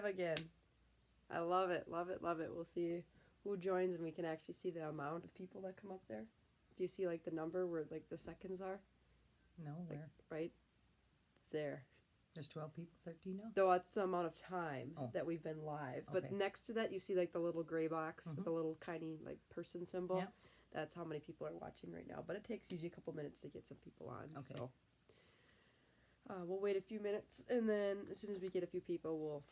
again. I love it, love it, love it. We'll see who joins, and we can actually see the amount of people that come up there. Do you see like the number where like the seconds are? No, where? Like, right? It's there. There's 12 people, 13 now? Though that's the amount of time that we've been live. But Okay. next to that, you see like the little gray box with the little tiny like person symbol. Yep. That's how many people are watching right now. But it takes usually a couple minutes to get some people on. Okay. So we'll wait a few minutes, and then as soon as we get a few people, we'll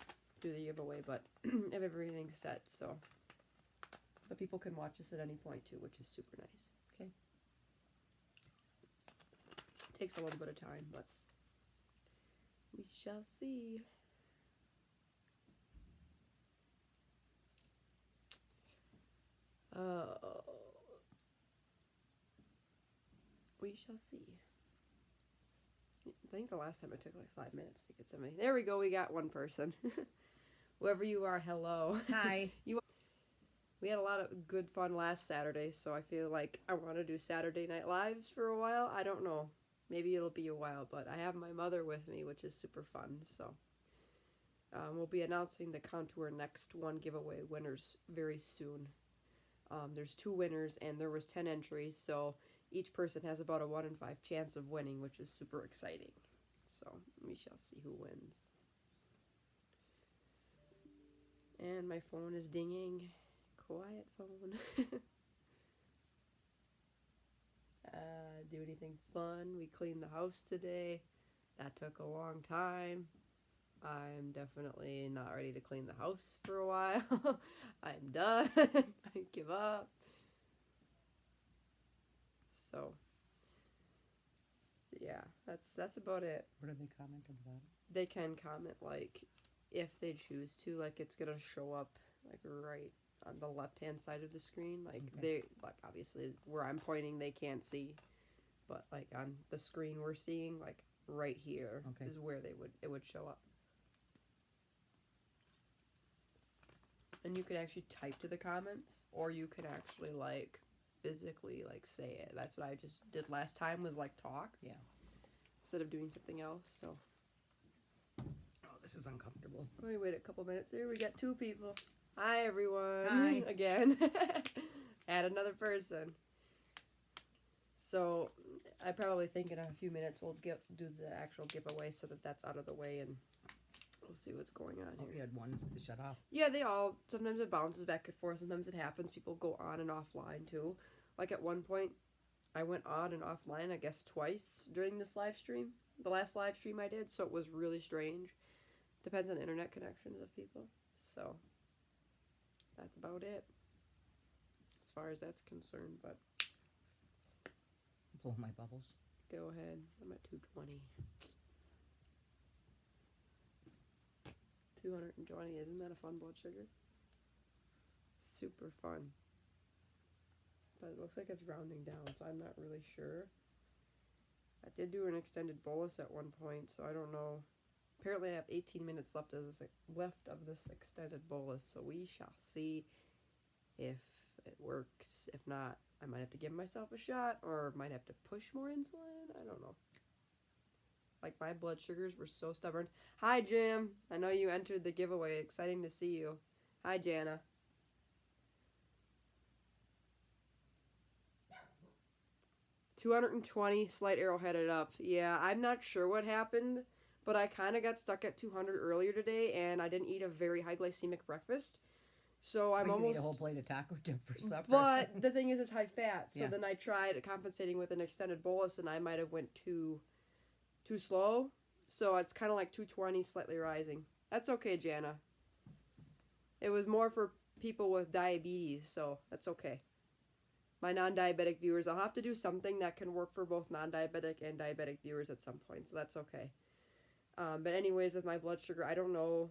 do the giveaway. But I have everything set, so but people can watch us at any point too, which is super nice. Okay. Takes a little bit of time, but we shall see. We shall see. I think the last time it took like 5 minutes to get somebody. There we go. We got one person. Whoever you are, hello. Hi. We had a lot of good fun last Saturday, so I feel like I want to do Saturday Night Lives for a while. I don't know. Maybe it'll be a while, but I have my mother with me, which is super fun. So we'll be announcing the Contour Next One giveaway winners very soon. There's 2 winners, and there was 10 entries, so each person has about a 1 in 5 chance of winning, which is super exciting. So we shall see who wins. And my phone is dinging. Quiet phone. Do anything fun? We cleaned the house today. That took a long time. I'm definitely not ready to clean the house for a while. I'm done. I give up. So, yeah, that's about it. What do they comment at the bottom? They can comment, like, if they choose to, like, it's gonna show up, like, right on the left-hand side of the screen. Like, they, like, obviously, where I'm pointing, they can't see. But, like, on the screen we're seeing, like, right here is where it would show up. And you can actually type to the comments, or you can actually, like, physically, like, say it. That's what I just did last time, was, like, talk. Yeah. Instead of doing something else, so. Oh, this is uncomfortable. Let me wait a couple minutes here. We got 2 people. Hi, everyone. Hi. Again. Add another person. So, I probably think in a few minutes we'll do the actual giveaway so that that's out of the way, and we'll see what's going on Oh, here. you had one to shut off. Yeah, sometimes it bounces back and forth. Sometimes it happens. People go on and offline, too. Like, at one point, I went on and offline, I guess, twice during this live stream. The last live stream I did, so it was really strange. Depends on internet connections of people. So, that's about it. As far as that's concerned, but Blow my bubbles. go ahead. I'm at 220. 220. Isn't that a fun blood sugar? Super fun. But it looks like it's rounding down, so I'm not really sure. I did do an extended bolus at one point, so I don't know. Apparently I have 18 minutes left of this extended bolus, so we shall see if it works. If not, I might have to give myself a shot, or might have to push more insulin. I don't know. Like, my blood sugars were so stubborn. Hi, Jim. I know you entered the giveaway. Exciting to see you. Hi, Jana. $220, slight arrow headed up. Yeah, I'm not sure what happened, but I kind of got stuck at 200 earlier today, and I didn't eat a very high glycemic breakfast. So I'm almost... ate a whole plate of taco dip for supper. But the thing is, it's high fat. So Yeah. then I tried compensating with an extended bolus, and I might have went too slow. So it's kind of like 220, slightly rising. That's okay, Jana. It was more for people with diabetes, so that's okay. My non-diabetic viewers, I'll have to do something that can work for both non-diabetic and diabetic viewers at some point, so that's okay. But anyways, with my blood sugar, I don't know.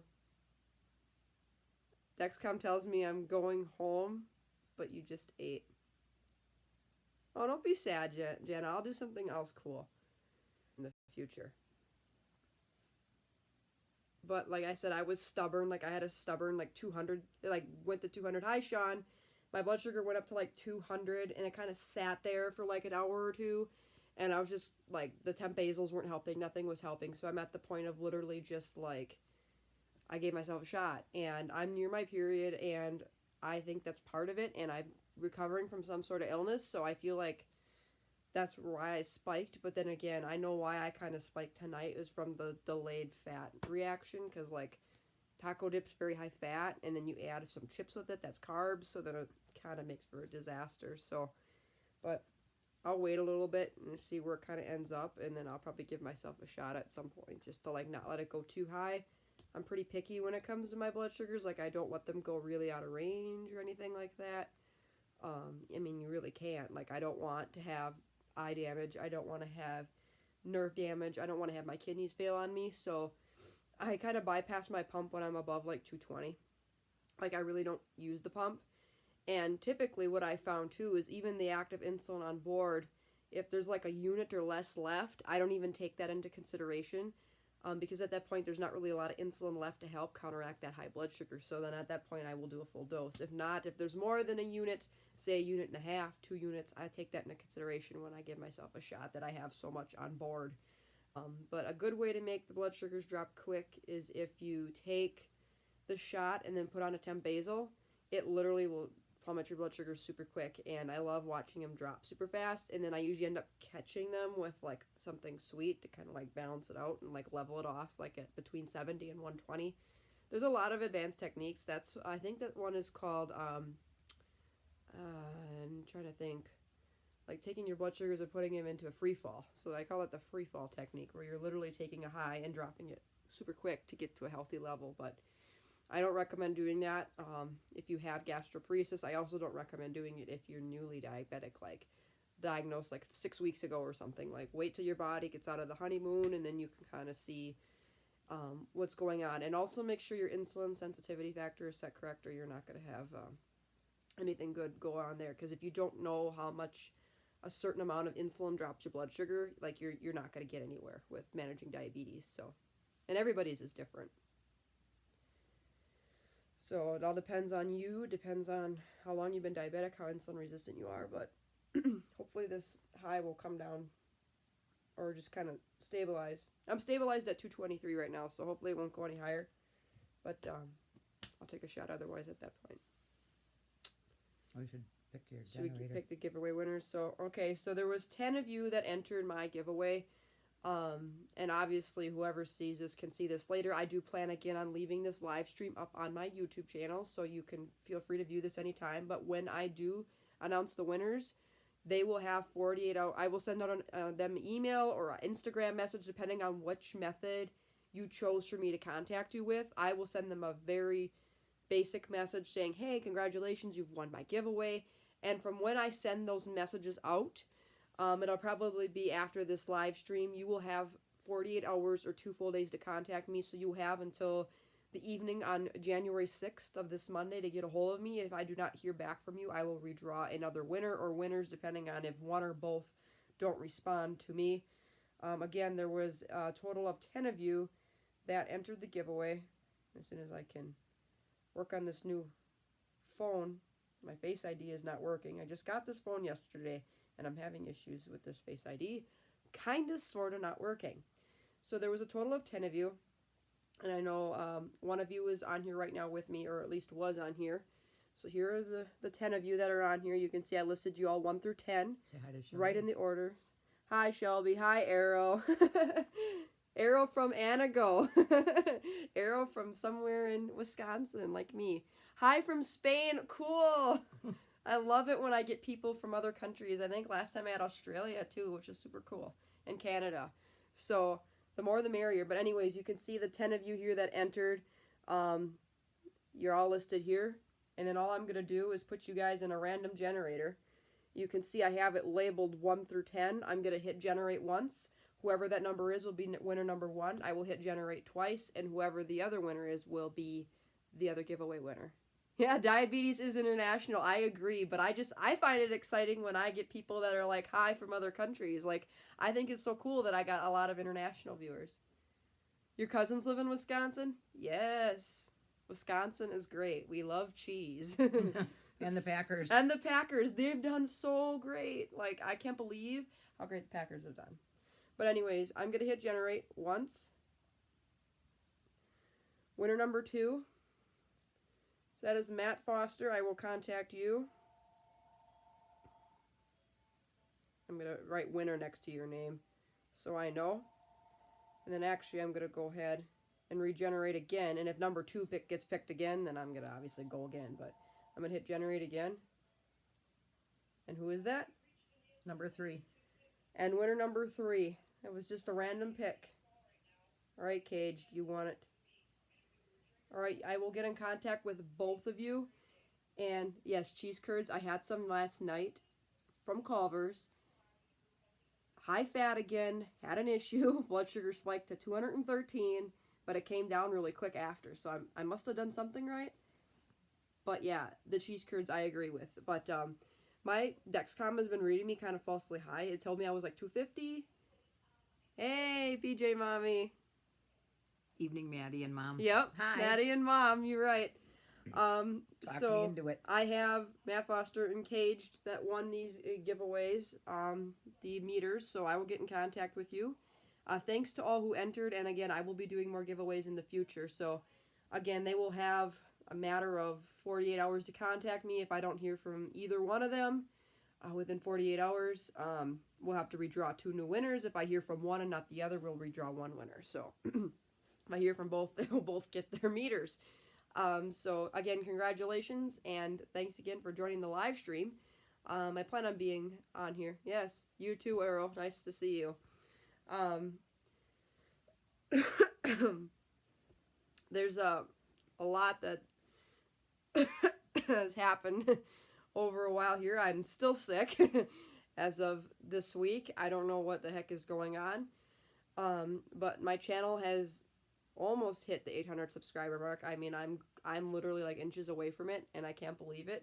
Dexcom tells me I'm going home, but you just ate. Oh, don't be sad, Jenna. I'll do something else cool in the future. But like I said, I was stubborn. Like, I had a stubborn, like, 200. It, like, went to 200. Hi, Sean. My blood sugar went up to, like, 200, and it kind of sat there for, like, an hour or two. And I was just, like, the temp basals weren't helping. Nothing was helping. So I'm at the point of literally just, like, I gave myself a shot, and I'm near my period, and I think that's part of it, and I'm recovering from some sort of illness, so I feel like that's why I spiked. But then again, I know why I kind of spiked tonight is from the delayed fat reaction, because like taco dip's very high fat, and then you add some chips with it, that's carbs, so then it kind of makes for a disaster. So, but I'll wait a little bit and see where it kind of ends up, and then I'll probably give myself a shot at some point just to like not let it go too high. I'm pretty picky when it comes to my blood sugars. Like, I don't let them go really out of range or anything like that. I mean, you really can't. Like, I don't want to have eye damage. I don't want to have nerve damage. I don't want to have my kidneys fail on me. So I kind of bypass my pump when I'm above like 220. Like, I really don't use the pump. And typically what I found too is even the active insulin on board, if there's like a unit or less left, I don't even take that into consideration. Because at that point there's not really a lot of insulin left to help counteract that high blood sugar. So then at that point I will do a full dose. If not, if there's more than a unit, say a unit and a half, 2 units, I take that into consideration when I give myself a shot that I have so much on board. But a good way to make the blood sugars drop quick is if you take the shot and then put on a temp basal, it literally will plummet your blood sugars super quick, and I love watching them drop super fast. And then I usually end up catching them with like something sweet to kind of like balance it out and like level it off like at between 70 and 120. There's a lot of advanced techniques. I think that one is called I'm trying to think, like taking your blood sugars and putting them into a free fall. So I call it the free fall technique, where you're literally taking a high and dropping it super quick to get to a healthy level. But I don't recommend doing that if you have gastroparesis. I also don't recommend doing it if you're newly diabetic, like diagnosed like 6 weeks ago or something. Like, wait till your body gets out of the honeymoon, and then you can kind of see what's going on. And also make sure your insulin sensitivity factor is set correct, or you're not going to have anything good go on there. Because if you don't know how much a certain amount of insulin drops your blood sugar, like you're not going to get anywhere with managing diabetes. So, and everybody's is different. So it all depends on you, depends on how long you've been diabetic, how insulin resistant you are, but hopefully this high will come down or just kind of stabilize. I'm stabilized at 223 right now, so hopefully it won't go any higher, but I'll take a shot otherwise at that point. We should pick your So generator. we can pick the giveaway winners. So, okay, so there was 10 of you that entered my giveaway. And obviously whoever sees this can see this later. I do plan again on leaving this live stream up on my YouTube channel, so you can feel free to view this anytime. But when I do announce the winners, they will have 48 hours. I will send out them an email or an Instagram message, depending on which method you chose for me to contact you with. I will send them a very basic message saying, hey, congratulations, you've won my giveaway. And from when I send those messages out, it'll probably be after this live stream. You will have 48 hours or 2 full days to contact me, so you have until the evening on January 6th of this Monday to get a hold of me. If I do not hear back from you, I will redraw another winner or winners, depending on if one or both don't respond to me. Again, there was a total of 10 of you that entered the giveaway. As soon as I can work on this new phone, my Face ID is not working. I just got this phone yesterday, and I'm having issues with this Face ID. Kind of, sort of not working. So there was a total of 10 of you. And I know one of you is on here right now with me, or at least was on here. So here are the 10 of you that are on here. You can see I listed you all 1 through 10. Say hi to Shelby. Right in the order. Hi, Shelby. Hi, Arrow. Arrow from Anago. Arrow from somewhere in Wisconsin, like me. Hi from Spain. Cool. I love it when I get people from other countries. I think last time I had Australia too, which is super cool, and Canada. So the more the merrier. But anyways, you can see the 10 of you here that entered. You're all listed here. And then all I'm going to do is put you guys in a random generator. You can see I have it labeled 1 through 10. I'm going to hit generate once. Whoever that number is will be winner number 1. I will hit generate twice. And whoever the other winner is will be the other giveaway winner. Yeah, diabetes is international. I agree, but I find it exciting when I get people that are like, hi, from other countries. Like, I think it's so cool that I got a lot of international viewers. Your cousins live in Wisconsin? Yes. Wisconsin is great. We love cheese. And the Packers. And the Packers. They've done so great. Like, I can't believe how great the Packers have done. But anyways, I'm going to hit generate once. Winner number 2. So that is Matt Foster. I will contact you. I'm going to write winner next to your name so I know. And then actually I'm going to go ahead and regenerate again. And if number 2 gets picked again, then I'm going to obviously go again. But I'm going to hit generate again. And who is that? Number 3. And winner number 3. It was just a random pick. All right, Caged, you want it. All right, I will get in contact with both of you. And yes, cheese curds, I had some last night from Culver's. High fat again, had an issue. Blood sugar spiked to 213, but it came down really quick after. So I must have done something right. But yeah, the cheese curds I agree with. But my Dexcom has been reading me kind of falsely high. It told me I was like 250. Hey, PJ Mommy. Evening, Maddie and Mom. Yep. Hi. Maddie and Mom, you're right. Talk So me into it. I have Matt Foster and Caged that won these giveaways, the meters, so I will get in contact with you. Thanks to all who entered, and again, I will be doing more giveaways in the future. So again, they will have a matter of 48 hours to contact me if I don't hear from either one of them. Within 48 hours, we'll have to redraw 2 new winners. If I hear from one and not the other, we'll redraw 1 winner. So if I hear from both, they will both get their meters. So again, congratulations, and thanks again for joining the live stream. I plan on being on here. Yes, you too, Arrow. Nice to see you. There's a lot that has happened over a while here. I'm still sick as of this week. I don't know what the heck is going on. But my channel has almost hit the 800 subscriber mark. I mean, I'm literally like inches away from it, and I can't believe it.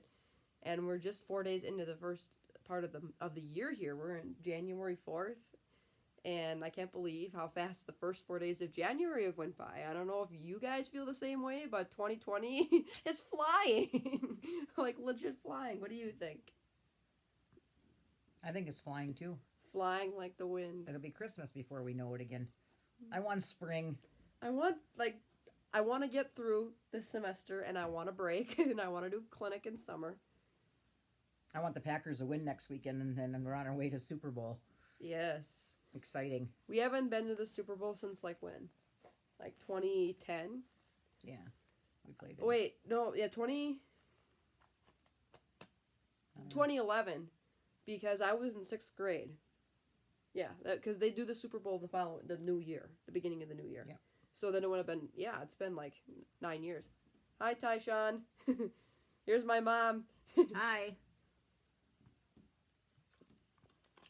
And we're just 4 days into the first part of the year here. We're in January 4th, and I can't believe how fast the first 4 days of January have went by. I don't know if you guys feel the same way, but 2020 is flying. Like legit flying. What do you think? I think it's flying too. Flying like the wind. It'll be Christmas before we know it again. I want spring. I want to get through this semester, and I want a break, and I want to do clinic in summer. I want the Packers to win next weekend, and then we're on our way to Super Bowl. Yes. Exciting. We haven't been to the Super Bowl since like when? Like 2010? Yeah. We played it. Wait, no, yeah, 2011, because I was in 6th grade. Yeah, because they do the Super Bowl the new year, the beginning of the new year. Yeah. So then it would have been, yeah, it's been like 9 years. Hi, Tyshawn. Here's my mom. Hi.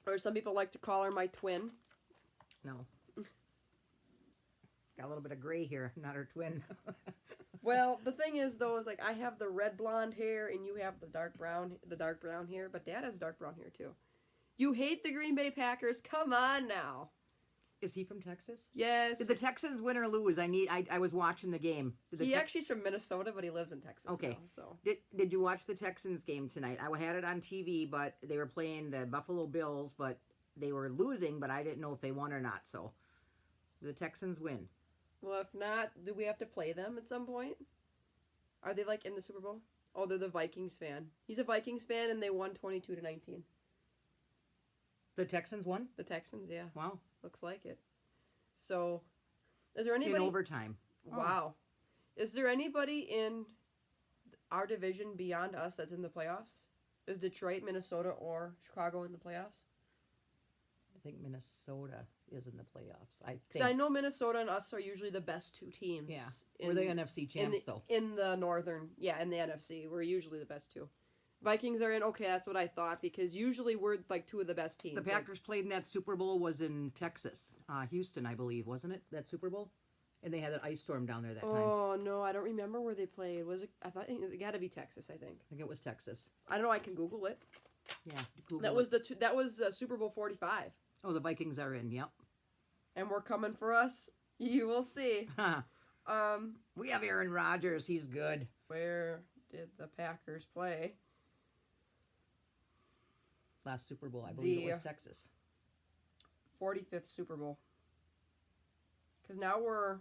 Or some people like to call her my twin. No. Got a little bit of gray here, not her twin. Well, the thing is, though, is like I have the red blonde hair and you have the dark brown hair, but Dad has dark brown hair too. You hate the Green Bay Packers? Come on now. Is he from Texas? Yes. Did the Texans win or lose? I was watching the game. He actually's from Minnesota, but he lives in Texas. Okay. Now, so Did you watch the Texans game tonight? I had it on TV, but they were playing the Buffalo Bills, but they were losing, but I didn't know if they won or not. So the Texans win. Well, if not, do we have to play them at some point? Are they like in the Super Bowl? Oh, they're the Vikings fan. He's a Vikings fan, and they won 22-19. The Texans won? The Texans, yeah. Wow. Looks like it. So, is there anybody... In overtime. Wow. Oh. Is there anybody in our division beyond us that's in the playoffs? Is Detroit, Minnesota, or Chicago in the playoffs? I think Minnesota is in the playoffs. Because I know Minnesota and us are usually the best 2 teams. Yeah. We're the NFC champs, though. In the northern, in the NFC. We're usually the best 2. Vikings are in, okay, that's what I thought, because usually we're like 2 of the best teams. The Packers played in that Super Bowl was in Texas. Houston, I believe, wasn't it? That Super Bowl? And they had an ice storm down there that time. Oh, no, I don't remember where they played. Was it? I thought it got to be Texas, I think. I think it was Texas. I don't know, I can Google it. Yeah, Google that was Super Bowl 45. Oh, the Vikings are in, yep. And we're coming for us. You will see. We have Aaron Rodgers. He's good. Where did the Packers play? Last Super Bowl, I believe it was Texas. 45th Super Bowl. Because now we're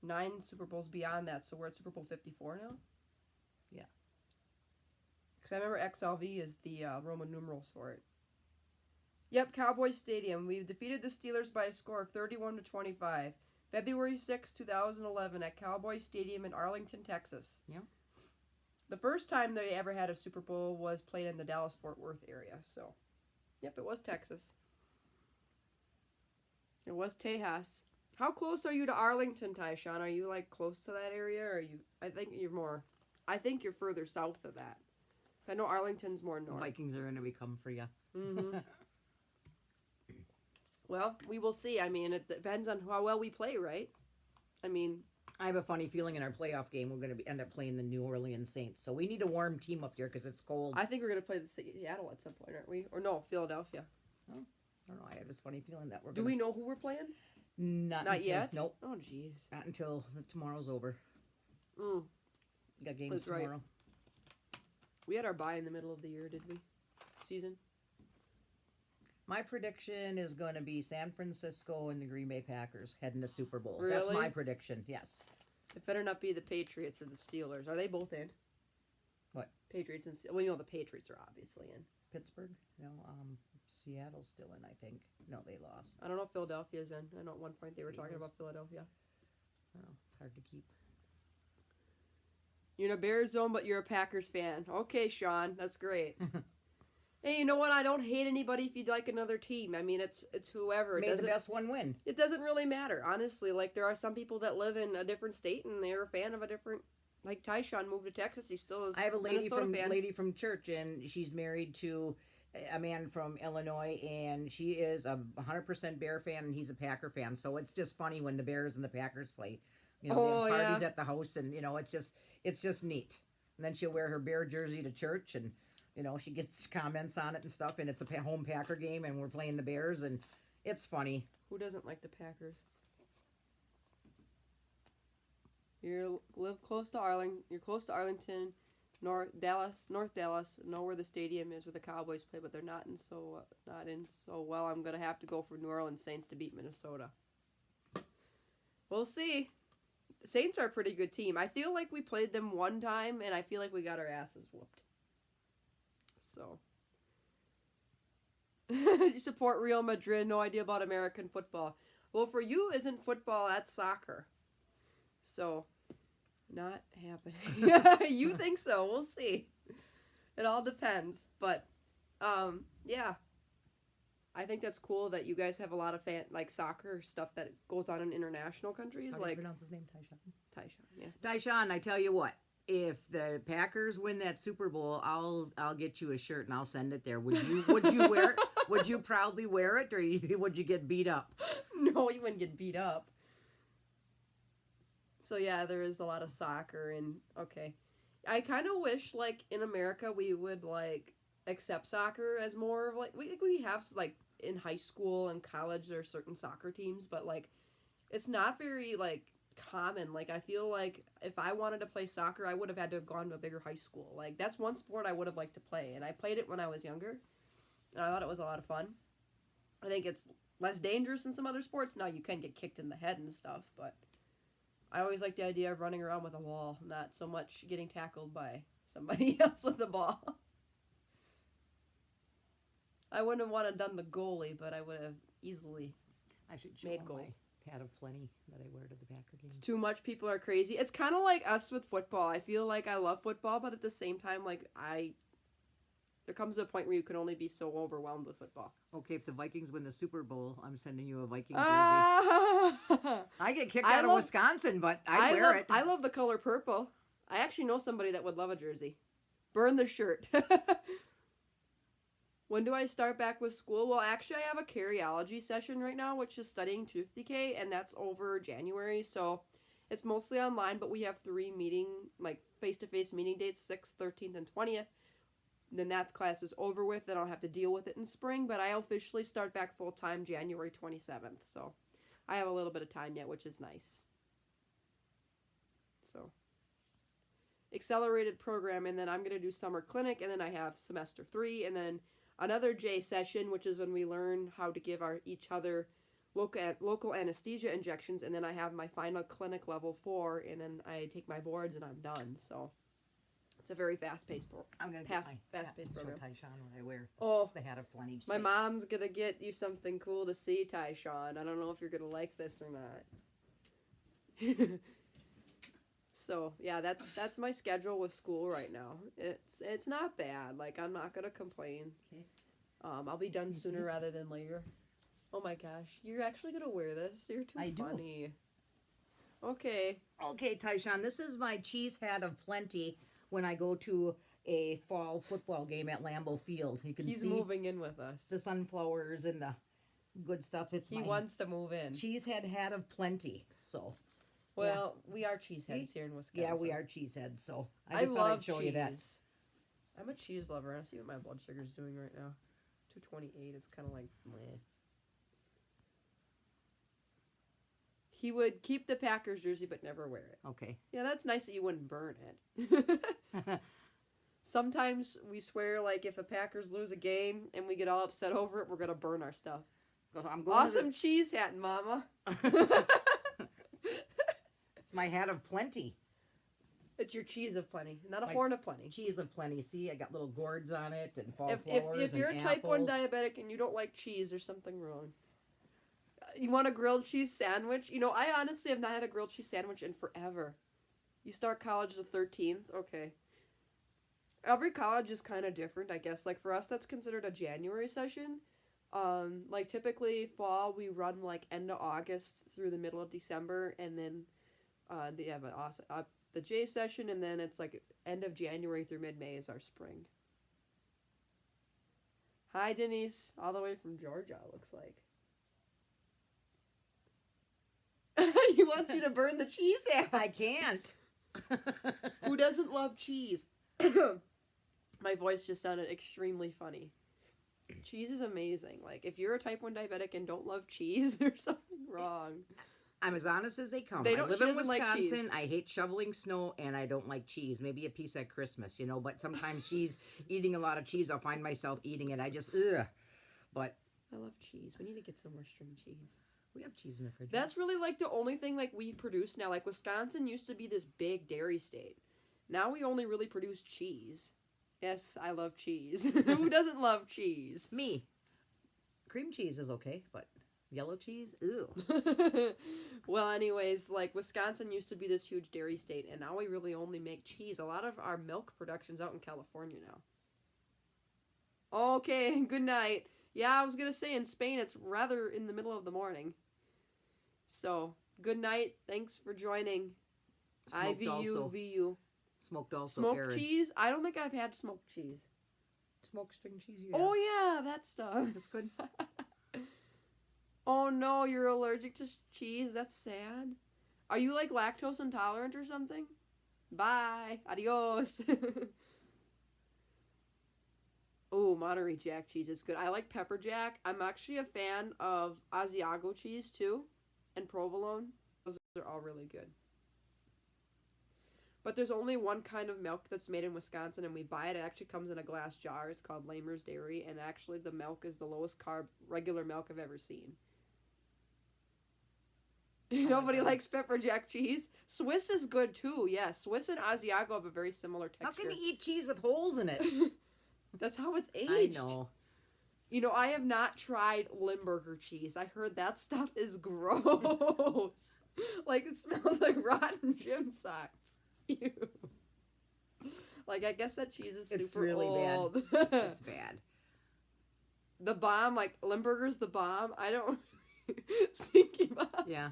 9 Super Bowls beyond that, so we're at Super Bowl 54 now? Yeah. Because I remember XLV is the Roman numerals for it. Yep, Cowboys Stadium. We've defeated the Steelers by a score of 31-25. February 6, 2011 at Cowboys Stadium in Arlington, Texas. Yep. The first time they ever had a Super Bowl was played in the Dallas-Fort Worth area, so... Yep, it was Texas. It was Tejas. How close are you to Arlington, Tyshawn? Are you, like, close to that area, or are you... I think you're further south of that. I know Arlington's more north. Vikings are going to become for you. Mm-hmm. Well, we will see. I mean, it depends on how well we play, right? I mean... I have a funny feeling in our playoff game we're going to end up playing the New Orleans Saints. So we need a warm team up here because it's cold. I think we're going to play the Seattle at some point, aren't we? Or no, Philadelphia. Oh, I don't know. I have this funny feeling that we're Do we know who we're playing? Not yet? Nope. Oh, jeez. Not until tomorrow's over. Mm. We got games That's right. tomorrow. We had our bye in the middle of the year, did we? Season? My prediction is going to be San Francisco and the Green Bay Packers heading to Super Bowl. Really? That's my prediction, yes. It better not be the Patriots or the Steelers. Are they both in? What? Patriots and Well, you know the Patriots are obviously in. Pittsburgh? No, Seattle's still in, I think. No, they lost. I don't know if Philadelphia's in. I know at one point they were talking about Philadelphia. Oh, it's hard to keep. You're in a Bears zone, but you're a Packers fan. Okay, Sean. That's great. Hey, you know what? I don't hate anybody if you'd like another team. I mean, it's whoever. May the best one win. It doesn't really matter, honestly. Like, there are some people that live in a different state, and they're a fan of a different... Like, Tyshawn moved to Texas. He still is I have a fan. lady from church, and she's married to a man from Illinois, and she is a 100% Bear fan, and he's a Packer fan. So it's just funny when the Bears and the Packers play. You know, they have parties at the house, and, you know, it's just neat. And then she'll wear her Bear jersey to church, and... You know, she gets comments on it and stuff, and it's a home Packer game, and we're playing the Bears, and it's funny. Who doesn't like the Packers? You live close to Arlington. You're close to Arlington, North Dallas. Know where the stadium is where the Cowboys play, but they're not in so well. I'm gonna have to go for New Orleans Saints to beat Minnesota. We'll see. Saints are a pretty good team. I feel like we played them one time, and I feel like we got our asses whooped. So, you support Real Madrid, no idea about American football. Well, for you, isn't football, that's soccer. So, not happening. You think so, we'll see. It all depends. But, yeah. I think that's cool that you guys have a lot of soccer stuff that goes on in international countries. How do you pronounce his name? Tyshawn? Tyshawn, yeah. Tyshawn, I tell you what. If the Packers win that Super Bowl, I'll get you a shirt and I'll send it there. Would you wear it? Would you proudly wear it, or would you get beat up? No, you wouldn't get beat up. So yeah, there is a lot of soccer, and okay, I kind of wish like in America we would like accept soccer as more of like we have like in high school and college there are certain soccer teams, but like it's not very like common. Like I feel like if I wanted to play soccer I would have had to have gone to a bigger high school. Like that's one sport I would have liked to play, and I played it when I was younger and I thought it was a lot of fun. I think it's less dangerous than some other sports. Now you can get kicked in the head and stuff, but I always like the idea of running around with a wall, not so much getting tackled by somebody else with the ball. I wouldn't have wanted done the goalie, but I would have easily made goals. Pad of plenty that I wear to the Packer games. It's too much. People are crazy. It's kind of like us with football. I feel like I love football, but at the same time, like there comes a point where you can only be so overwhelmed with football. Okay, if the Vikings win the Super Bowl, I'm sending you a Vikings jersey. I get kicked out of Wisconsin, but I wear it. I love the color purple. I actually know somebody that would love a jersey. Burn the shirt. When do I start back with school? Well, actually, I have a carryology session right now, which is studying 250K, and that's over January. So it's mostly online, but we have 3 face-to-face meeting dates, 6th, 13th, and 20th. Then that class is over with, and I'll have to deal with it in spring, but I officially start back full-time January 27th. So I have a little bit of time yet, which is nice. So accelerated program, and then I'm going to do summer clinic, and then I have semester 3, and then another J session, which is when we learn how to give each other local anesthesia injections, and then I have my final clinic level 4, and then I take my boards and I'm done. So it's a very fast-paced I'm gonna fast-paced program. Show Tyshawn what I wear. Oh, The hat of plenty. my mom's gonna get you something cool to see, Tyshawn. I don't know if you're gonna like this or not. So yeah, that's my schedule with school right now. It's not bad. Like, I'm not gonna complain. Okay. I'll be done sooner rather than later. Oh my gosh, you're actually gonna wear this? You're too funny. Okay. Okay, Tyshawn, this is my cheese hat of plenty when I go to a fall football game at Lambeau Field. You can He's see moving in with us. the sunflowers and the good stuff. He wants to move in. Cheese hat of plenty. So, well, we are cheeseheads here in Wisconsin. yeah, we are cheeseheads. So I just thought I'd show you that. I'm a cheese lover. I see what my blood sugar's doing right now. 228. It's kind of like meh. He would keep the Packers jersey but never wear it. Okay. Yeah, that's nice that you wouldn't burn it. Sometimes we swear, like, if a Packers lose a game and we get all upset over it, we're going to burn our stuff. I'm going Awesome cheese hat, Mama. It's my hat of plenty. It's your cheese of plenty, not a horn of plenty. Cheese of plenty. See, I got little gourds on it and fall flowers If you're a and type 1 apples. diabetic and you don't like cheese, there's something wrong. You want a grilled cheese sandwich? You know, I honestly have not had a grilled cheese sandwich in forever. You start college the 13th? Okay. Every college is kind of different, I guess. Like, for us, that's considered a January session. Like, typically, fall, we run, like, end of August through the middle of December, and then they have the J session, and then it's, like, end of January through mid-May is our spring. Hi, Denise. All the way from Georgia, it looks like. He wants you to burn the cheese hat. I can't. Who doesn't love cheese? My voice just sounded extremely funny. Cheese is amazing. Like, if you're a type 1 diabetic and don't love cheese, there's something wrong. I'm as honest as they come. She I live in doesn't like cheese. Wisconsin. I hate shoveling snow, and I don't like cheese. Maybe a piece at Christmas, you know. But sometimes she's eating a lot of cheese. I'll find myself eating it. I just, ugh. But I love cheese. We need to get some more string cheese. We have cheese in the fridge. That's really, like, the only thing, like, we produce now. Like, Wisconsin used to be this big dairy state. Now we only really produce cheese. Yes, I love cheese. Who doesn't love cheese? Me. Cream cheese is okay, but yellow cheese? Ew. Well, anyways, like, Wisconsin used to be this huge dairy state, and now we really only make cheese. A lot of our milk production's out in California now. Okay, good night. Yeah, I was going to say, in Spain, it's rather in the middle of the morning. So, good night. Thanks for joining. IVU. Smoked also. Smoked Aaron. cheese? I don't think I've had smoked cheese. Smoked string cheese, you Oh, yeah, that stuff. That's good. Oh, no, you're allergic to cheese? That's sad. Are you, like, lactose intolerant or something? Bye. Adios. Oh, Monterey Jack cheese is good. I like pepper jack. I'm actually a fan of Asiago cheese, too, and provolone. Those are all really good. But there's only one kind of milk that's made in Wisconsin, and we buy it. It actually comes in a glass jar. It's called Lamer's Dairy, and actually the milk is the lowest carb regular milk I've ever seen. Nobody likes pepper jack cheese. Swiss is good, too. Yeah, Swiss and Asiago have a very similar texture. How can you eat cheese with holes in it? That's how it's aged. I know. You know, I have not tried Limburger cheese. I heard that stuff is gross. Like, it smells like rotten gym socks. Ew. Like, I guess that cheese is super really old. bad. It's bad. The bomb, like, Limburger's the bomb. I don't... Stinky bomb. Yeah.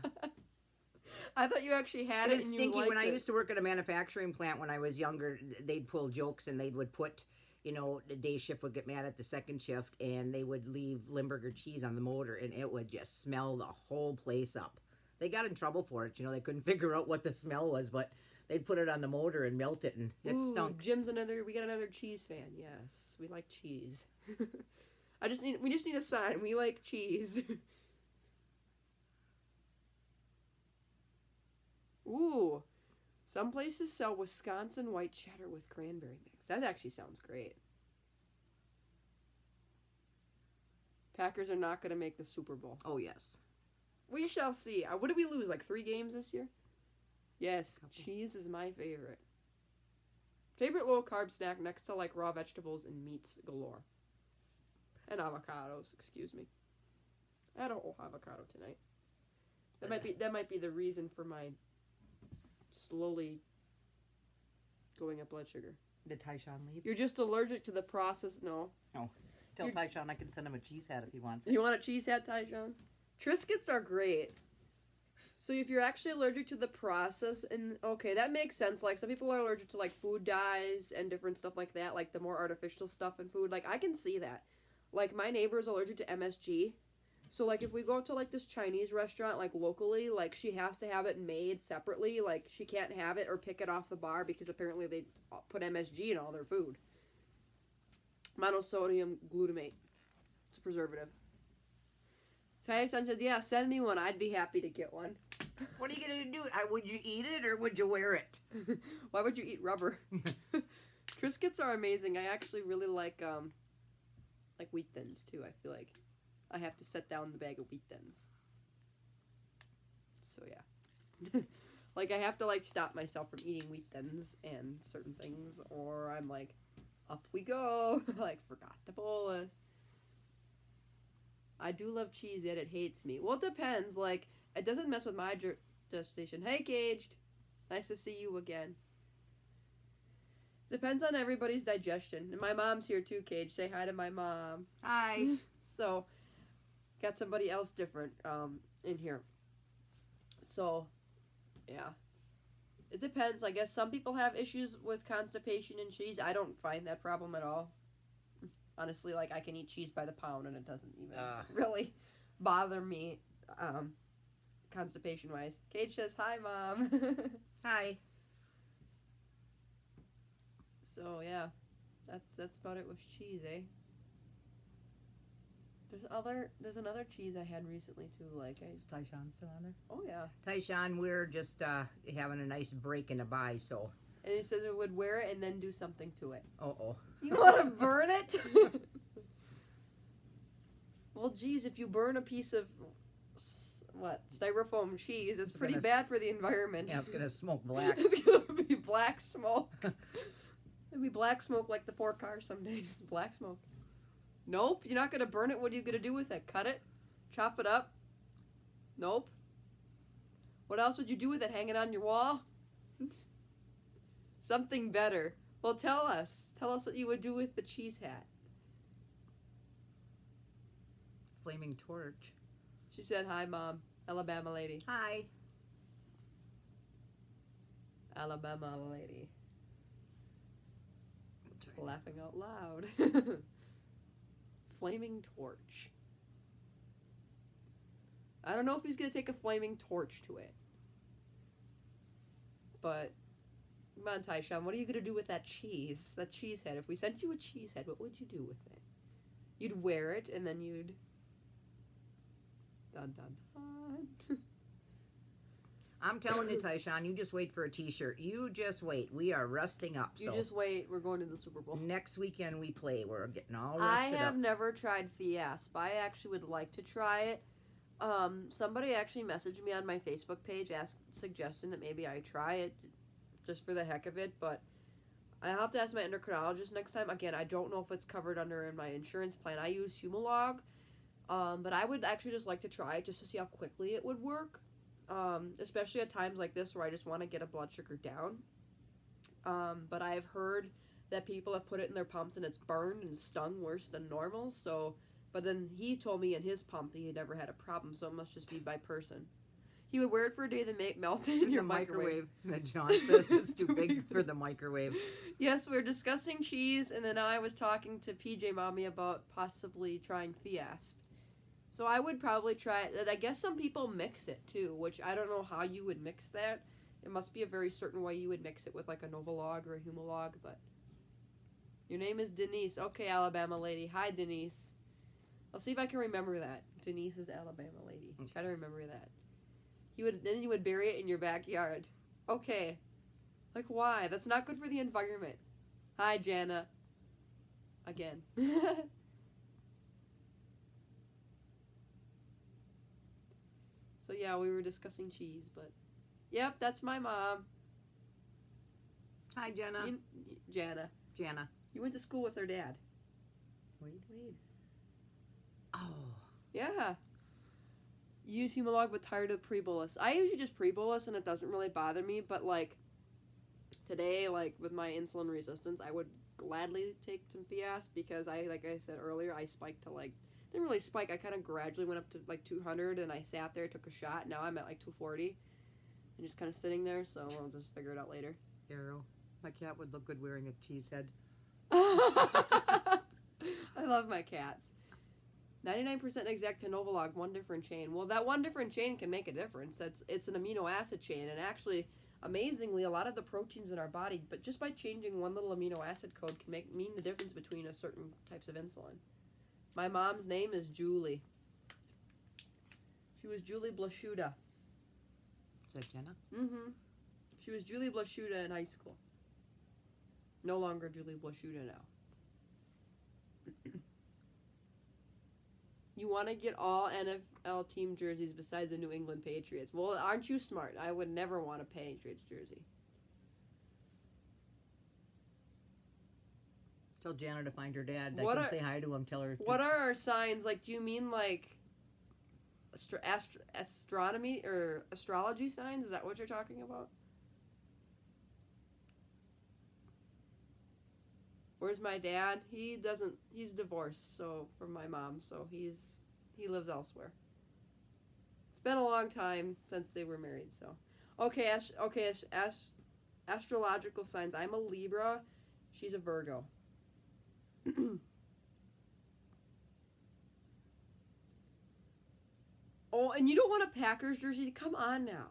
I thought you actually had It it is and you stinky. liked When I it. used to work at a manufacturing plant when I was younger, they'd pull jokes and they would put, you know, the day shift would get mad at the second shift and they would leave Limburger cheese on the motor and it would just smell the whole place up. They got in trouble for it. You know, they couldn't figure out what the smell was, but they'd put it on the motor and melt it and it stunk. Jim's we got another cheese fan. Yes, we like cheese. we just need a sign. We like cheese. Ooh, some places sell Wisconsin white cheddar with cranberry mix. That actually sounds great. Packers are not going to make the Super Bowl. Oh, yes. We shall see. What did we lose? Like 3 games this year? Yes, cheese is my favorite. Favorite low-carb snack next to, like, raw vegetables and meats galore. And avocados, excuse me. I had a whole avocado tonight. That might be the reason for my slowly going up blood sugar. Did Tyshawn leave? You're just allergic to the process. No. Oh, tell Tyshawn I can send him a cheese hat if he wants it. You want a cheese hat, Tyshawn? Triscuits are great. So if you're actually allergic to the process, and okay, that makes sense. Like, some people are allergic to, like, food dyes and different stuff like that, like the more artificial stuff in food. Like, I can see that. Like, my neighbor is allergic to MSG. So, like, if we go to, like, this Chinese restaurant, like, locally, like, she has to have it made separately. Like, she can't have it or pick it off the bar because apparently they put MSG in all their food. Monosodium glutamate. It's a preservative. Tyson said, yeah, send me one. I'd be happy to get one. What are you going to do? Would you eat it or would you wear it? Why would you eat rubber? Triscuits are amazing. I actually really like Wheat Thins, too. I feel like I have to set down the bag of Wheat Thins. So, yeah. Like, I have to, like, stop myself from eating Wheat Thins and certain things, or I'm like, up we go. Like, forgot the bolus. I do love cheese, yet it hates me. Well, it depends. Like, it doesn't mess with my digestion. Hey, Caged. Nice to see you again. Depends on everybody's digestion. And my mom's here too, Cage. Say hi to my mom. Hi. So, got somebody else different in here. So, yeah. It depends. I guess some people have issues with constipation and cheese. I don't find that problem at all. Honestly, like, I can eat cheese by the pound and it doesn't even really bother me constipation-wise. Cage says, hi, Mom. Hi. So, yeah. That's about it with cheese, eh? There's another cheese I had recently, too. Like, Is Tyshawn still on there? Oh, yeah. Tyshawn, we're just having a nice break in the buy, so... And he says it would wear it and then do something to it. Uh-oh. You want to burn it? Well, geez, if you burn a piece of, styrofoam cheese, it's pretty bad for the environment. Yeah, it's going to smoke black. It's going to be black smoke. It'll be black smoke like the pork car some days. Black smoke. Nope, you're not going to burn it. What are you going to do with it? Cut it? Chop it up? Nope. What else would you do with it? Hang it on your wall? Something better. Well, tell us. Tell us what you would do with the cheese hat. Flaming torch. She said, hi, Mom. Alabama lady. Hi. Alabama lady. Laughing out loud. Flaming torch. I don't know if he's going to take a flaming torch to it. But, come on, Tyshawn, what are you going to do with that cheese? That cheese head. If we sent you a cheese head, what would you do with it? You'd wear it, and then you'd... Dun, dun, dun. I'm telling you, Tyshawn, you just wait for a t-shirt. You just wait. We are resting up. You just wait. We're going to the Super Bowl. Next weekend we play. We're getting all rested up. I have never tried Fiasp. I actually would like to try it. Somebody actually messaged me on my Facebook page suggesting that maybe I try it just for the heck of it, but I'll have to ask my endocrinologist next time. Again, I don't know if it's covered under in my insurance plan. I use Humalog, but I would actually just like to try it just to see how quickly it would work. Especially at times like this where I just want to get a blood sugar down. But I've heard that people have put it in their pumps and it's burned and stung worse than normal. So, but then he told me in his pump that he had never had a problem, so it must just be by person. He would wear it for a day, then melt it in your microwave. That John says it's too big for the microwave. Yes, we were discussing cheese, and then I was talking to PJ Mommy about possibly trying Fiasp. So I would probably try it. I guess some people mix it too, which I don't know how you would mix that. It must be a very certain way you would mix it with like a Novolog or a Humalog, but... Your name is Denise. Okay, Alabama lady. Hi, Denise. I'll see if I can remember that. Denise is Alabama lady. Gotta remember that. Then you would bury it in your backyard. Okay. Like, why? That's not good for the environment. Hi, Jana. Again. So yeah, we were discussing cheese, but yep, that's my mom. Hi, Jenna. Jana. You went to school with her dad. Wait. Oh. Yeah. You use Humalog but tired of pre-bolus. I usually just pre-bolus and it doesn't really bother me, but like today, like with my insulin resistance, I would gladly take some Fiasp because like I said earlier, I spiked to like, didn't really spike, I kind of gradually went up to like 200 and I sat there, took a shot, now I'm at like 240 and just kind of sitting there, so I'll just figure it out later. Arrow. My cat would look good wearing a cheese head. I love my cats. 99% exact to Novolog, one different chain. Well, that one different chain can make a difference. It's an amino acid chain, and actually, amazingly, a lot of the proteins in our body, but just by changing one little amino acid code can mean the difference between a certain types of insulin. My mom's name is Julie. She was Julie Blashuda. Is that Jenna? Mm-hmm. She was Julie Blashuda in high school. No longer Julie Blashuda now. You want to get all NFL team jerseys besides the New England Patriots. Well, aren't you smart? I would never want a Patriots jersey. Tell Jana to find her dad. I can say hi to him. Tell her. What are our signs? Like, do you mean like astronomy or astrology signs? Is that what you're talking about? Where's my dad? He's divorced, so from my mom, so he lives elsewhere. It's been a long time since they were married, so. Okay, astrological signs. I'm a Libra. She's a Virgo. Oh, and you don't want a Packers jersey? Come on now.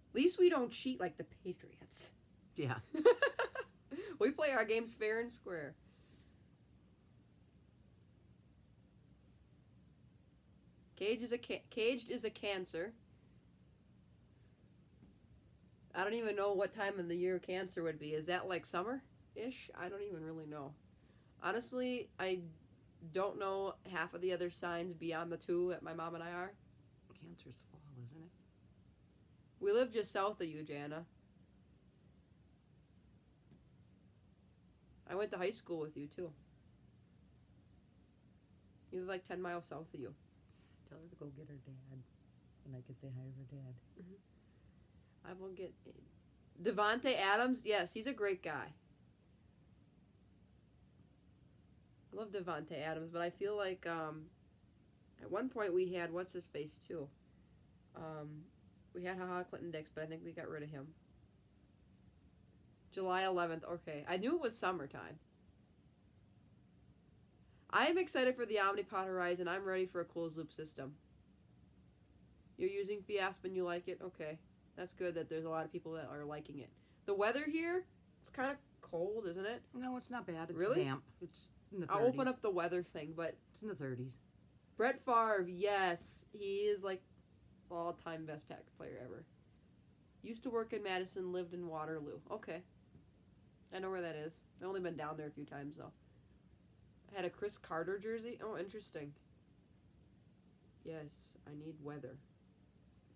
At least we don't cheat like the Patriots. Yeah. We play our games fair and square. Caged is a Cancer. I don't even know what time of the year Cancer would be. Is that like summer-ish? I don't even really know. Honestly, I don't know half of the other signs beyond the two that my mom and I are. Cancer's fall, isn't it? We live just south of you, Jana. I went to high school with you, too. You live like 10 miles south of you. Tell her to go get her dad. And I could say hi to her dad. Mm-hmm. I will get... Devontae Adams, yes, he's a great guy. I love Devontae Adams, but I feel like at one point we had, what's his face, too? We had Clinton Dix, but I think we got rid of him. July 11th, okay. I knew it was summertime. I am excited for the Omnipod Horizon. I'm ready for a closed loop system. You're using Fiasp and you like it? Okay. That's good that there's a lot of people that are liking it. The weather here, it's kind of cold, isn't it? No, it's not bad. It's really damp. It's in the 30s. I'll open up the weather thing, but... It's in the 30s. Brett Favre, yes. He is like all-time best Packer player ever. Used to work in Madison, lived in Waterloo. Okay. I know where that is. I've only been down there a few times, though. I had a Chris Carter jersey. Oh, interesting. Yes, I need weather.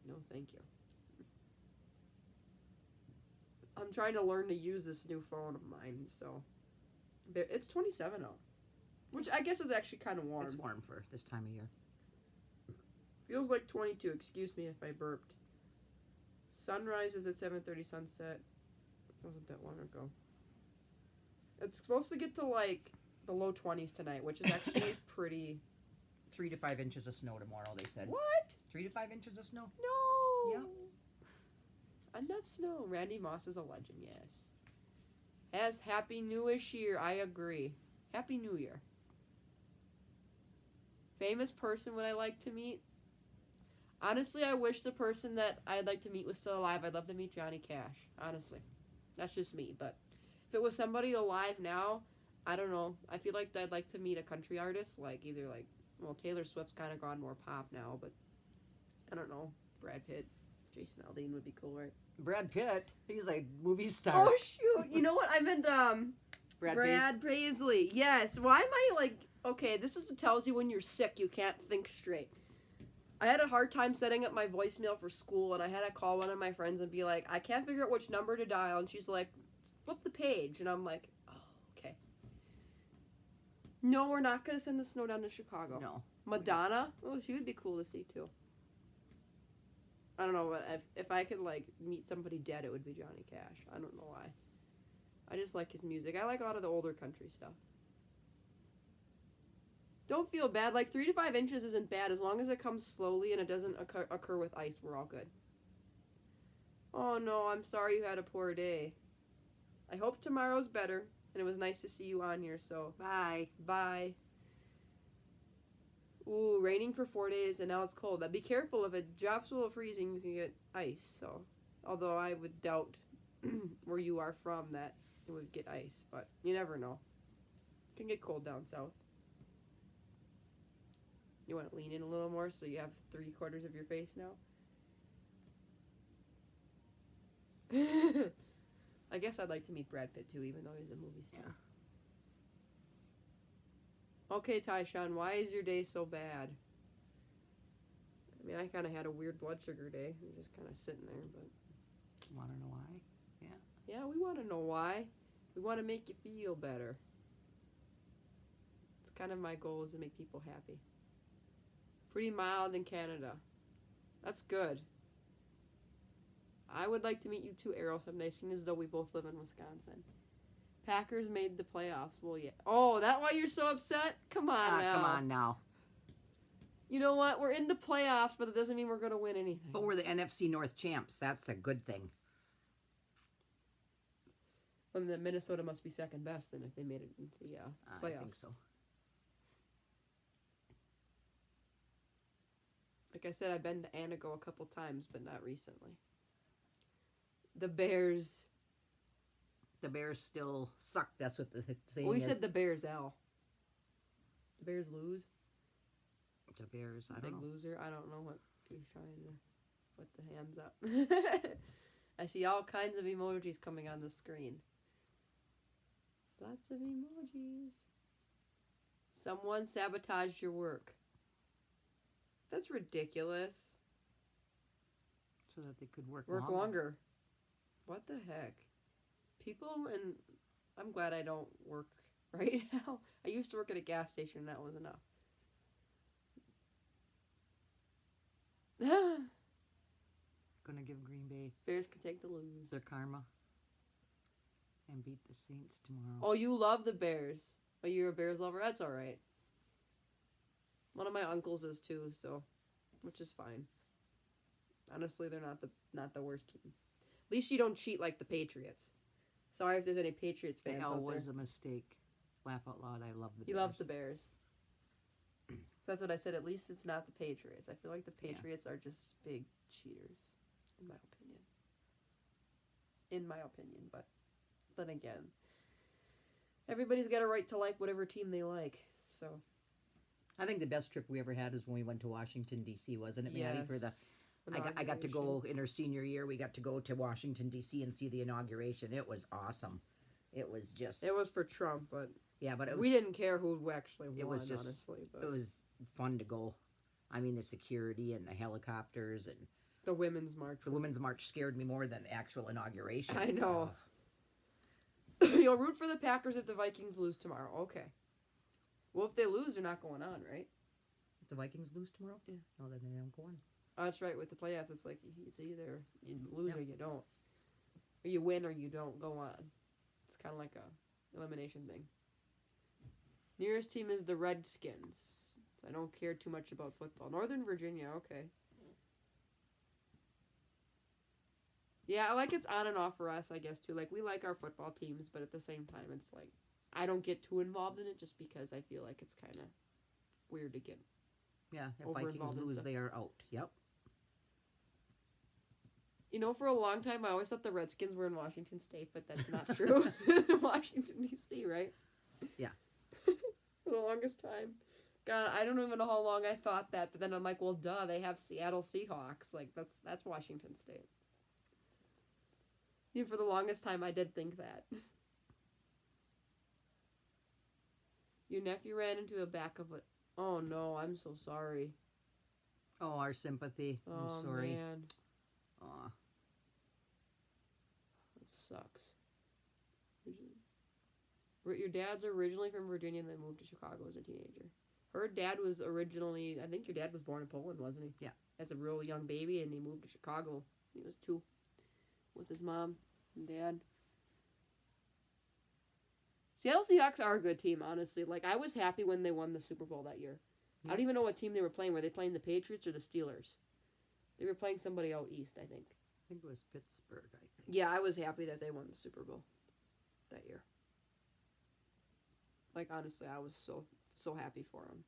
No, thank you. I'm trying to learn to use this new phone of mine, so... It's 27 out. Which I guess is actually kind of warm. It's warm for this time of year. Feels like 22. Excuse me if I burped. Sunrise is at 7:30. Sunset wasn't that long ago. It's supposed to get to like the low 20s tonight, which is actually pretty. 3 to 5 inches of snow tomorrow, they said. What? 3 to 5 inches of snow? No. Yeah. Enough snow. Randy Moss is a legend, yes. As Happy Newish year, I agree. Happy New Year. Famous person would I like to meet? Honestly, I wish the person that I'd like to meet was still alive. I'd love to meet Johnny Cash. Honestly. That's just me. But if it was somebody alive now, I don't know. I feel like I'd like to meet a country artist. Like either like, well, Taylor Swift's kind of gone more pop now. But I don't know. Brad Pitt. Jason Aldean would be cool, right? Brad Pitt? He's a movie star. Oh, shoot. You know what? I meant Brad Paisley. Yes. Why am I like... Okay, this is what tells you when you're sick. You can't think straight. I had a hard time setting up my voicemail for school, and I had to call one of my friends and be like, I can't figure out which number to dial, and she's like, flip the page, and I'm like, oh, okay. No, we're not going to send the snow down to Chicago. No. Madonna? Oh, she would be cool to see, too. I don't know, but if I could, like, meet somebody dead, it would be Johnny Cash. I don't know why. I just like his music. I like a lot of the older country stuff. Don't feel bad. Like, 3 to 5 inches isn't bad. As long as it comes slowly and it doesn't occur with ice, we're all good. Oh, no, I'm sorry you had a poor day. I hope tomorrow's better. And it was nice to see you on here, so... Bye. Bye. Ooh, raining for 4 days, and now it's cold. Be careful. If it drops below freezing, you can get ice, so... Although I would doubt where you are from that it would get ice, but you never know. It can get cold down south. You want to lean in a little more so you have 3/4 of your face now? I guess I'd like to meet Brad Pitt too, even though he's a movie star. Yeah. Okay, Tyshawn, why is your day so bad? I mean, I kind of had a weird blood sugar day. I'm just kind of sitting there, but... Want to know why? Yeah. Yeah, we want to know why. We want to make you feel better. It's kind of my goal is to make people happy. Pretty mild in Canada. That's good. I would like to meet you too, Arrow, someday, seeing as though we both live in Wisconsin. Packers made the playoffs. Well, yeah. Oh, that why you're so upset? Come on now. Come on now. You know what? We're in the playoffs, but it doesn't mean we're going to win anything. But we're the NFC North champs. That's a good thing. Well, then Minnesota must be second best then if they made it into the playoffs. I think so. Like I said, I've been to Anago a couple times, but not recently. The Bears. The Bears still suck. That's what the saying Well, we is. said the Bears, Al. The Bears lose? The Bears, I don't Big know. loser? I don't know what he's trying to put the hands up. I see all kinds of emojis coming on the screen. Lots of emojis. Someone sabotaged your work. That's ridiculous. So that they could work longer. What the heck? People, and I'm glad I don't work right now. I used to work at a gas station and that was enough. Gonna give Green Bay Bears can take the lose. their karma and beat the Saints tomorrow. Oh, you love the Bears. Oh, you're a Bears lover? That's alright. One of my uncles is too, so, which is fine. Honestly, they're not the worst team. At least you don't cheat like the Patriots. Sorry if there's any Patriots fans out there. It was a mistake. Laugh out loud. I love the Bears. He loves the Bears. So that's what I said. At least it's not the Patriots. I feel like the Patriots are just big cheaters, in my opinion. In my opinion, but then again, everybody's got a right to like whatever team they like. So I think the best trip we ever had is when we went to Washington, D.C., wasn't it, Maddie? yes. For the I got to go in her senior year. We got to go to Washington, D.C. and see the inauguration. It was awesome. It was just... It was for Trump, but... Yeah, but we didn't care who actually won, it was just, honestly. But it was fun to go. I mean, the security and the helicopters and... The Women's March. The Women's March scared me more than the actual inauguration. I know. So. You'll root for the Packers if the Vikings lose tomorrow. Okay. Well, if they lose, they're not going on, right? If the Vikings lose tomorrow? Yeah. No, then they don't go on. Oh, that's right. With the playoffs, it's like it's either you lose or you don't. Or you win or you don't go on. It's kind of like a elimination thing. Nearest team is the Redskins. So I don't care too much about football. Northern Virginia, okay. Yeah, like it's on and off for us, I guess, too. Like, we like our football teams, but at the same time, it's like, I don't get too involved in it just because I feel like it's kind of weird to get. Yeah, if Vikings lose, they are out. Yep. You know, for a long time, I always thought the Redskins were in Washington State, but that's not true. Washington, D.C., right? Yeah. For the longest time. God, I don't even know how long I thought that, but then I'm like, well, duh, they have Seattle Seahawks. Like, that's Washington State. Even for the longest time, I did think that. Your nephew ran into a back of a... Oh, no, I'm so sorry. Oh, our sympathy. I'm Oh, sorry. man. Aw. It sucks. Your dad's originally from Virginia and then moved to Chicago as a teenager. Her dad was originally, I think your dad was born in Poland, wasn't he? Yeah. As a real young baby, and he moved to Chicago. He was 2 with his mom and dad. Seattle Seahawks are a good team, honestly. Like, I was happy when they won the Super Bowl that year. Yeah. I don't even know what team they were playing. Were they playing the Patriots or the Steelers? They were playing somebody out east, I think. I think it was Pittsburgh, I think. Yeah, I was happy that they won the Super Bowl that year. Like, honestly, I was so happy for them.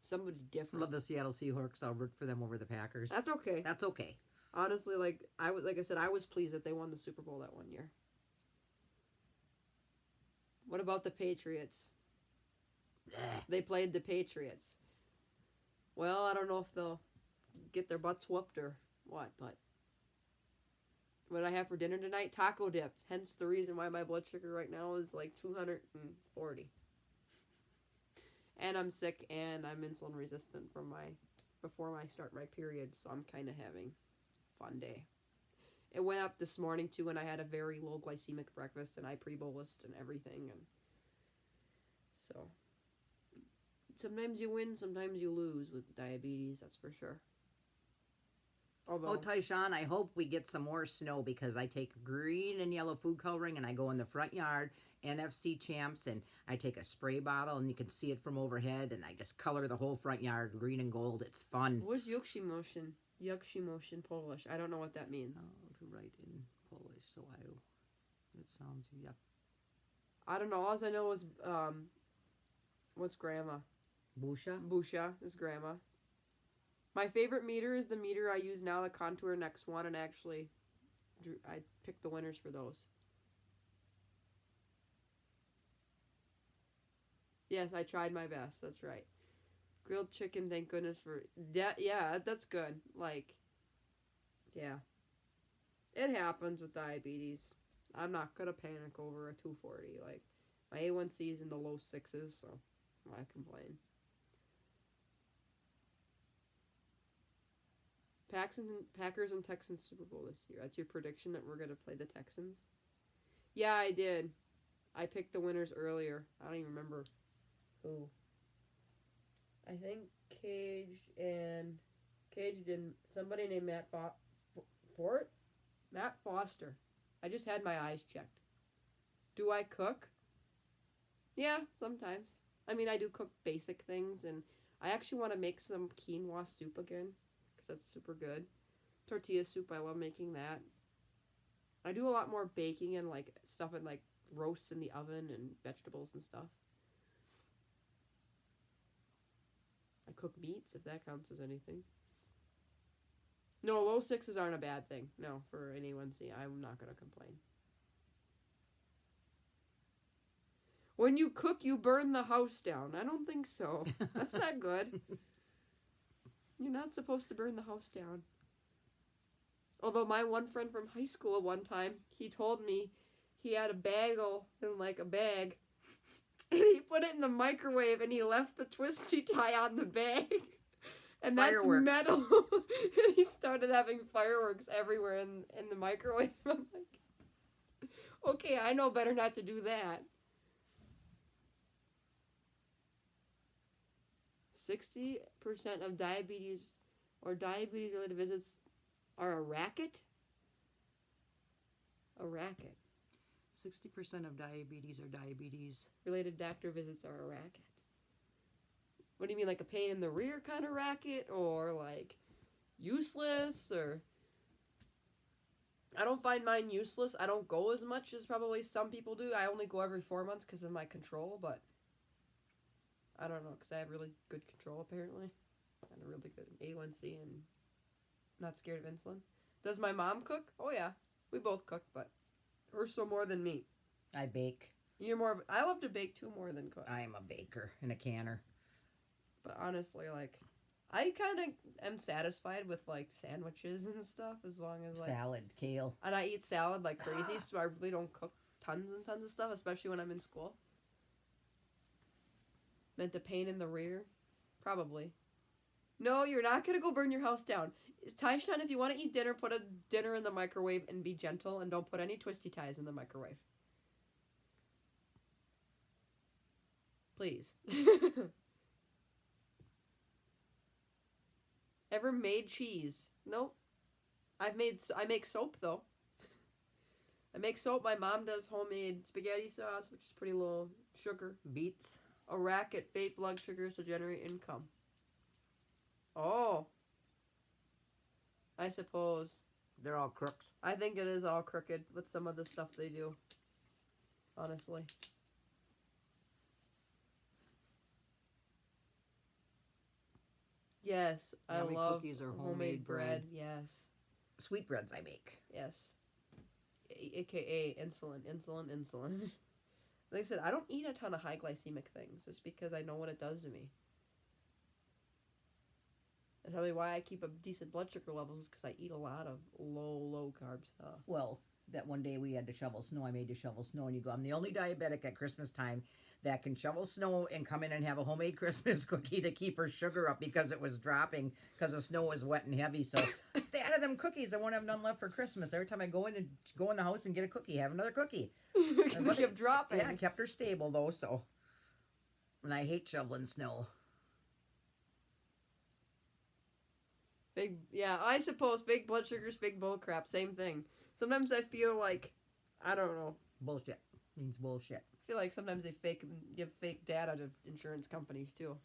Somebody different. Love the Seattle Seahawks. I'll root for them over the Packers. That's okay. That's okay. Honestly, like I said, I was pleased that they won the Super Bowl that one year. What about the Patriots? They played the Patriots. Well, I don't know if they'll get their butts whooped or what, but what I have for dinner tonight, taco dip. Hence the reason why my blood sugar right now is like 240. And I'm sick and I'm insulin resistant from before I start my period, so I'm kind of having a fun day. It went up this morning too, and I had a very low glycemic breakfast, and I pre-bolused and everything, and so sometimes you win, sometimes you lose with diabetes. That's for sure. Oh, Tyshawn, I hope we get some more snow because I take green and yellow food coloring and I go in the front yard, NFC champs, and I take a spray bottle and you can see it from overhead and I just color the whole front yard green and gold. It's fun. What's Yukshimotion? Yukshimotion Polish. I don't know what that means. Oh, to write in Polish, so it sounds, yeah. I don't know. All I know is, what's grandma? Busha? Busha is grandma. My favorite meter is the meter I use now, the Contour Next One, and actually, I picked the winners for those. Yes, I tried my best. That's right. Grilled chicken, thank goodness for that. Yeah, that's good. Like, yeah. It happens with diabetes. I'm not going to panic over a 240. Like, my A1C is in the low 6s, so why complain? Packers and Texans Super Bowl this year. That's your prediction that we're going to play the Texans? Yeah, I did. I picked the winners earlier. I don't even remember who. I think Caged and somebody named Matt Fort? Matt Foster. I just had my eyes checked. Do I cook? Yeah, sometimes. I mean, I do cook basic things, and I actually want to make some quinoa soup again, because that's super good. Tortilla soup, I love making that. I do a lot more baking and, like, stuff and, like, roasts in the oven and vegetables and stuff. I cook meats, if that counts as anything. No, low 6s aren't a bad thing. No, for an A1C, I'm not going to complain. When you cook, you burn the house down. I don't think so. That's not good. You're not supposed to burn the house down. Although my one friend from high school one time, he told me he had a bagel in like a bag, and he put it in the microwave and he left the twisty tie on the bag. And that's Fireworks. metal. And he started having fireworks everywhere in the microwave. I'm like, okay, I know better not to do that. 60% of diabetes or diabetes-related visits are a racket? A racket. 60% of diabetes are diabetes. Related doctor visits are a racket. What do you mean, like a pain in the rear kind of racket? Or like useless? Or I don't find mine useless. I don't go as much as probably some people do. I only go every 4 months because of my control, but I don't know, because I have really good control apparently. And a really good A1C and not scared of insulin. Does my mom cook? Oh yeah, we both cook, but her so more than me. I bake. You're more of, I love to bake too more than cook. I am a baker and a canner. But honestly, like, I kind of am satisfied with, like, sandwiches and stuff as long as, like... Salad, kale. And I eat salad like crazy, so I really don't cook tons and tons of stuff, especially when I'm in school. Meant a pain in the rear? Probably. No, you're not gonna go burn your house down. Tyshawn, if you want to eat dinner, put a dinner in the microwave and be gentle, and don't put any twisty ties in the microwave. Please. Ever made cheese? Nope. I make soap though. I make soap. My mom does homemade spaghetti sauce, which is pretty low sugar. Beets. A rack at fake blood sugars to generate income. Oh. I suppose. They're all crooks. I think it is all crooked with some of the stuff they do. Honestly. Yes, I Yummy love cookies or homemade bread. Yes. Sweetbreads I make. Yes. AKA insulin. Like I said, I don't eat a ton of high glycemic things just because I know what it does to me. And probably why I keep a decent blood sugar levels is because I eat a lot of low carb stuff. Well, that one day we had to shovel snow. I made to shovel snow, and you go, I'm the only diabetic at Christmas time that can shovel snow and come in and have a homemade Christmas cookie to keep her sugar up because it was dropping because the snow was wet and heavy. So stay out of them cookies. I won't have none left for Christmas. Every time I go in the house and get a cookie, have another cookie. Because they kept dropping. Yeah, I kept her stable though. So, and I hate shoveling snow. I suppose fake blood sugars, fake bull crap, same thing. Sometimes I feel like, I don't know. Bullshit. Means bullshit. I feel like sometimes they give fake data to insurance companies too.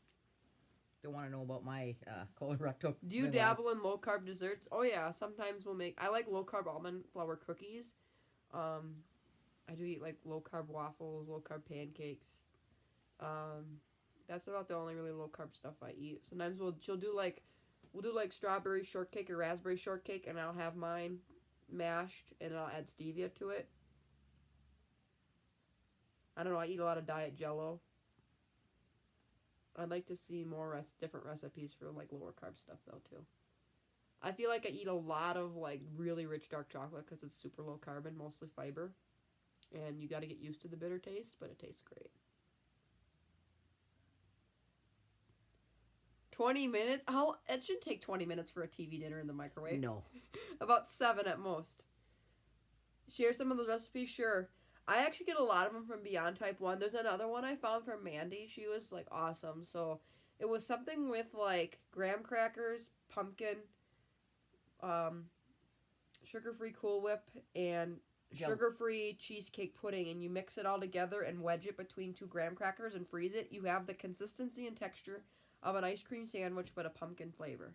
Don't want to know about my colorectal. Do you dabble in low carb desserts? Oh yeah, sometimes I like low carb almond flour cookies. I do eat like low carb waffles, low carb pancakes. That's about the only really low carb stuff I eat. Sometimes we'll do like strawberry shortcake or raspberry shortcake, and I'll have mine mashed and I'll add stevia to it. I don't know, I eat a lot of diet Jell-O. I'd like to see more different recipes for like lower carb stuff though too. I feel like I eat a lot of like really rich dark chocolate because it's super low carb and mostly fiber, and you got to get used to the bitter taste, but it tastes great. 20 minutes? It should take 20 minutes for a TV dinner in the microwave. No. About 7 at most. Share some of those recipes? Sure. I actually get a lot of them from Beyond Type 1. There's another one I found from Mandy. She was like awesome. So it was something with like graham crackers, pumpkin, sugar-free Cool Whip, and sugar-free cheesecake pudding, and you mix it all together and wedge it between 2 graham crackers and freeze it. You have the consistency and texture of an ice cream sandwich, but a pumpkin flavor.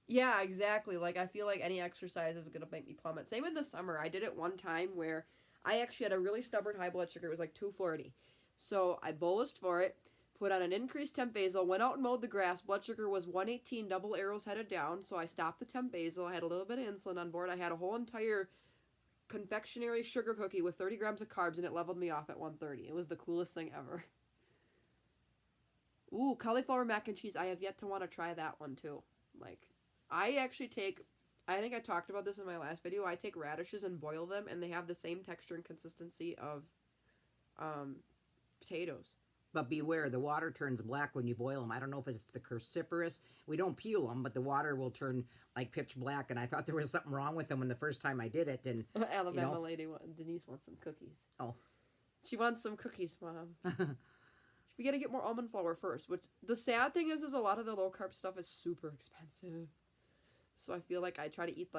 Yeah, exactly. Like, I feel like any exercise is going to make me plummet. Same in the summer. I did it one time where I actually had a really stubborn high blood sugar. It was like 240. So I bolused for it, put on an increased temp basal, went out and mowed the grass. Blood sugar was 118, double arrows headed down. So I stopped the temp basal. I had a little bit of insulin on board. I had a whole entire confectionery sugar cookie with 30 grams of carbs, and it leveled me off at 130. It was the coolest thing ever. Ooh, cauliflower mac and cheese. I have yet to want to try that one too. Like, I think I talked about this in my last video. I take radishes and boil them, and they have the same texture and consistency of potatoes. But beware, the water turns black when you boil them. I don't know if it's the cruciferous. We don't peel them, but the water will turn like pitch black. And I thought there was something wrong with them when the first time I did it. And Alabama lady, Denise wants some cookies. Oh. She wants some cookies, Mom. We got to get more almond flour first, which the sad thing is a lot of the low carb stuff is super expensive. So I feel like I try to eat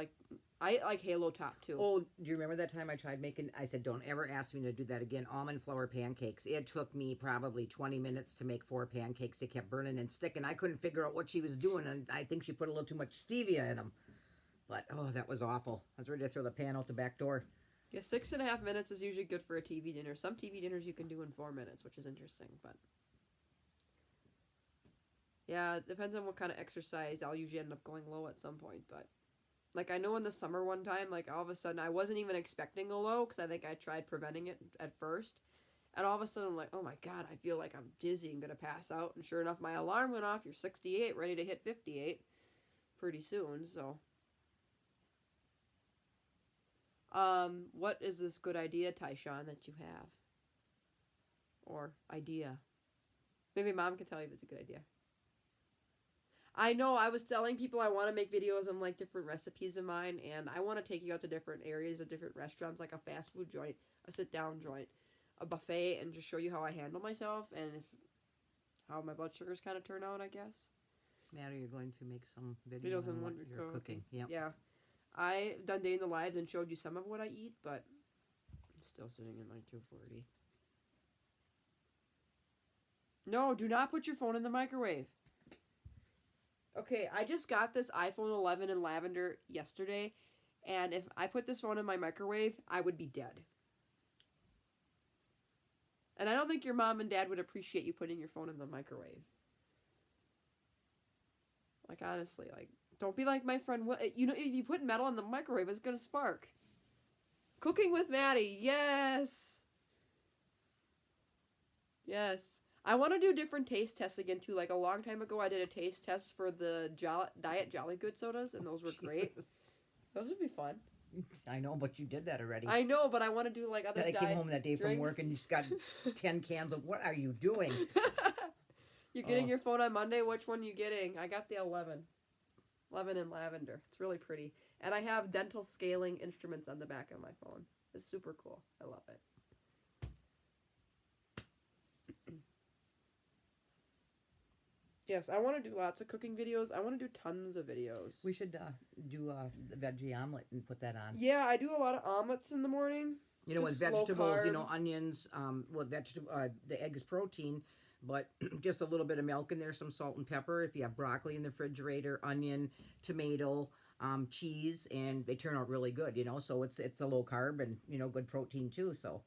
I like Halo Top too. Oh, do you remember that time I tried making, I said, don't ever ask me to do that again, almond flour pancakes. It took me probably 20 minutes to make 4 pancakes. It kept burning and sticking. I couldn't figure out what she was doing, and I think she put a little too much stevia in them. But, oh, that was awful. I was ready to throw the pan out the back door. Yeah, 6.5 minutes is usually good for a TV dinner. Some TV dinners you can do in 4 minutes, which is interesting, but yeah, it depends on what kind of exercise. I'll usually end up going low at some point, but like I know in the summer one time, like all of a sudden I wasn't even expecting a low because I think I tried preventing it at first, and all of a sudden I'm like, oh my god, I feel like I'm dizzy and gonna pass out, and sure enough, my alarm went off. You're 68, ready to hit 58 pretty soon, so. What is this good idea, Tyshawn, that you have? Or idea? Maybe Mom can tell you if it's a good idea. I know I was telling people I want to make videos on like different recipes of mine, and I want to take you out to different areas of different restaurants, like a fast food joint, a sit-down joint, a buffet, and just show you how I handle myself and how my blood sugars kind of turn out, I guess. Maddie, you're going to make some videos on what you're cooking. Yep. Yeah. I've done Day in the Lives and showed you some of what I eat, but I'm still sitting in my 240. No, do not put your phone in the microwave. Okay, I just got this iPhone 11 in lavender yesterday, and if I put this phone in my microwave, I would be dead. And I don't think your mom and dad would appreciate you putting your phone in the microwave. Like, honestly, like, don't be like my friend. You know, if you put metal in the microwave, it's going to spark. Cooking with Maddie, yes. Yes. I want to do different taste tests again, too. Like, a long time ago, I did a taste test for the Diet Jolly Good sodas, and those were great. Those would be fun. I know, but you did that already. I know, but I want to do, like, other I came home that day drinks. from work, and you just got 10 cans of, what are you doing? You're getting your phone on Monday? Which one are you getting? I got the 11. 11 in lavender. It's really pretty. And I have dental scaling instruments on the back of my phone. It's super cool. I love it. Yes, I want to do lots of cooking videos. I want to do tons of videos. We should do the veggie omelet and put that on. Yeah, I do a lot of omelets in the morning. You know, with vegetables, you know, onions, the egg is protein, but just a little bit of milk in there, some salt and pepper. If you have broccoli in the refrigerator, onion, tomato, cheese, and they turn out really good, you know. So it's a low carb and, you know, good protein too, so.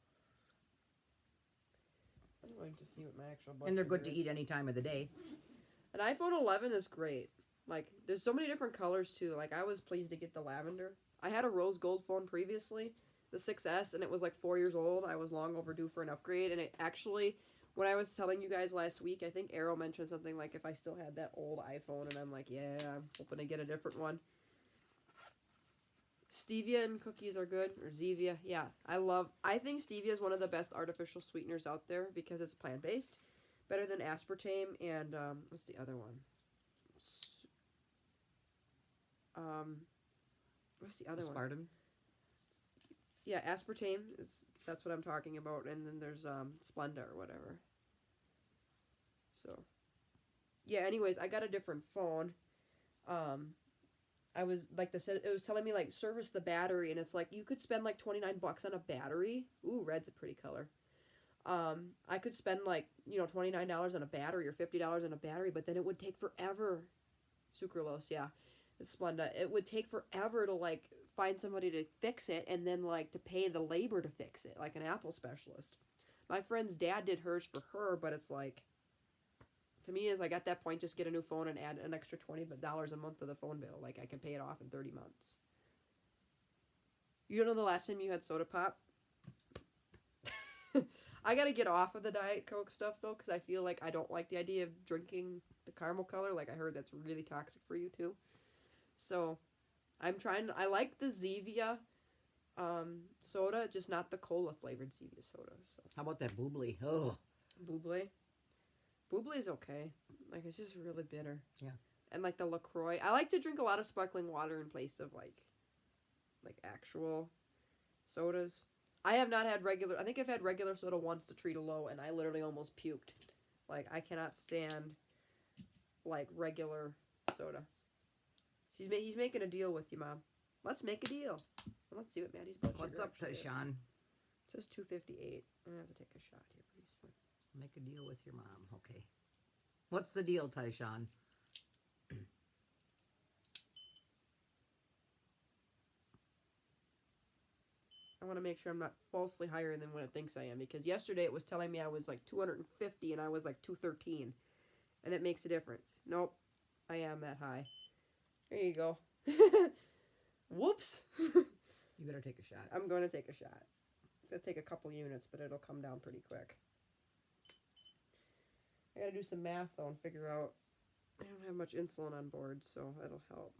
I'm going to see what my actual blood And they're sugar good to is. eat any time of the day. An iPhone 11 is great. Like, there's so many different colors, too. Like, I was pleased to get the lavender. I had a rose gold phone previously, the 6S, and it was like 4 years old. I was long overdue for an upgrade, and it actually, when I was telling you guys last week, I think Arrow mentioned something like if I still had that old iPhone, and I'm like, yeah, I'm hoping to get a different one. Stevia and cookies are good, or Zevia. Yeah, I think stevia is one of the best artificial sweeteners out there because it's plant-based. Better than aspartame and, what's the other one? What's the other one? Aspartame? Yeah, aspartame that's what I'm talking about, and then there's, Splenda or whatever. So, yeah, anyways, I got a different phone. I was, like, it was telling me, like, service the battery, and it's like, you could spend, like, $29 on a battery. Ooh, red's a pretty color. I could spend like, you know, $29 on a battery or $50 on a battery, but then it would take forever. Sucralose, yeah. It's Splenda. It would take forever to like find somebody to fix it and then like to pay the labor to fix it, like an Apple specialist. My friend's dad did hers for her, but it's like, to me, is like at that point, just get a new phone and add an extra $20 a month to the phone bill. Like I can pay it off in 30 months. You don't know the last time you had soda pop? I gotta get off of the Diet Coke stuff, though, because I feel like I don't like the idea of drinking the caramel color. Like, I heard that's really toxic for you, too. So, I like the Zevia soda, just not the cola-flavored Zevia soda. So. How about that bubbly? Oh. Bubbly? Bubbly's okay. Like, it's just really bitter. Yeah. And, like, the LaCroix. I like to drink a lot of sparkling water in place of, like actual sodas. I have not had regular... I think I've had regular soda once to treat a low, and I literally almost puked. Like, I cannot stand, like, regular soda. He's making a deal with you, Mom. Let's make a deal. Let's see what Maddie's blood sugar What's up, Tyshawn? It says 258. I'm going to have to take a shot here pretty soon. Make a deal with your mom. Okay. What's the deal, Tyshawn? I want to make sure I'm not falsely higher than what it thinks I am, because yesterday it was telling me I was like 250 and I was like 213, and it makes a difference. Nope, I am that high. There you go. Whoops. You better take a shot. I'm going to take a shot. It's going to take a couple units, but it'll come down pretty quick. I got to do some math, though, and figure out... I don't have much insulin on board, so that'll help.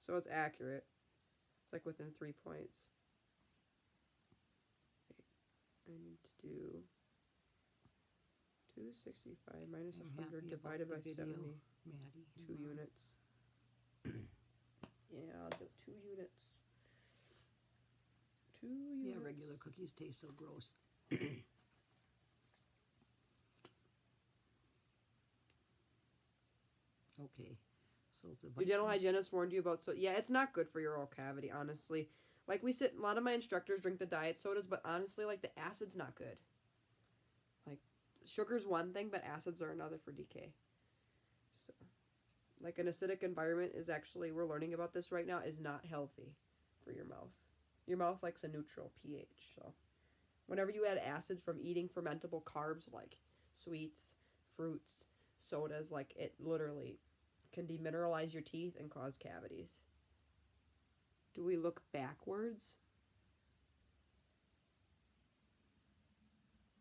So it's accurate. It's like within 3 points. I need to do 265 minus I'm 100 happy about divided the by video, 72 Maddie. units. Yeah, I'll do 2 units. 2 units. Yeah, regular cookies taste so gross. Okay, so if the Your dental Vikings- hygienist warned you about yeah, it's not good for your oral cavity, honestly. Like a lot of my instructors drink the diet sodas, but honestly, like the acid's not good. Like sugar's one thing, but acids are another for decay. So, like an acidic environment is actually, we're learning about this right now, is not healthy for your mouth. Your mouth likes a neutral pH. So, whenever you add acids from eating fermentable carbs like sweets, fruits, sodas, like it literally can demineralize your teeth and cause cavities. Do we look backwards?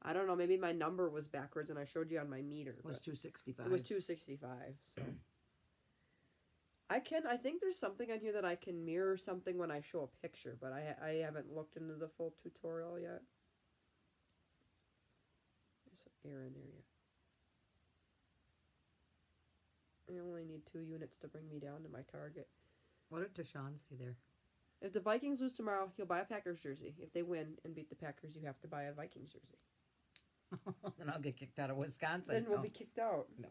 I don't know. Maybe my number was backwards and I showed you on my meter. It was 265. It was 265. So I think there's something on here that I can mirror something when I show a picture, but I haven't looked into the full tutorial yet. There's some air in there yet. I only need 2 units to bring me down to my target. What did Tashawn say there? If the Vikings lose tomorrow, he'll buy a Packers jersey. If they win and beat the Packers, you have to buy a Vikings jersey. Then I'll get kicked out of Wisconsin. Then we'll be kicked out. No.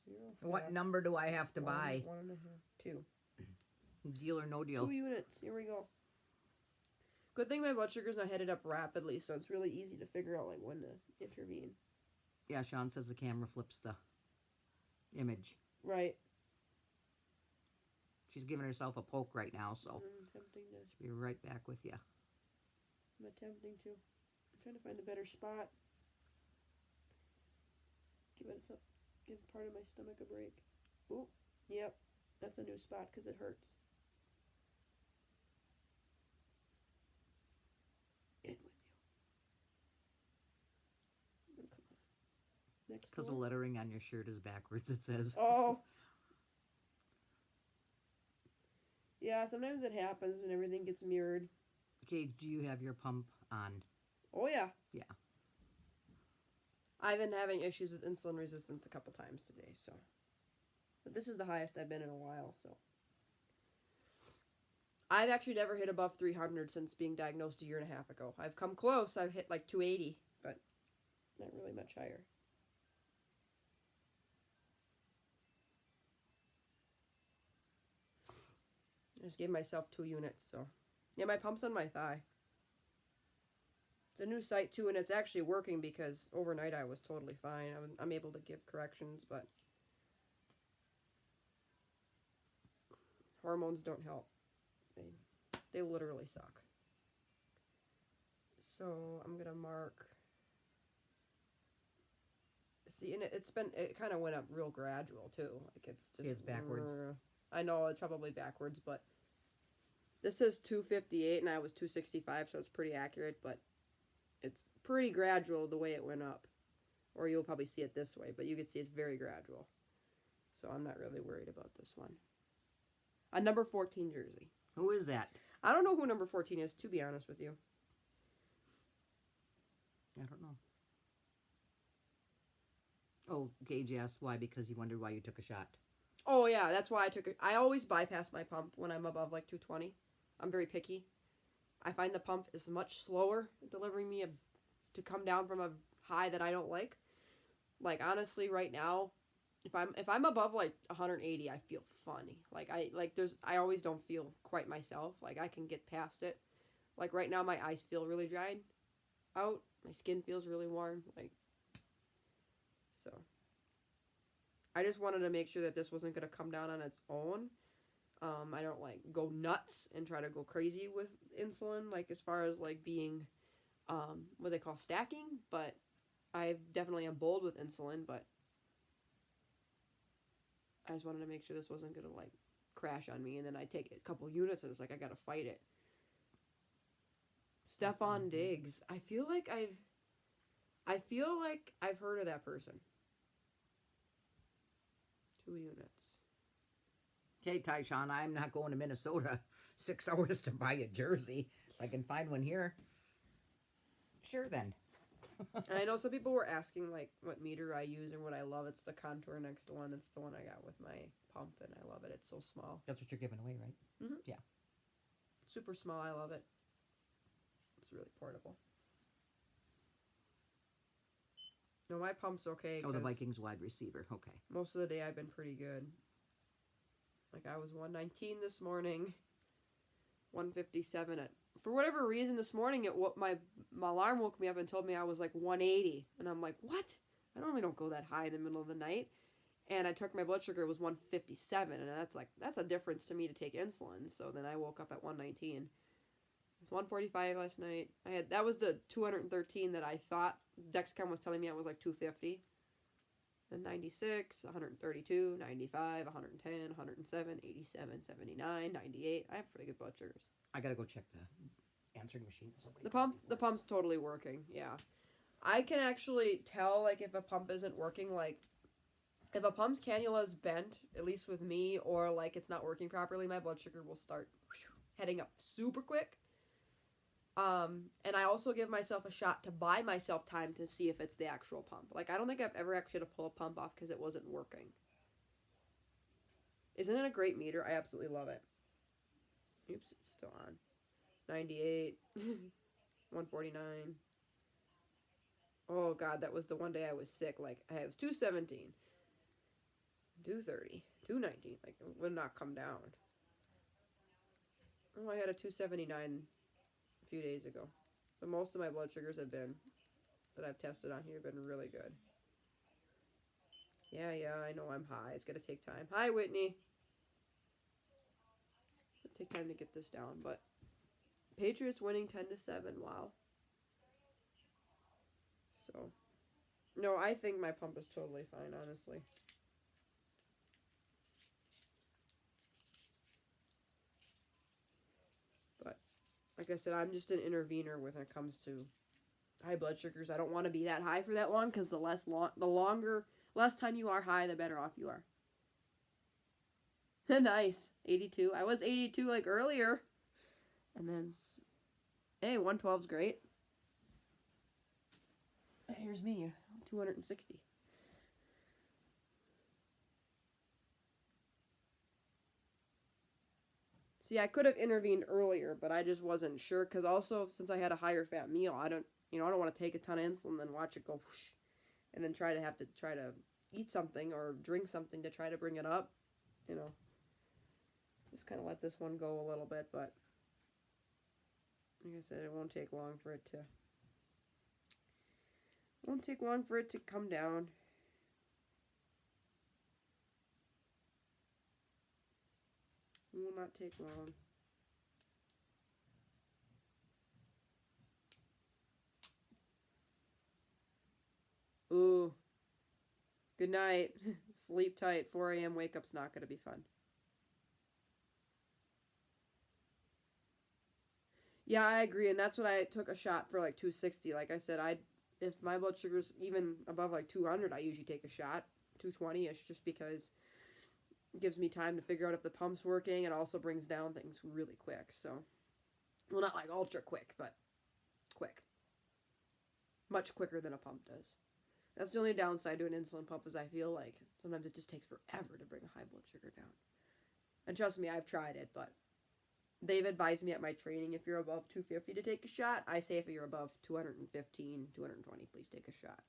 0, What half, number do I have to 1, buy? 1.5, 2. Deal or no deal? 2 units. Here we go. Good thing my blood sugar's not headed up rapidly, so it's really easy to figure out like when to intervene. Yeah, Sean says the camera flips the image. Right. She's giving herself a poke right now, so I'm attempting to. she'll be right back with you. I'm attempting to. I'm trying to find a better spot. Give part of my stomach a break. Ooh, yep. That's a new spot because it hurts. In with you. Oh, come on. Next Because the one. lettering on your shirt is backwards, it says. Oh. Yeah, sometimes it happens when everything gets mirrored. Okay, do you have your pump on? Oh, yeah. Yeah. I've been having issues with insulin resistance a couple times today, so. But this is the highest I've been in a while, so. I've actually never hit above 300 since being diagnosed a year and a half ago. I've come close. I've hit like 280, but not really much higher. I just gave myself 2 units, so. Yeah, my pump's on my thigh. It's a new site, too, and it's actually working because overnight I was totally fine. I'm able to give corrections, but hormones don't help. They literally suck. So I'm going to mark. See, and it kind of went up real gradual, too. Like it's just. It's backwards. I know it's probably backwards, but this says 258 and I was 265, so it's pretty accurate, but it's pretty gradual the way it went up. Or you'll probably see it this way, but you can see it's very gradual. So I'm not really worried about this one. A number 14 jersey. Who is that? I don't know who number 14 is, to be honest with you. I don't know. Oh, Gage asked why, because he wondered why you took a shot. Oh, yeah, that's why I took it. I always bypass my pump when I'm above like 220. I'm very picky. I find the pump is much slower at delivering me to come down from a high that I don't like. Like, honestly, right now, if I'm above like 180, I feel funny. I always don't feel quite myself. Like, I can get past it. Like, right now, my eyes feel really dried out. My skin feels really warm. Like, so. I just wanted to make sure that this wasn't going to come down on its own. I don't like go nuts and try to go crazy with insulin, like as far as like being what they call stacking, but I definitely am bold with insulin, but I just wanted to make sure this wasn't going to like crash on me, and then I take a couple units and it's like I got to fight it. Stefan Diggs. I feel like I've heard of that person. 2 units. Okay, Tyshawn, I'm not going to Minnesota 6 hours to buy a jersey. If I can find one here. Sure, then. And I know some people were asking like what meter I use or what I love. It's the Contour Next one. It's the one I got with my pump, and I love it. It's so small. That's what you're giving away, right? Mm-hmm. Yeah. Super small. I love it. It's really portable. No, my pump's okay. Oh, the Vikings wide receiver. Okay. Most of the day I've been pretty good. Like I was 119 this morning, 157 for whatever reason this morning my alarm woke me up and told me I was like 180, and I'm like, what? I normally don't go that high in the middle of the night. And I took my blood sugar, it was 157, and that's a difference to me to take insulin. So then I woke up at 119. It was 145 last night. That was the 213 that I thought Dexcom was telling me I was like 250. And 96, 132, 95, 110, 107, 87, 79, 98. I have pretty good blood sugars. I gotta go check the answering machine. The pump's totally working. Yeah, I can actually tell like if a pump isn't working. Like if a pump's cannula is bent, at least with me, or like it's not working properly, my blood sugar will start heading up super quick. And I also give myself a shot to buy myself time to see if it's the actual pump. Like, I don't think I've ever actually had to pull a pump off because it wasn't working. Isn't it a great meter? I absolutely love it. Oops, it's still on. 98. 149. Oh, God, that was the one day I was sick. Like, I was 217. 230. 219. Like, it would not come down. Oh, I had a 279 a few days ago. But most of my blood sugars have been, that I've tested on here, have been really good. Yeah, I know I'm high. It's going to take time. Hi, Whitney. It'll take time to get this down, but Patriots winning 10-7. Wow. So, no, I think my pump is totally fine, honestly. But, like I said, I'm just an intervener when it comes to high blood sugars. I don't want to be that high for that long, because the less time you are high, the better off you are. Nice. 82. I was 82 like earlier. And then, hey, 112's great. Here's me, 260. See, I could have intervened earlier, but I just wasn't sure, because also, since I had a higher fat meal, I don't want to take a ton of insulin and watch it go whoosh, and then try to eat something or drink something to try to bring it up, Just kind of let this one go a little bit, but like I said, it won't take long for it to come down. It will not take long. Ooh. Good night. Sleep tight. 4 a.m. wake up's not going to be fun. Yeah, I agree, and that's what I took a shot for, like 260. Like I said, if my blood sugar's even above like 200, I usually take a shot, 220-ish, just because it gives me time to figure out if the pump's working. It also brings down things really quick. So, well, not like ultra quick, but quick. Much quicker than a pump does. That's the only downside to an insulin pump, is I feel like sometimes it just takes forever to bring a high blood sugar down. And trust me, I've tried it, but they've advised me at my training, if you're above 250 to take a shot. I say if you're above 215, 220, please take a shot.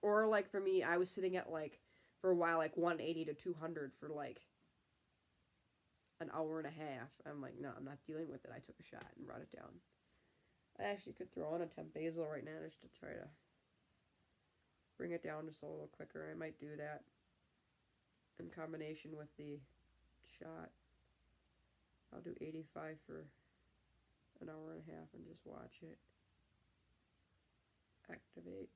Or like for me, I was sitting at like, for a while, like 180 to 200 for like an hour and a half. I'm like, no, I'm not dealing with it. I took a shot and brought it down. I actually could throw on a temp basal right now just to try to bring it down just a little quicker. I might do that in combination with the shot. I'll do 85 for an hour and a half and just watch it activate.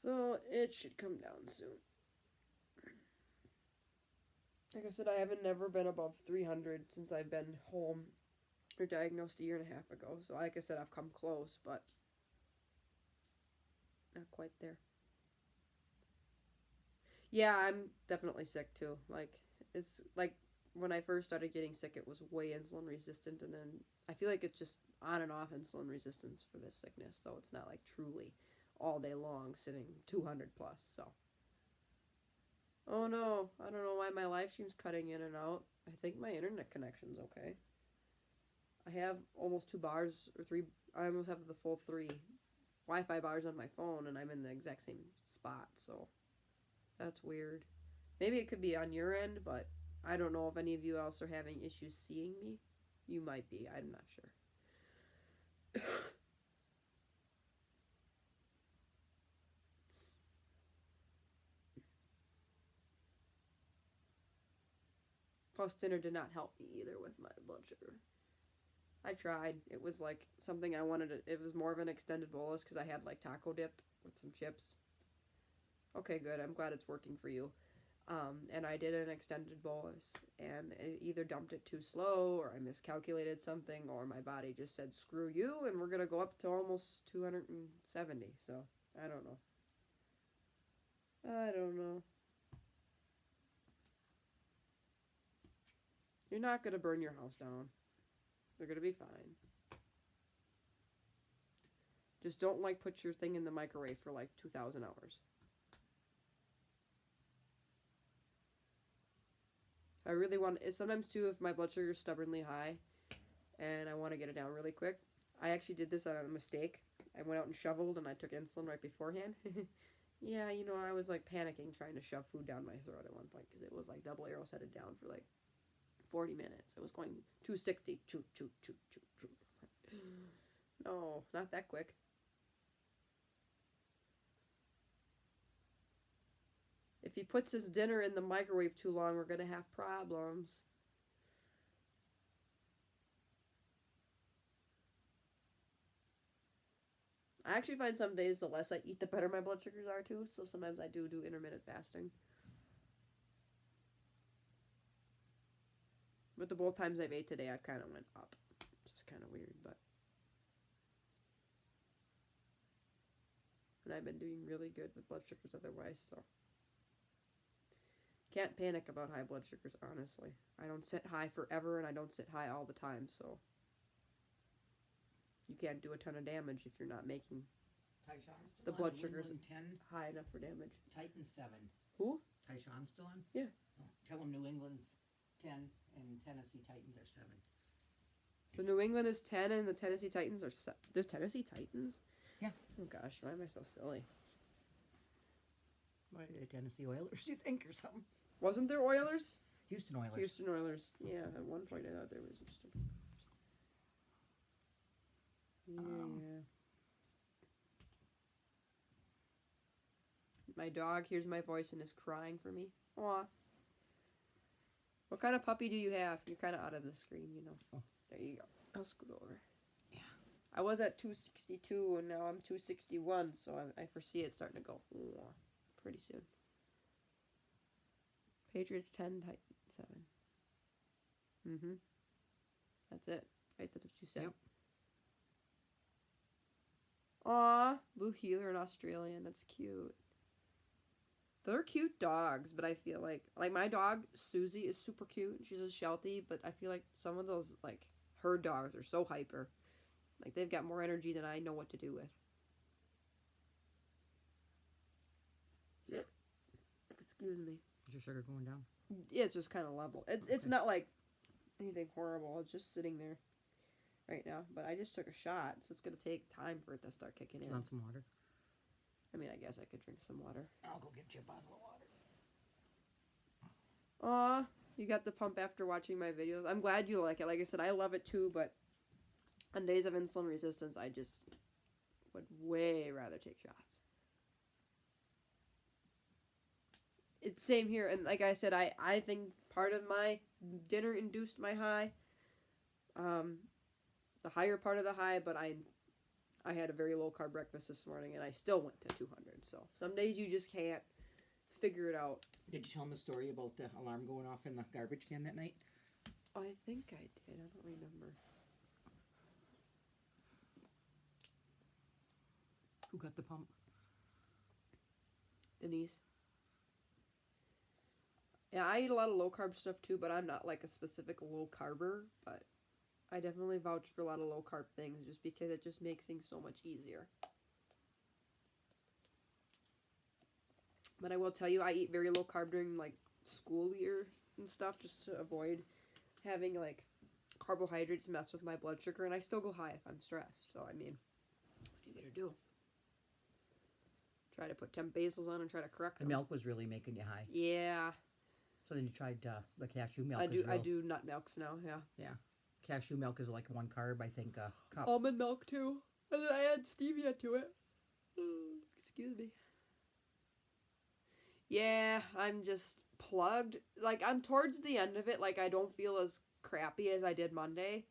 So it should come down soon. Like I said, I haven't never been above 300 since I've been home or diagnosed a year and a half ago. So like I said, I've come close, but not quite there. Yeah, I'm definitely sick too. Like, it's like when I first started getting sick, it was way insulin resistant, and then I feel like it's just on and off insulin resistance for this sickness, so it's not like truly all day long sitting 200 plus. So, oh no, I don't know why my live stream's cutting in and out. I think my internet connection's okay. I have almost 2 bars or 3. I almost have the full 3 Wi-Fi bars on my phone, and I'm in the exact same spot, so that's weird. Maybe it could be on your end, but I don't know if any of you else are having issues seeing me. You might be. I'm not sure. Plus, dinner did not help me either with my blood sugar. I tried. It was like something I wanted to, it was more of an extended bolus because I had like taco dip with some chips. Okay, good. I'm glad it's working for you. And I did an extended bolus, and it either dumped it too slow, or I miscalculated something, or my body just said, screw you, and we're going to go up to almost 270. So, I don't know. I don't know. You're not going to burn your house down. They're going to be fine. Just don't, like, put your thing in the microwave for, like, 2,000 hours. I really want, sometimes too, if my blood sugar is stubbornly high and I want to get it down really quick, I actually did this on a mistake. I went out and shoveled and I took insulin right beforehand. Yeah, you know, I was like panicking trying to shove food down my throat at one point because it was like double arrows headed down for like 40 minutes. It was going 260. Choo, choo, choo, choo, choo. No, not that quick. If he puts his dinner in the microwave too long, we're going to have problems. I actually find some days the less I eat, the better my blood sugars are too. So sometimes I do intermittent fasting. But the both times I've ate today, I've kind of went up. Just kind of weird, but. And I've been doing really good with blood sugars otherwise, so. Can't panic about high blood sugars, honestly. I don't sit high forever, and I don't sit high all the time, so. You can't do a ton of damage if you're not making the blood sugars 10, high enough for damage. Titans 7. Who? Tyshawn's still on? Yeah. Oh, tell him New England's 10 and Tennessee Titans are 7. So New England is 10 and the Tennessee Titans are 7. There's Tennessee Titans? Yeah. Oh gosh, why am I so silly? Why are they Tennessee Oilers, you think, or something? Wasn't there Oilers? Houston Oilers. Houston Oilers. Yeah, at one point I thought there was Houston. Yeah. My dog hears my voice and is crying for me. Aw. What kind of puppy do you have? You're kind of out of the screen, you know. Oh. There you go. I'll scoot over. Yeah. I was at 262 and now I'm 261, so I foresee it starting to go pretty soon. Patriots 10, Titans 7. Mm-hmm. That's it. Right, that's what you said. Yep. Aw, Blue Heeler and Australian. That's cute. They're cute dogs, but I feel like my dog, Susie, is super cute. She's a Sheltie, but I feel like some of those, like, her dogs are so hyper. Like, they've got more energy than I know what to do with. Excuse me. Is your sugar going down? Yeah, it's just kind of level. It's not like anything horrible. It's just sitting there right now. But I just took a shot, so it's going to take time for it to start kicking in. Want some water? I mean, I guess I could drink some water. I'll go get you a bottle of water. Aw, you got the pump after watching my videos. I'm glad you like it. Like I said, I love it too, but on days of insulin resistance, I just would way rather take shots. It's same here, and like I said, I think part of my dinner induced my high. The higher part of the high, but I had a very low carb breakfast this morning, and I still went to 200. So some days you just can't figure it out. Did you tell him the story about the alarm going off in the garbage can that night? I think I did. I don't remember. Who got the pump? Denise. Yeah, I eat a lot of low carb stuff too, but I'm not like a specific low carber. But I definitely vouch for a lot of low carb things just because it just makes things so much easier. But I will tell you, I eat very low carb during like school year and stuff just to avoid having like carbohydrates mess with my blood sugar, and I still go high if I'm stressed. So I mean, what are you gonna do? Try to put temp basals on and try to correct them. The milk was really making you high. Yeah. So then you tried the cashew milk. I do nut milks now. Yeah. Yeah. Cashew milk is like 1 carb, I think, a cup. Almond milk too, and then I add stevia to it. Excuse me. Yeah, I'm just plugged. Like, I'm towards the end of it. Like, I don't feel as crappy as I did Monday.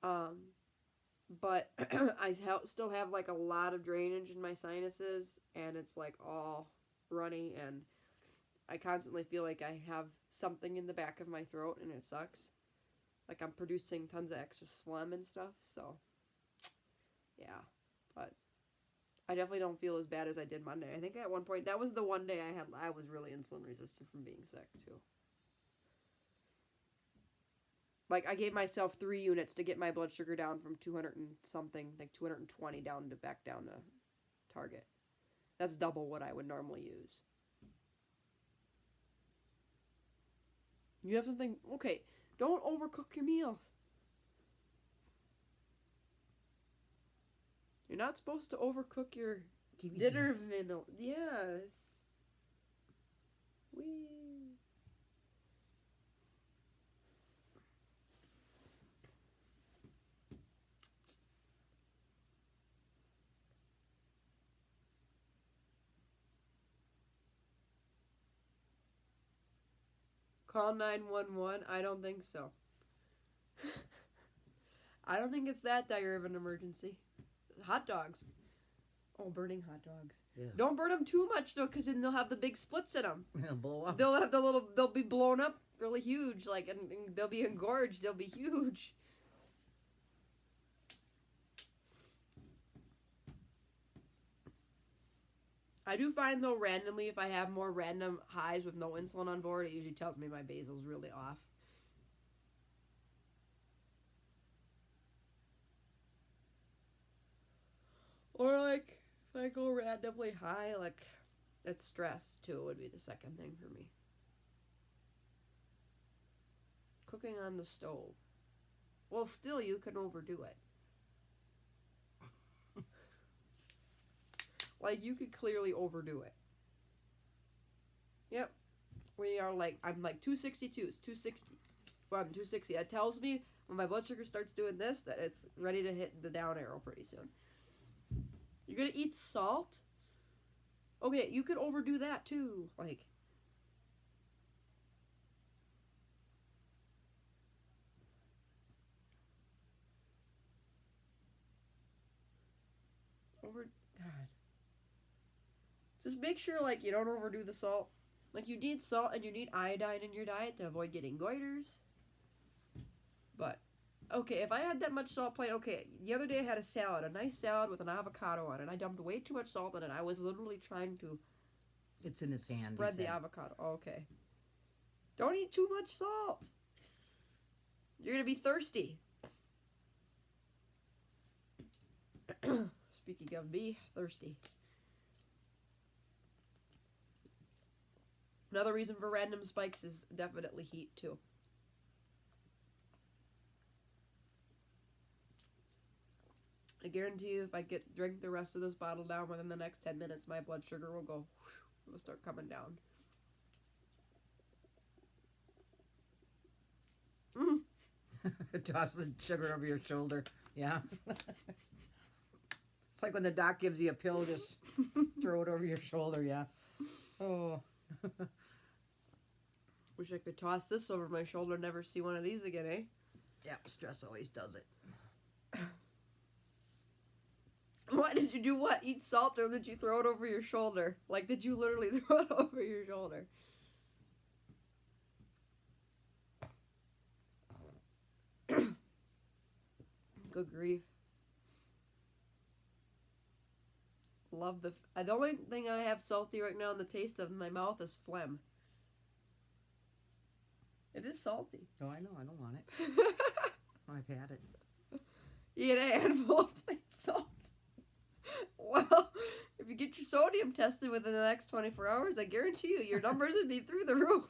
But I still have, like, a lot of drainage in my sinuses. And it's, like, all runny. And I constantly feel like I have something in the back of my throat. And it sucks. Like, I'm producing tons of extra phlegm and stuff. So, yeah. But I definitely don't feel as bad as I did Monday. I think at one point, that was the one day I was really insulin resistant from being sick, too. Like, I gave myself 3 units to get my blood sugar down from 200 and something, like 220 back down to target. That's double what I would normally use. You have something, okay, don't overcook your meals. You're not supposed to overcook your dinner meal. Yes. Wee. Call 911? I don't think so. I don't think it's that dire of an emergency. Hot dogs. Oh, burning hot dogs. Yeah. Don't burn them too much though, because then they'll have the big splits in them. They'll blow up. They'll be blown up really huge, like, and they'll be engorged. They'll be huge. I do find though randomly if I have more random highs with no insulin on board, it usually tells me my basal's really off. Or like if I go randomly high, like it's stress too would be the second thing for me. Cooking on the stove. Well, still you can overdo it. Like, you could clearly overdo it. Yep. We are like, I'm like 262. It's 260. 260. That tells me when my blood sugar starts doing this that it's ready to hit the down arrow pretty soon. You're gonna eat salt? Okay, you could overdo that too. Like, God. Just make sure, like, you don't overdo the salt. Like, you need salt and you need iodine in your diet to avoid getting goiters. But, okay, if I had that much salt plain, okay, the other day I had a salad, a nice salad with an avocado on it. I dumped way too much salt in it. I was literally trying to It's in his hand. spread the avocado. Okay. Don't eat too much salt. You're going to be thirsty. Speaking of me, thirsty. Another reason for random spikes is definitely heat too. I guarantee you if I drink the rest of this bottle down within the next 10 minutes, my blood sugar will go, whoosh, will start coming down. Toss the sugar over your shoulder. Yeah. It's like when the doc gives you a pill, just throw it over your shoulder. Yeah. Oh. Wish I could toss this over my shoulder and never see one of these again, eh? Yep, stress always does it. Why did you do what? Eat salt, or did you throw it over your shoulder? Like, did you literally throw it over your shoulder? Good grief. Love the only thing I have salty right now in the taste of in my mouth is phlegm. It is salty. Oh, I know. I don't want it. I've had it. Eat a handful of plain salt. Well, if you get your sodium tested within the next 24 hours, I guarantee you your numbers would be through the roof.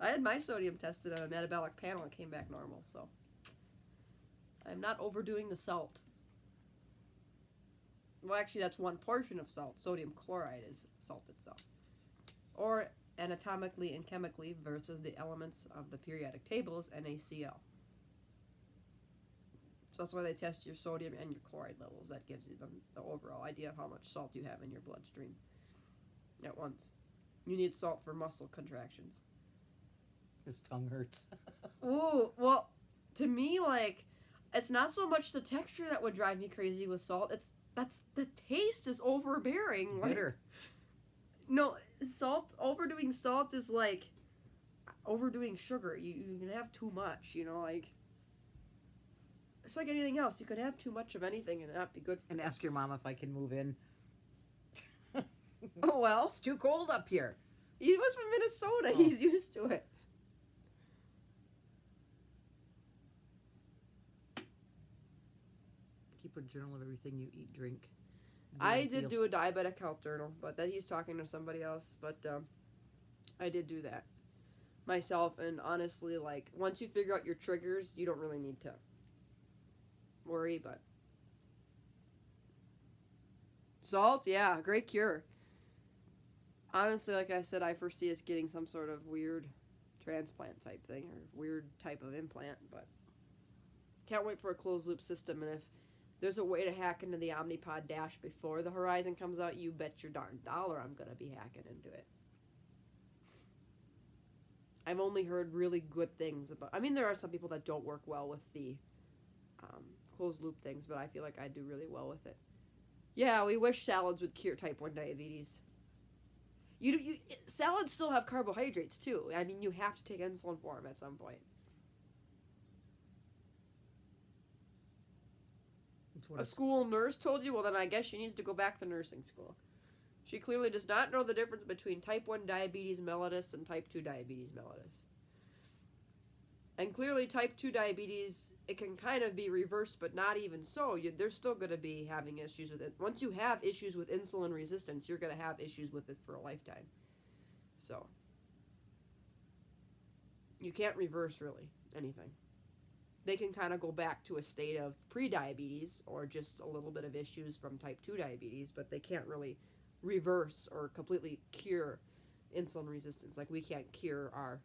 I had my sodium tested on a metabolic panel and came back normal, so I'm not overdoing the salt. Well, actually, that's one portion of salt. Sodium chloride is salt itself. Or anatomically and chemically versus the elements of the periodic table is NaCl. So that's why they test your sodium and your chloride levels. That gives you the overall idea of how much salt you have in your bloodstream at once. You need salt for muscle contractions. His tongue hurts. Ooh, well, to me, like, it's not so much the texture that would drive me crazy with salt. That's the taste is overbearing. It's bitter. No, overdoing salt is like overdoing sugar. You can have too much, like. It's like anything else. You could have too much of anything and not be good for And ask your mom if I can move in. Oh, well. It's too cold up here. He was from Minnesota. Oh. He's used to it. Keep a journal of everything you eat, drink. I did do a diabetic health journal, but then he's talking to somebody else. But I did do that myself. And honestly, like, once you figure out your triggers, you don't really need to worry. But salt, yeah, great cure. Honestly, like I said, I foresee us getting some sort of weird transplant type thing or weird type of implant, but can't wait for a closed loop system. And if there's a way to hack into the Omnipod Dash before the Horizon comes out, you bet your darn dollar I'm going to be hacking into it. I've only heard really good things about. I mean, there are some people that don't work well with the closed loop things, but I feel like I do really well with it. Yeah, we wish salads would cure type 1 diabetes. Salads still have carbohydrates too. I mean, you have to take insulin for them at some point. A school nurse told you? Well, then I guess she needs to go back to nursing school. She clearly does not know the difference between type 1 diabetes mellitus and type 2 diabetes mellitus. And clearly type 2 diabetes, it can kind of be reversed, but not even so. They're still going to be having issues with it. Once you have issues with insulin resistance, you're going to have issues with it for a lifetime. So, you can't reverse really anything. They can kind of go back to a state of pre-diabetes or just a little bit of issues from type 2 diabetes, but they can't really reverse or completely cure insulin resistance. Like we can't cure our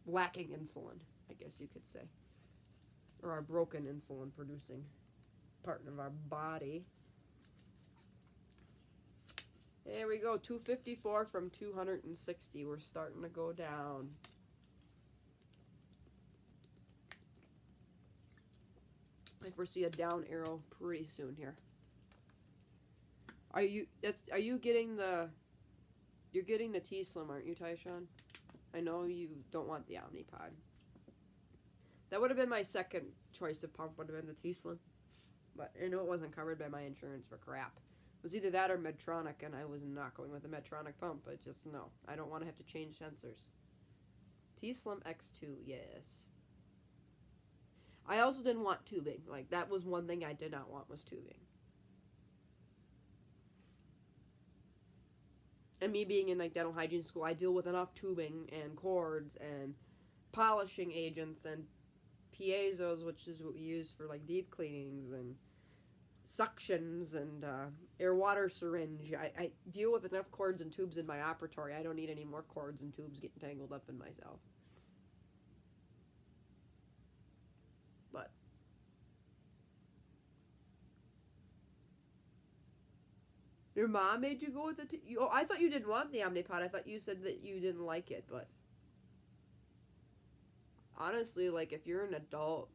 lacking insulin, I guess you could say, or our broken insulin producing part of our body. There we go, 254 from 260. We're starting to go down. I foresee a down arrow pretty soon here. Are you getting the? You're getting the T-Slim, aren't you, Tyshawn? I know you don't want the Omnipod. That would have been my second choice of pump. Would have been the T-Slim, but I know it wasn't covered by my insurance for crap. It was either that or Medtronic, and I was not going with the Medtronic pump. But just no, I don't want to have to change sensors. T-Slim X2, yes. I also didn't want tubing. Like, that was one thing I did not want was tubing. And me being in, like, dental hygiene school, I deal with enough tubing and cords and polishing agents and piezos, which is what we use for, like, deep cleanings and suctions and air water syringe. I deal with enough cords and tubes in my operatory. I don't need any more cords and tubes getting tangled up in myself. But your mom made you go with the oh, I thought you didn't want the Omnipod. I thought you said that you didn't like it, but honestly, like, if you're an adult,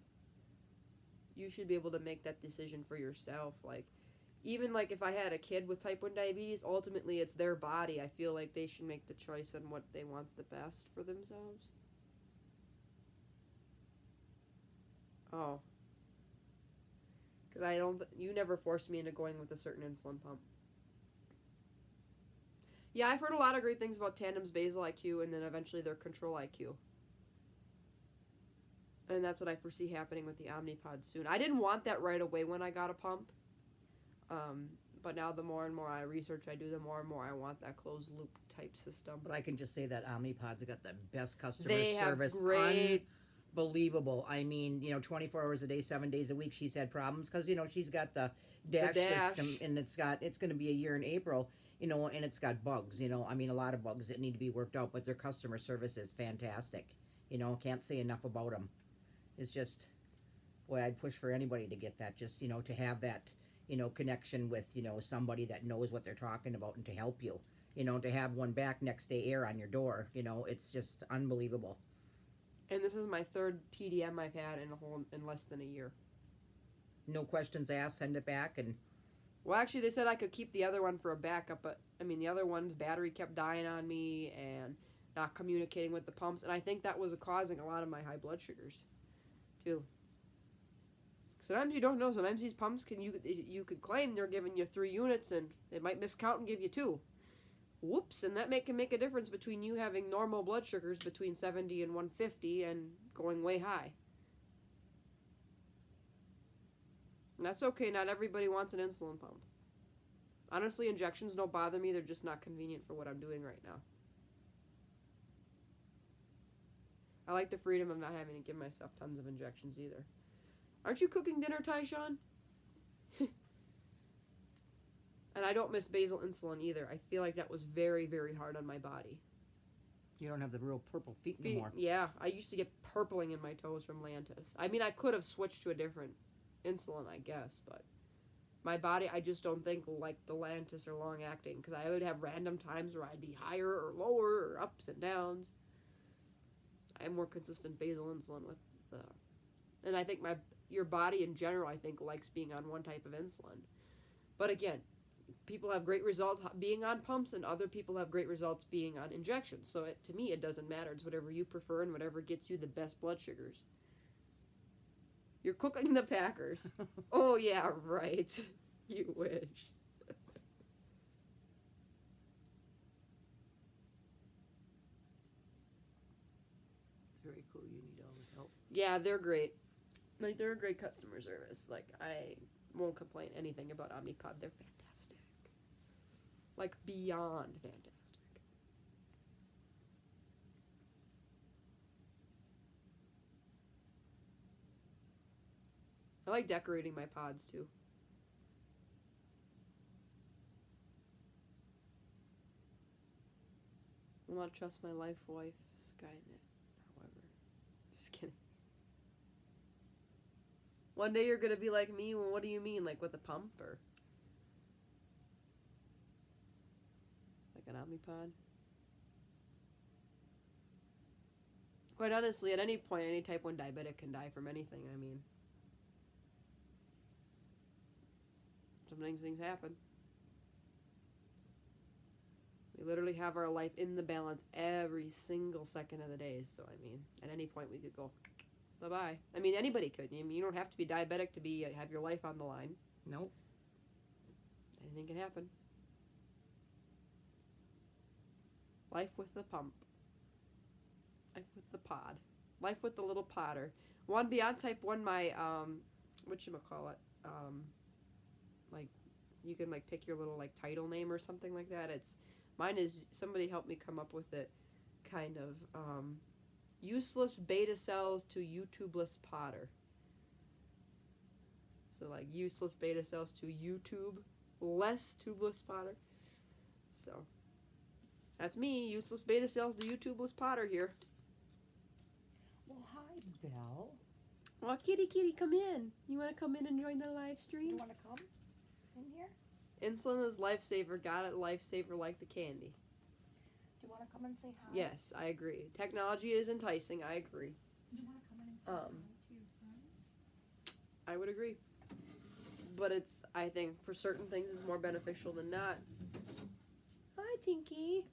you should be able to make that decision for yourself. Like, even like if I had a kid with type 1 diabetes, ultimately it's their body. I feel like they should make the choice on what they want the best for themselves. Oh. Because you never forced me into going with a certain insulin pump. Yeah, I've heard a lot of great things about Tandem's basal IQ and then eventually their control IQ. And that's what I foresee happening with the Omnipod soon. I didn't want that right away when I got a pump. But now the more and more I research I do, the more and more I want that closed loop type system. But I can just say that Omnipod's got the best customer They service. have great... Unbelievable. I mean, 24 hours a day, 7 days a week, she's had problems because, she's got the dash system, and it's going to be a year in April, and it's got bugs, I mean, a lot of bugs that need to be worked out, but their customer service is fantastic. Can't say enough about them. It's just, boy, I'd push for anybody to get that, just, to have that, connection with, somebody that knows what they're talking about and to help you, to have one back next day air on your door, it's just unbelievable. And this is my third PDM I've had in less than a year. No questions asked, send it back, and... Well, actually, they said I could keep the other one for a backup, but, I mean, the other one's battery kept dying on me and not communicating with the pumps, and I think that was causing a lot of my high blood sugars, too. Sometimes you don't know. Sometimes these pumps, you could claim they're giving you 3 units, and they might miscount and give you 2. Whoops, and that can make a difference between you having normal blood sugars between 70 and 150 and going way high. And that's okay, not everybody wants an insulin pump. Honestly, injections don't bother me, they're just not convenient for what I'm doing right now. I like the freedom of not having to give myself tons of injections either. Aren't you cooking dinner, Tyshawn? And I don't miss basal insulin either. I feel like that was very, very hard on my body. You don't have the real purple feet anymore. Yeah, I used to get purpling in my toes from Lantus. I mean, I could have switched to a different insulin, I guess, but my body, I just don't think liked the Lantus or long-acting, because I would have random times where I'd be higher or lower or ups and downs. I have more consistent basal insulin with the... And I think your body in general, I think, likes being on one type of insulin. But again, people have great results being on pumps, and other people have great results being on injections. So to me, it doesn't matter. It's whatever you prefer and whatever gets you the best blood sugars. You're cooking the Packers. Oh, yeah, right. You wish. It's very cool. You need all the help. Yeah, they're great. Like, they're a great customer service. Like, I won't complain anything about Omnipod. They're fantastic. Like, beyond fantastic. I like decorating my pods, too. I will not trust my life wife, Skynet, however. Just kidding. One day you're going to be like me. Well, what do you mean? Like with a pump or like an Omnipod? Quite honestly, at any point, any type 1 diabetic can die from anything. I mean, sometimes things happen. We literally have our life in the balance every single second of the day. So, I mean, at any point we could go bye-bye. I mean, anybody could. I mean, you don't have to be diabetic to have your life on the line. Nope. Anything can happen. Life with the pump. Life with the pod. Life with the little podder. One beyond type 1, my, whatchamacallit, like, you can, like, pick your little, like, title name or something like that. Mine is, somebody helped me come up with it, kind of, useless beta cells to YouTubeless podder. So, like, useless beta cells to YouTube less tubeless podder. So, that's me, useless beta cells to YouTubeless podder here. Well, hi, Belle. Well, kitty, come in. You want to come in and join the live stream? You want to come in here? Insulin is lifesaver. Got it, lifesaver like the candy. Do you want to come and say hi? Yes, I agree. Technology is enticing. I agree. Do you want to come in and say hi to your friends? I would agree. But I think, for certain things, it's more beneficial than not. Hi, Tinky.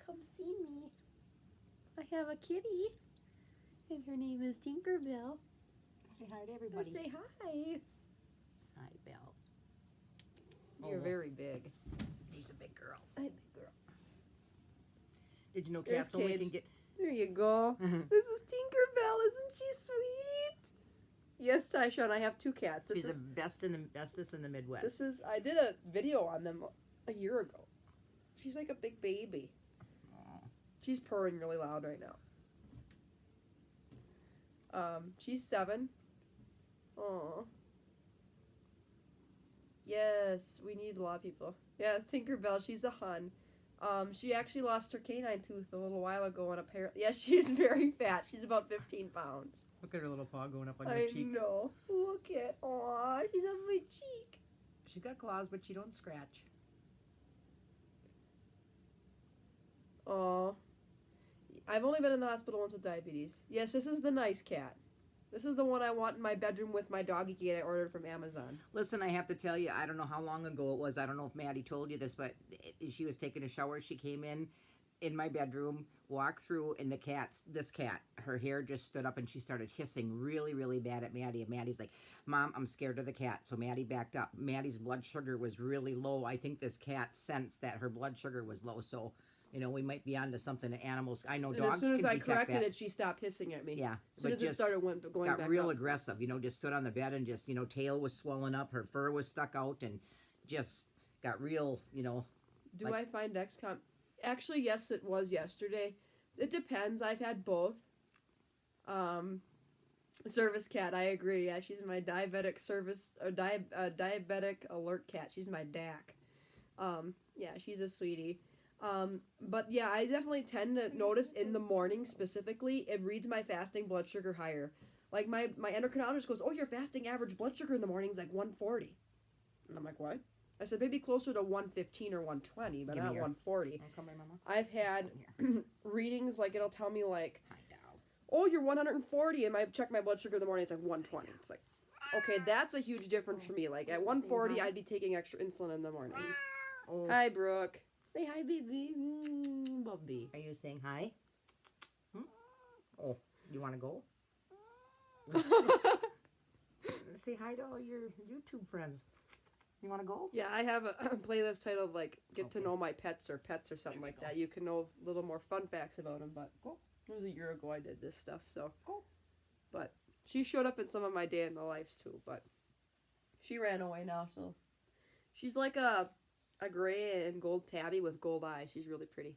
Come see me. I have a kitty. And her name is Tinkerbell. Say hi to everybody. Say hi. Hi, Belle. You're very big. She's a big girl. I'm a big girl. Did you know There's cats only Cage. can get... There you go. This is Tinkerbell, isn't she's sweet. Yes, Tyshawn, I have 2 cats. She's the bestest in the Midwest. I did a video on them a year ago. She's like a big baby. Aw. She's purring really loud right now. She's 7. Aw. Yes, we need a lot of people. Yeah, Tinkerbell, she's a hun. She actually lost her canine tooth a little while ago, and apparently, yeah, she's very fat. She's about 15 pounds. Look at her little paw going up on your I cheek. know. Look at, aw, she's on my cheek. She's got claws, but she don't scratch. Aw. I've only been in the hospital once with diabetes. Yes, this is the nice cat. This is the one I want in my bedroom with my doggy gate I ordered from Amazon. Listen, I have to tell you, I don't know how long ago it was. I don't know if Maddie told you this, but she was taking a shower. She came in my bedroom, walked through, and this cat, her hair just stood up and she started hissing really, really bad at Maddie. And Maddie's like, Mom, I'm scared of the cat. So Maddie backed up. Maddie's blood sugar was really low. I think this cat sensed that her blood sugar was low. So, we might be onto something that animals, I know And dogs as soon as can I detect corrected that. it, she stopped hissing at me. Yeah. As soon as it started going got back real up. aggressive, just stood on the bed and just, tail was swollen up, her fur was stuck out, and just got real, Do I find Dexcom? Actually, yes, it was yesterday. It depends. I've had both. Service cat, I agree. Yeah, she's my diabetic diabetic alert cat. She's my DAC. Yeah, she's a sweetie. But yeah, I definitely tend to notice in the morning specifically, it reads my fasting blood sugar higher. Like my endocrinologist goes, "Oh, your fasting average blood sugar in the morning is like 140." And I'm like, "What?" I said, "Maybe closer to 115 or 120, but not 140." Oh, come here, Mama. I've had readings like it'll tell me like, Hi, doll. "Oh, you're 140," and I check my blood sugar in the morning, it's like 120. It's like, okay, that's a huge difference for me. Like at 140, I'd be taking extra insulin in the morning. Oh. Hi, Brooke. Say hi, baby. Bubby. Are you saying hi? Oh, you want to go? Say hi to all your YouTube friends. You want to go? Yeah, I have a playlist titled like "Get to Okay. Know My Pets" or "Pets" or something like that. You can know a little more fun facts about them. But Cool. it was a year ago I did this stuff, so. Cool. But she showed up in some of my day in the lives too. But she ran away now, so she's like a gray and gold tabby with gold eyes. She's really pretty.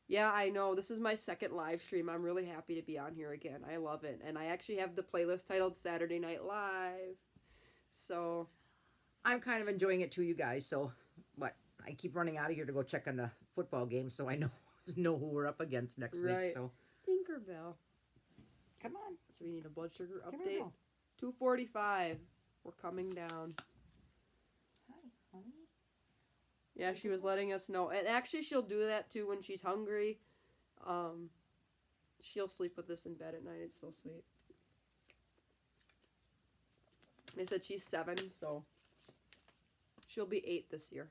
Yeah, I know. This is my second live stream. I'm really happy to be on here again. I love it. And I actually have the playlist titled Saturday Night Live. So I'm kind of enjoying it too, you guys. So, but I keep running out of here to go check on the football game, so I know who we're up against next week. Right. So, Tinkerbell. come on. So we need a blood sugar Come here update. now. 245. We're coming down. Hi, honey. Yeah, she was letting us know. And actually, she'll do that too when she's hungry. She'll sleep with us in bed at night. It's so sweet. They said she's 7, so she'll be 8 this year.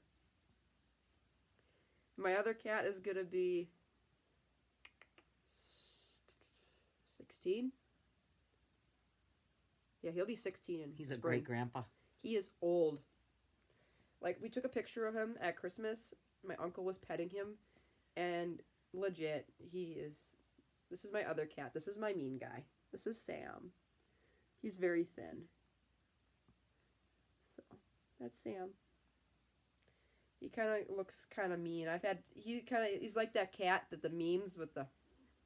My other cat is going to be 16. Yeah, he'll be 16 in He's a spring. great grandpa. He is old. Like, we took a picture of him at Christmas. My uncle was petting him. And legit, this is my other cat. This is my mean guy. This is Sam. He's very thin. So, that's Sam. He kind of looks kind of mean. He's like that cat that the memes with the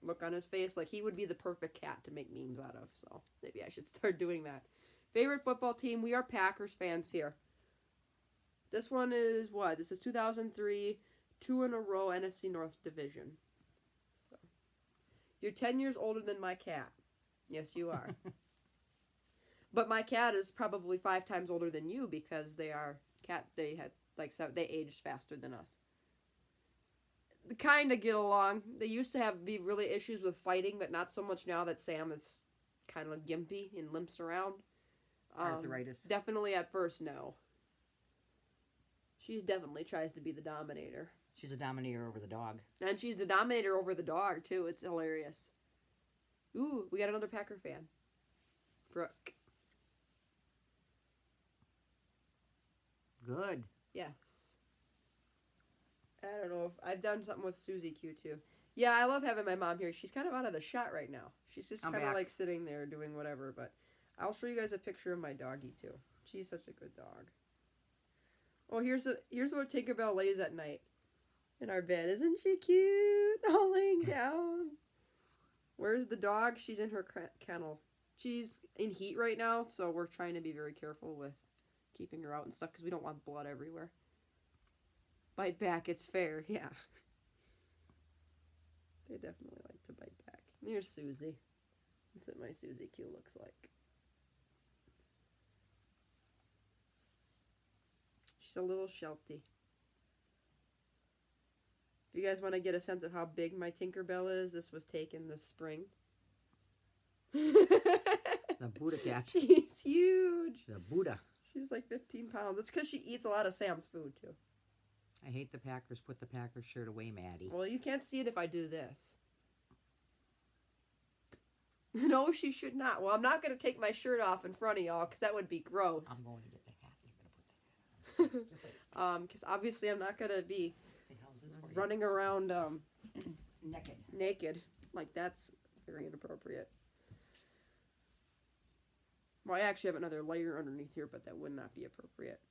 look on his face. Like, he would be the perfect cat to make memes out of. So, maybe I should start doing that. Favorite football team? We are Packers fans here. This one is what? This is 2003, 2 in a row NFC North Division. So, you're 10 years older than my cat. Yes, you are. But my cat is probably 5 times older than you because they aged faster than us. They kind of get along. They used to be really issues with fighting, but not so much now that Sam is kind of gimpy and limps around. Arthritis. Definitely at first, no. She definitely tries to be the dominator. She's a dominator over the dog. And she's the dominator over the dog, too. It's hilarious. Ooh, we got another Packer fan. Brooke. Good. Yes. I don't know if I've done something with Susie Q, too. Yeah, I love having my mom here. She's kind of out of the shot right now. She's just I'm kind of back. like sitting there doing whatever, but I'll show you guys a picture of my doggy too. She's such a good dog. Oh, here's where Tinkerbell lays at night in our bed. Isn't she cute? All laying down. Where's the dog? She's in her kennel. She's in heat right now, so we're trying to be very careful with keeping her out and stuff because we don't want blood everywhere. Bite back, it's fair, yeah. They definitely like to bite back. Here's Susie. That's what my Susie Q looks like. She's a little shelty. If you guys want to get a sense of how big my Tinkerbell is, this was taken this spring. The Buddha cat. She's huge. The Buddha. She's like 15 pounds. It's because she eats a lot of Sam's food, too. I hate the Packers. Put the Packers shirt away, Maddie. Well, you can't see it if I do this. No, she should not. Well, I'm not going to take my shirt off in front of y'all because that would be gross. I'm going to get the hat. You're going to put the hat on. Because obviously I'm not going to be Say, how's this for you? running around Naked. Like, that's very inappropriate. Well, I actually have another layer underneath here, but that would not be appropriate.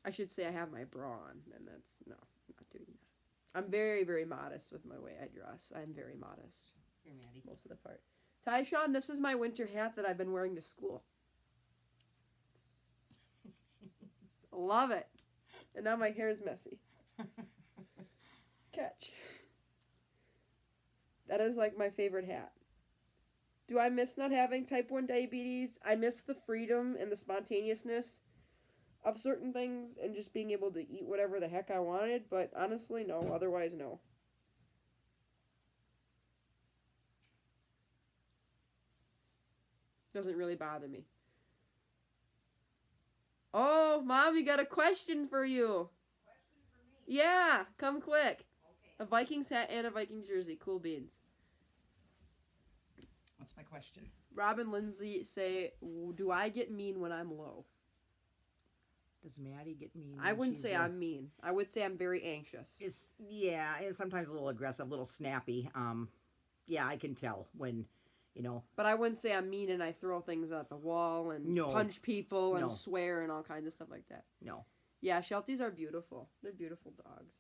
I should say I have my bra on, and that's, no, I'm not doing that. I'm very, very modest with my way I dress. I'm very modest. Here, Maddie. Most of the part. Tyshawn, this is my winter hat that I've been wearing to school. Love it. And now my hair's messy. Catch. That is like my favorite hat. Do I miss not having type 1 diabetes? I miss the freedom and the spontaneousness of certain things and just being able to eat whatever the heck I wanted, but honestly, no. Otherwise, no. Doesn't really bother me. Oh, Mom, we got a question for you. Question for me? Yeah, come quick. Okay. A Vikings hat and a Vikings jersey. Cool beans. What's my question? Rob and Lindsay say, do I get mean when I'm low? Does Maddie get mean? I when wouldn't she's say low? I'm mean. I would say I'm very anxious. It's sometimes a little aggressive, a little snappy. Yeah, I can tell when, you know. But I wouldn't say I'm mean and I throw things at the wall and No. punch people and No. swear and all kinds of stuff like that. No. Yeah, Shelties are beautiful. They're beautiful dogs.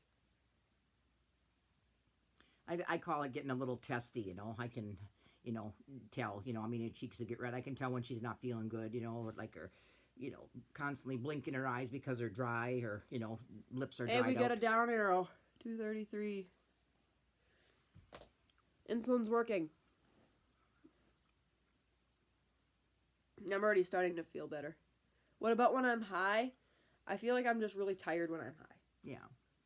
I call it getting a little testy, you know. I can, you know, tell, you know, I mean, her cheeks will get red. I can tell when she's not feeling good, you know, or like her, you know, constantly blinking her eyes because they're dry or, you know, lips are dried And we got out. a down arrow. 233. Insulin's working. I'm already starting to feel better. What about when I'm high? I feel like I'm just really tired when I'm high. Yeah.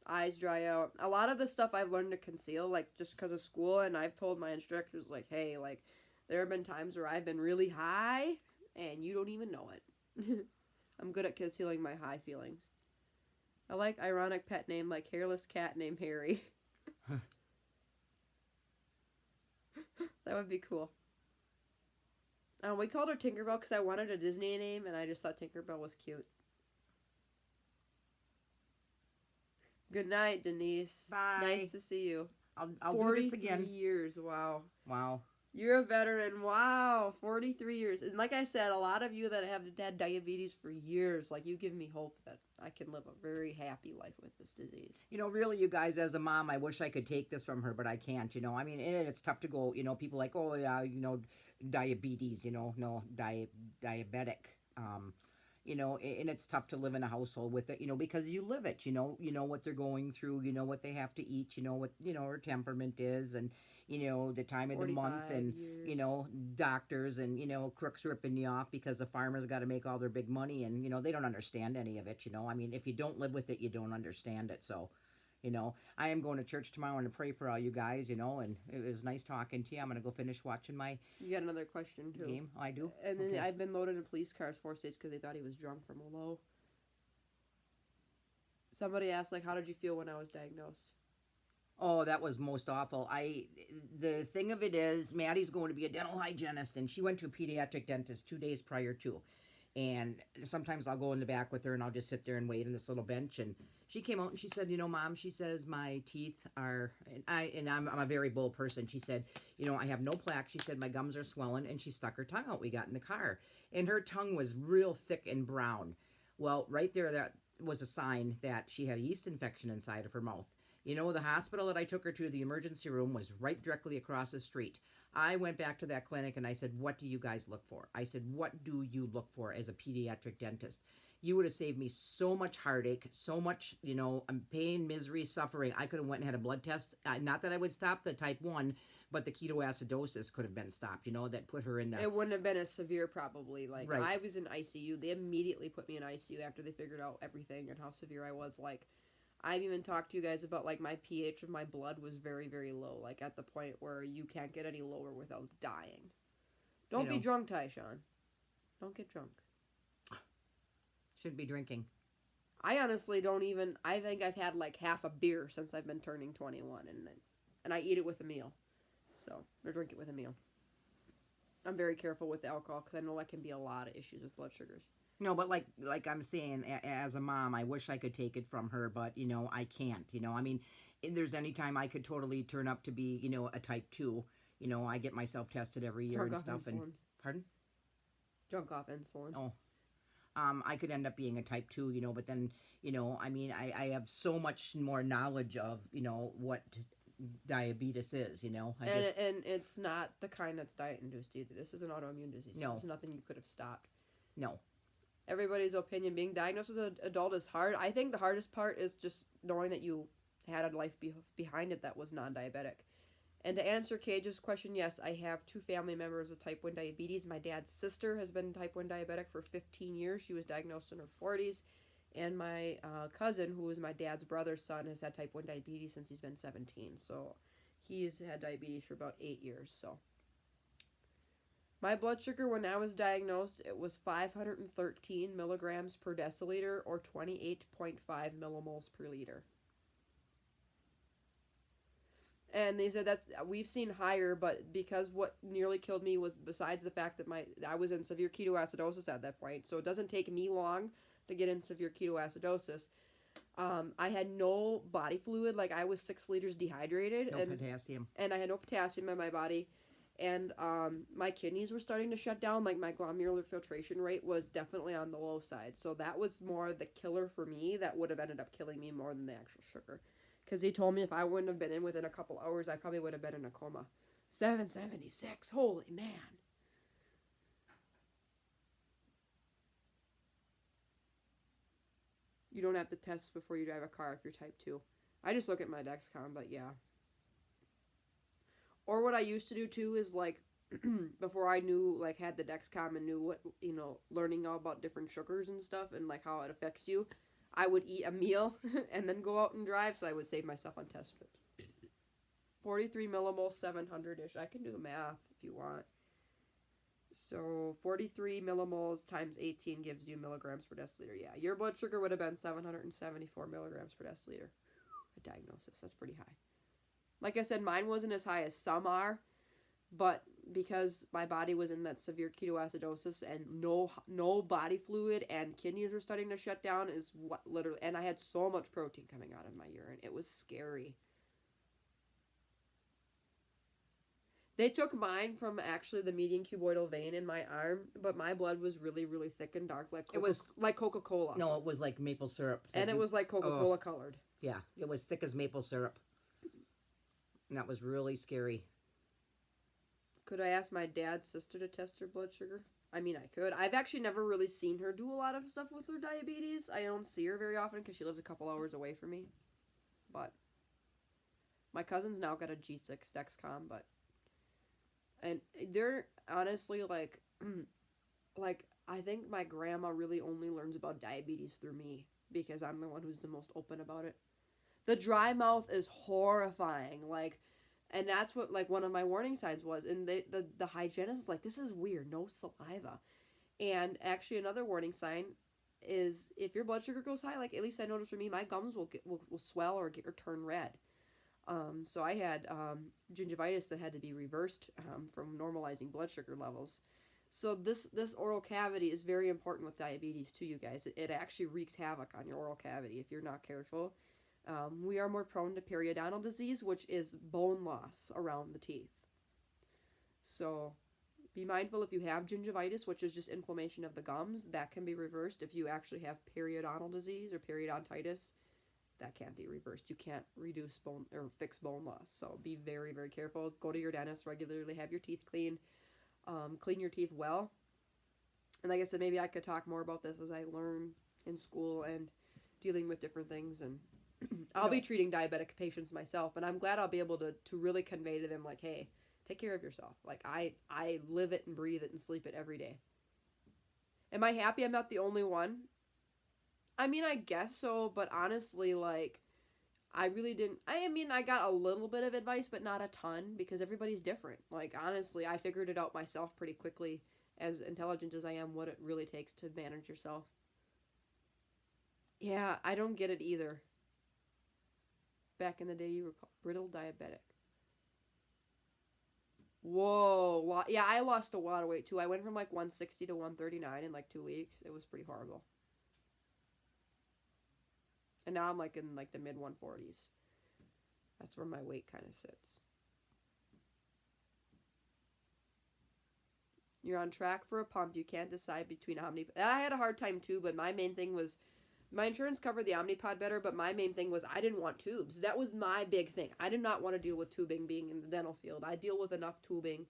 Eyes dry out. A lot of the stuff I've learned to conceal, like, just because of school, and I've told my instructors, like, hey, like, there have been times where I've been really high, and you don't even know it. I'm good at concealing my high feelings. I like ironic pet name, like hairless cat named Harry. That would be cool. We called her Tinkerbell because I wanted a Disney name, and I just thought Tinkerbell was cute. Good night, Denise. Bye. Nice to see you. I'll do this again. Years, wow. Wow. You're a veteran. Wow, 43 years. And like I said, a lot of you that have had diabetes for years, like, you give me hope that I can live a very happy life with this disease. You know, really, you guys, as a mom, I wish I could take this from her, but I can't, you know. I mean, and it's tough to go, you know, people like, oh, yeah, you know, diabetes, you know, no, diabetic, you know, and it's tough to live in a household with it, you know, because you live it, you know what they're going through, you know what they have to eat, you know what, you know, her temperament is, and, you know, the time of the month, and, years. you know, doctors and, you know, crooks ripping you off because the farmers got to make all their big money, and, you know, they don't understand any of it, you know. I mean, if you don't live with it, you don't understand it, so, you know, I am going to church tomorrow and to pray for all you guys, you know, and it was nice talking to you. I'm going to go finish watching my You got another question, too. game. Oh, I do? And then Okay. I've been loaded in police cars 4 states because they thought he was drunk from a low. Somebody asked, like, how did you feel when I was diagnosed? Oh, that was most awful. The thing of it is, Maddie's going to be a dental hygienist, and she went to a pediatric dentist 2 days prior to. And sometimes I'll go in the back with her and I'll just sit there and wait on this little bench. And she came out and she said, Mom, she says, my teeth are, I'm a very bold person. She said, I have no plaque. She said, my gums are swollen. And she stuck her tongue out. We got in the car. And her tongue was real thick and brown. Well, right there, that was a sign that she had a yeast infection inside of her mouth. The hospital that I took her to, the emergency room, was right directly across the street. I went back to that clinic and I said, what do you guys look for? I said, what do you look for as a pediatric dentist? You would have saved me so much heartache, so much, pain, misery, suffering. I could have went and had a blood test. Not that I would stop the type 1, but the ketoacidosis could have been stopped, that put her in the... It wouldn't have been as severe probably. Like, right. I was in ICU. They immediately put me in ICU after they figured out everything and how severe I was. Like, I've even talked to you guys about, like, my pH of my blood was very, very low. Like, at the point where you can't get any lower without dying. Don't be drunk, Tyshawn. Don't get drunk. Shouldn't be drinking. I honestly don't even... I think I've had, like, half a beer since I've been turning 21. And I eat it with a meal. Or drink it with a meal. I'm very careful with alcohol because I know that can be a lot of issues with blood sugars. No, but like I'm saying, as a mom, I wish I could take it from her, but, I can't. I mean, if there's any time I could totally turn up to be, a type 2. I get myself tested every year and stuff. Insulin. Pardon? Drunk off insulin. Oh. I could end up being a type 2, but then, I mean, I have so much more knowledge of, what diabetes is, and it's not the kind that's diet induced either. This is an autoimmune disease. No. This is nothing you could have stopped. No. Everybody's opinion, being diagnosed as an adult is hard. I think the hardest part is just knowing that you had a life behind it that was non-diabetic. And to answer Cage's question, yes, I have 2 family members with type 1 diabetes. My dad's sister has been type 1 diabetic for 15 years. She was diagnosed in her 40s. And my cousin, who is my dad's brother's son, has had type 1 diabetes since he's been 17. So he's had diabetes for about 8 years. So my blood sugar when I was diagnosed, it was 513 milligrams per deciliter or 28.5 millimoles per liter. And they said that we've seen higher, but because what nearly killed me was besides the fact that I was in severe ketoacidosis at that point, so it doesn't take me long to get in severe ketoacidosis. I had no body fluid, like I was 6 liters dehydrated. No potassium. And I had no potassium in my body. And my kidneys were starting to shut down, like my glomerular filtration rate was definitely on the low side. So that was more the killer for me that would have ended up killing me more than the actual sugar. Because he told me if I wouldn't have been in within a couple hours, I probably would have been in a coma. 776, holy man. You don't have to test before you drive a car if you're type 2. I just look at my Dexcom, but yeah. Or what I used to do too is like, before I knew, like had the Dexcom and knew what, learning all about different sugars and stuff and like how it affects you, I would eat a meal and then go out and drive, so I would save myself on test strips. 43 millimoles, 700-ish. I can do math if you want. So 43 millimoles times 18 gives you milligrams per deciliter. Yeah, your blood sugar would have been 774 milligrams per deciliter at diagnosis. That's pretty high. Like I said, mine wasn't as high as some are, but because my body was in that severe ketoacidosis and no body fluid and kidneys were starting to shut down is what literally, and I had so much protein coming out of my urine. It was scary. They took mine from actually the median cuboidal vein in my arm, but my blood was really, really thick and dark, like like Coca-Cola. No, it was like maple syrup. And it was like Coca-Cola colored. Yeah, it was thick as maple syrup. And that was really scary. Could I ask my dad's sister to test her blood sugar? I mean, I could. I've actually never really seen her do a lot of stuff with her diabetes. I don't see her very often because she lives a couple hours away from me. But my cousin's now got a G6 Dexcom, and they're honestly like I think my grandma really only learns about diabetes through me because I'm the one who's the most open about it. The dry mouth is horrifying, and that's what, one of my warning signs was. And the hygienist is like, this is weird, no saliva. And actually another warning sign is if your blood sugar goes high, at least I noticed for me, my gums will swell or turn red. So I had gingivitis that had to be reversed from normalizing blood sugar levels. So this oral cavity is very important with diabetes too, you guys. It actually wreaks havoc on your oral cavity if you're not careful. We are more prone to periodontal disease, which is bone loss around the teeth. So be mindful if you have gingivitis, which is just inflammation of the gums. That can be reversed. If you actually have periodontal disease or periodontitis, that can't be reversed. You can't reduce bone or fix bone loss. So be very, very careful. Go to your dentist regularly. Have your teeth cleaned. Clean your teeth well. And like I said, maybe I could talk more about this as I learn in school and dealing with different things. And I'll be treating diabetic patients myself. And I'm glad I'll be able to really convey to them, like, hey, take care of yourself. Like, I live it and breathe it and sleep it every day. Am I happy I'm not the only one? I mean, I guess so, but honestly, like, I really didn't. I mean, I got a little bit of advice, but not a ton, because everybody's different. Like, honestly, I figured it out myself pretty quickly, as intelligent as I am, what it really takes to manage yourself. Yeah, I don't get it either. Back in the day, you were called brittle diabetic. Whoa. Yeah, I lost a lot of weight, too. I went from, like, 160 to 139 in, like, 2 weeks. It was pretty horrible. And now I'm like in like the mid 140s. That's where my weight kind of sits. You're on track for a pump. You can't decide between Omnipod. I had a hard time too, but my main thing was my insurance covered the Omnipod better, but my main thing was I didn't want tubes. That was my big thing. I did not want to deal with tubing being in the dental field. I deal with enough tubing,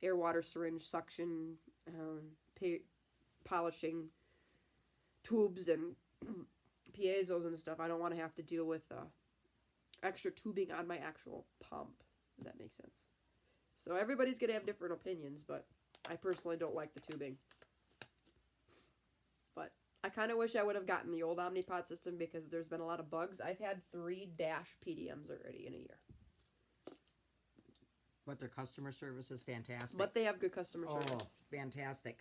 air, water, syringe, suction, polishing, tubes, and piezos and stuff. I don't want to have to deal with extra tubing on my actual pump, if that makes sense. So everybody's going to have different opinions, but I personally don't like the tubing. But I kind of wish I would have gotten the old Omnipod system because there's been a lot of bugs. I've had 3 dash PDMs already in a year. But their customer service is fantastic. But they have good customer service. Oh, fantastic.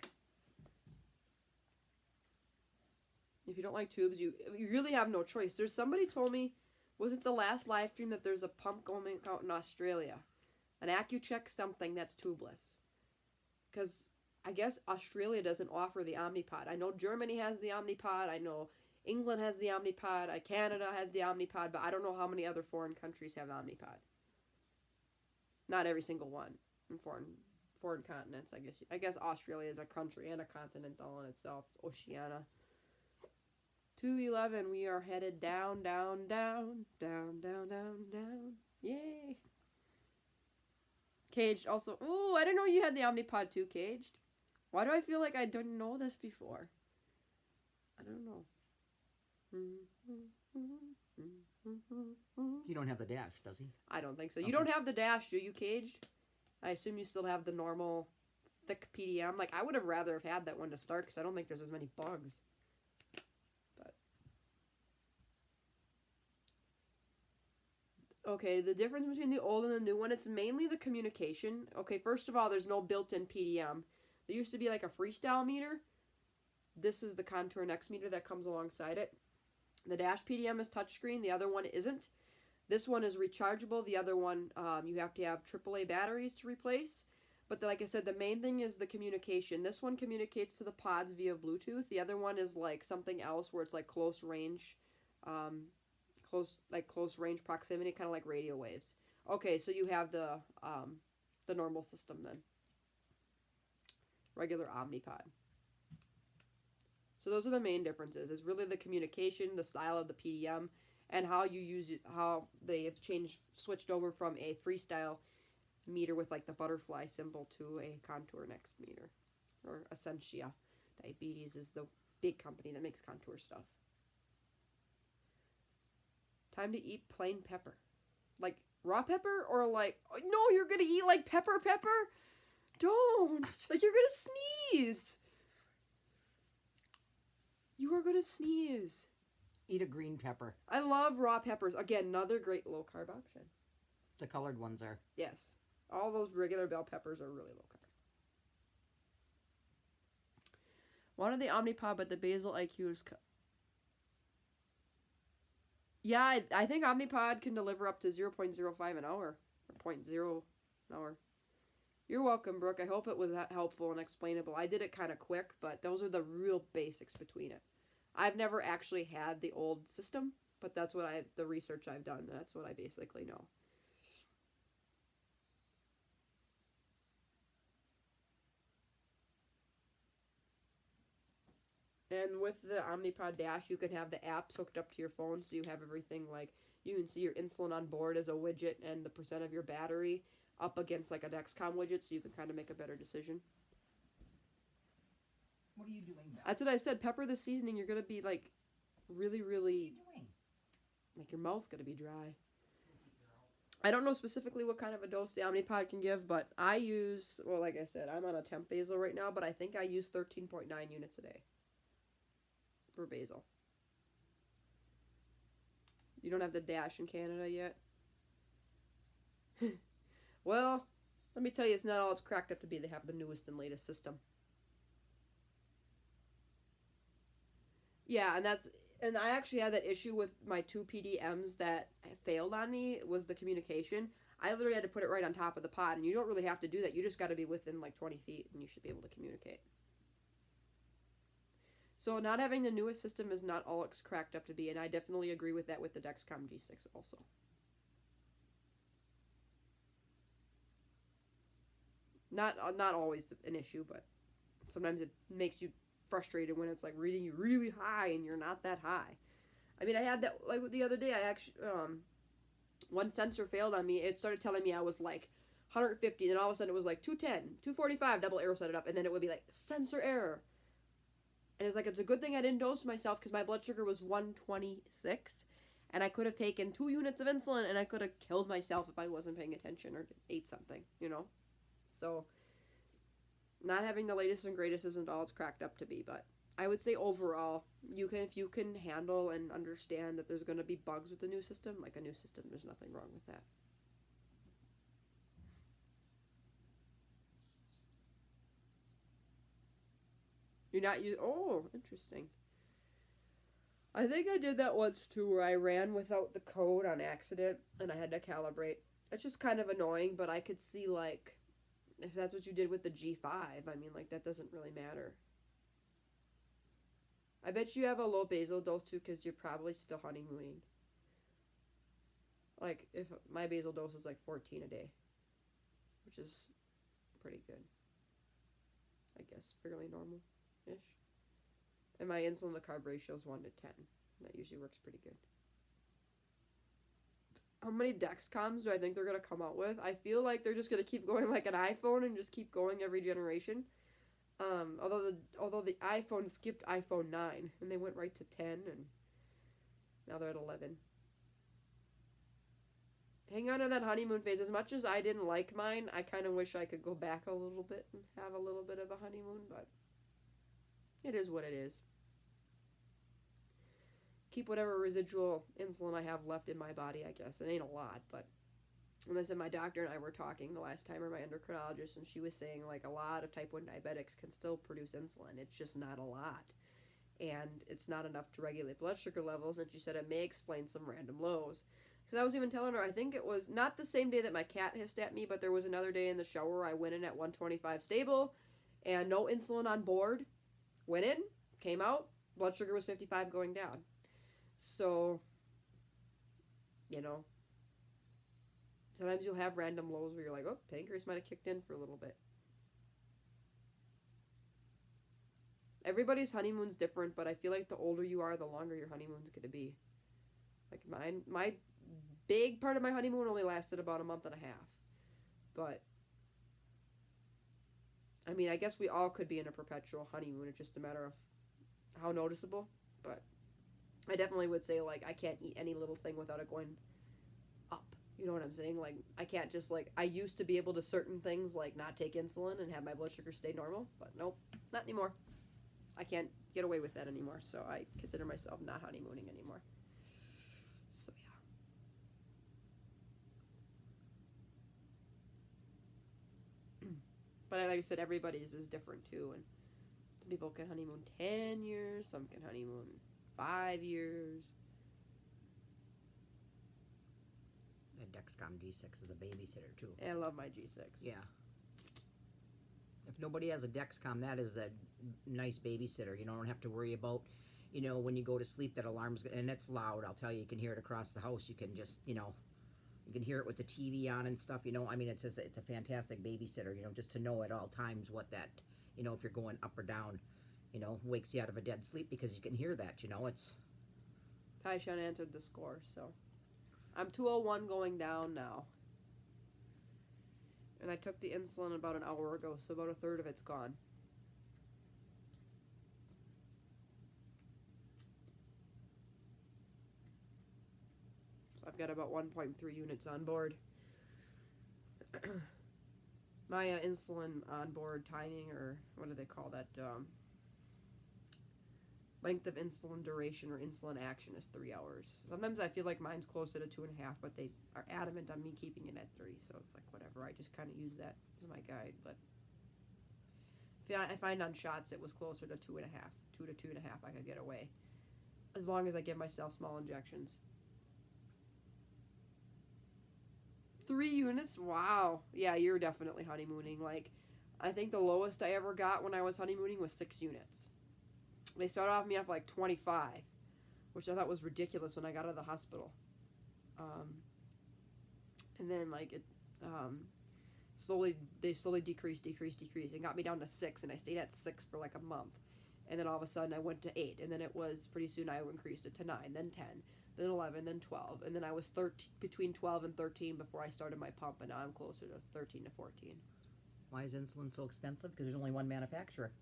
If you don't like tubes, you really have no choice. There's somebody told me, was it the last live stream, that there's a pump going out in Australia, an AccuCheck something that's tubeless. Because I guess Australia doesn't offer the Omnipod. I know Germany has the Omnipod. I know England has the Omnipod. Canada has the Omnipod, but I don't know how many other foreign countries have Omnipod. Not every single one in foreign continents. I guess Australia is a country and a continent all in itself. It's Oceania. 211, we are headed down, down, down, down, down, down, down. Yay. Caged also. Ooh, I didn't know you had the Omnipod too, Caged. Why do I feel like I didn't know this before? I don't know. You don't have the dash, does he? I don't think so. Okay. You don't have the dash, do you, Caged? I assume you still have the normal thick PDM. Like, I would have rather have had that one to start because I don't think there's as many bugs. Okay, the difference between the old and the new one, it's mainly the communication. Okay, first of all, there's no built-in PDM. There used to be like a freestyle meter. This is the Contour Next meter that comes alongside it. The Dash PDM is touchscreen. The other one isn't. This one is rechargeable. The other one, you have to have AAA batteries to replace. But like I said, the main thing is the communication. This one communicates to the pods via Bluetooth. The other one is like something else where it's like close range, close range proximity, kind of like radio waves. Okay, so you have the normal system then. Regular Omnipod. So those are the main differences. It's really the communication, the style of the PDM, and how you use it, how they have switched over from a freestyle meter with like the butterfly symbol to a Contour Next meter. Or Essentia Diabetes is the big company that makes Contour stuff. Time to eat plain pepper. Like raw pepper or like, no, you're going to eat like pepper? Don't. Like you're going to sneeze. You are going to sneeze. Eat a green pepper. I love raw peppers. Again, another great low carb option. The colored ones are. Yes. All those regular bell peppers are really low carb. Wanted the Omnipod, but the basal IQ is... Yeah, I think Omnipod can deliver up to 0.05 an hour. Or 0.0 an hour. You're welcome, Brooke. I hope it was helpful and explainable. I did it kind of quick, but those are the real basics between it. I've never actually had the old system, but that's what the research I've done. That's what I basically know. And with the Omnipod Dash, you can have the apps hooked up to your phone, so you have everything like you can see your insulin on board as a widget and the percent of your battery up against like a Dexcom widget, so you can kind of make a better decision. What are you doing, Belle? That's what I said. Pepper the seasoning. You're gonna be like really, really What are you doing? like your mouth's gonna be dry. I don't know specifically what kind of a dose the Omnipod can give, but I use, well, like I said, I'm on a temp basal right now, but I think I use 13.9 units a day for basal. You don't have the Dash in Canada yet? Well, let me tell you, it's not all it's cracked up to be. They have the newest and latest system. Yeah, and I actually had that issue with my 2 PDMs that failed on me. It was the communication. I literally had to put it right on top of the pod, and you don't really have to do that. You just got to be within like 20 feet, and you should be able to communicate. So not having the newest system is not all it's cracked up to be, and I definitely agree with that with the Dexcom G6 also. Not always an issue, but sometimes it makes you frustrated when it's like reading you really high and you're not that high. I mean, I had that like the other day. I actually one sensor failed on me. It started telling me I was like 150, then all of a sudden it was like 210, 245, double arrow set it up, and then it would be like sensor error. And it's like, it's a good thing I didn't dose myself because my blood sugar was 126, and I could have taken 2 units of insulin, and I could have killed myself if I wasn't paying attention or ate something, you know? So, not having the latest and greatest isn't all it's cracked up to be, but I would say overall, if you can handle and understand that there's going to be bugs with the new system, like a new system, there's nothing wrong with that. You're not oh, interesting. I think I did that once too, where I ran without the code on accident and I had to calibrate. It's just kind of annoying, but I could see like if that's what you did with the G5, I mean, like that doesn't really matter. I bet you have a low basal dose too, because you're probably still honeymooning. Like if my basal dose is like 14 a day, which is pretty good. I guess fairly normal. Ish. And my insulin to carb ratio is 1 to 10. That usually works pretty good. How many Dexcoms do I think they're going to come out with? I feel like they're just going to keep going like an iPhone and just keep going every generation. Although the iPhone skipped iPhone 9 and they went right to 10 and now they're at 11. Hang on to that honeymoon phase. As much as I didn't like mine, I kind of wish I could go back a little bit and have a little bit of a honeymoon, but it is what it is. Keep whatever residual insulin I have left in my body, I guess. It ain't a lot, but when I said my doctor and I were talking the last time, or my endocrinologist, and she was saying like a lot of type 1 diabetics can still produce insulin. It's just not a lot. And it's not enough to regulate blood sugar levels, and she said it may explain some random lows. Because I was even telling her, I think it was not the same day that my cat hissed at me, but there was another day in the shower I went in at 125 stable, and no insulin on board. Went in, came out, blood sugar was 55 going down. So, you know, sometimes you'll have random lows where you're like, oh, pancreas might have kicked in for a little bit. Everybody's honeymoon's different, but I feel like the older you are, the longer your honeymoon's going to be. Like my big part of my honeymoon only lasted about a month and a half. But, I mean, I guess we all could be in a perpetual honeymoon. It's just a matter of how noticeable. But I definitely would say, like, I can't eat any little thing without it going up. You know what I'm saying? Like, I can't just, like, I used to be able to certain things, like, not take insulin and have my blood sugar stay normal. But nope, not anymore. I can't get away with that anymore. So I consider myself not honeymooning anymore. So, yeah. But like I said, everybody's is different, too. And some people can honeymoon 10 years. Some can honeymoon 5 years. The Dexcom G6 is a babysitter too. And I love my G6. Yeah. If nobody has a Dexcom, that is a nice babysitter. You don't have to worry about, when you go to sleep, that alarm's, and it's loud. I'll tell you, you can hear it across the house. You can just, you can hear it with the TV on and stuff. I mean, it's a fantastic babysitter. Just to know at all times what that, if you're going up or down, wakes you out of a dead sleep, because you can hear that. It's. Taishan answered the score, so I'm 201 going down now. And I took the insulin about an hour ago, so about a third of it's gone. So I've got about 1.3 units on board. My insulin on board timing, or what do they call that? Length of insulin duration or insulin action is 3 hours. Sometimes I feel like mine's closer to 2.5, but they are adamant on me keeping it at 3. So it's like, whatever. I just kind of use that as my guide. But I find on shots it was closer to 2.5, 2 to 2.5. I could get away, as long as I give myself small injections. 3 units? Wow. Yeah, you're definitely honeymooning. Like, I think the lowest I ever got when I was honeymooning was 6 units. They started off me off like 25, which I thought was ridiculous when I got out of the hospital. And then like they slowly decreased, and got me down to 6, and I stayed at 6 for like a month. And then all of a sudden I went to 8, and then it was pretty soon I increased it to 9, then 10, then 11, then 12, and then I was between 12 and 13 before I started my pump, and now I'm closer to 13 to 14. Why is insulin so expensive? Because there's only one manufacturer.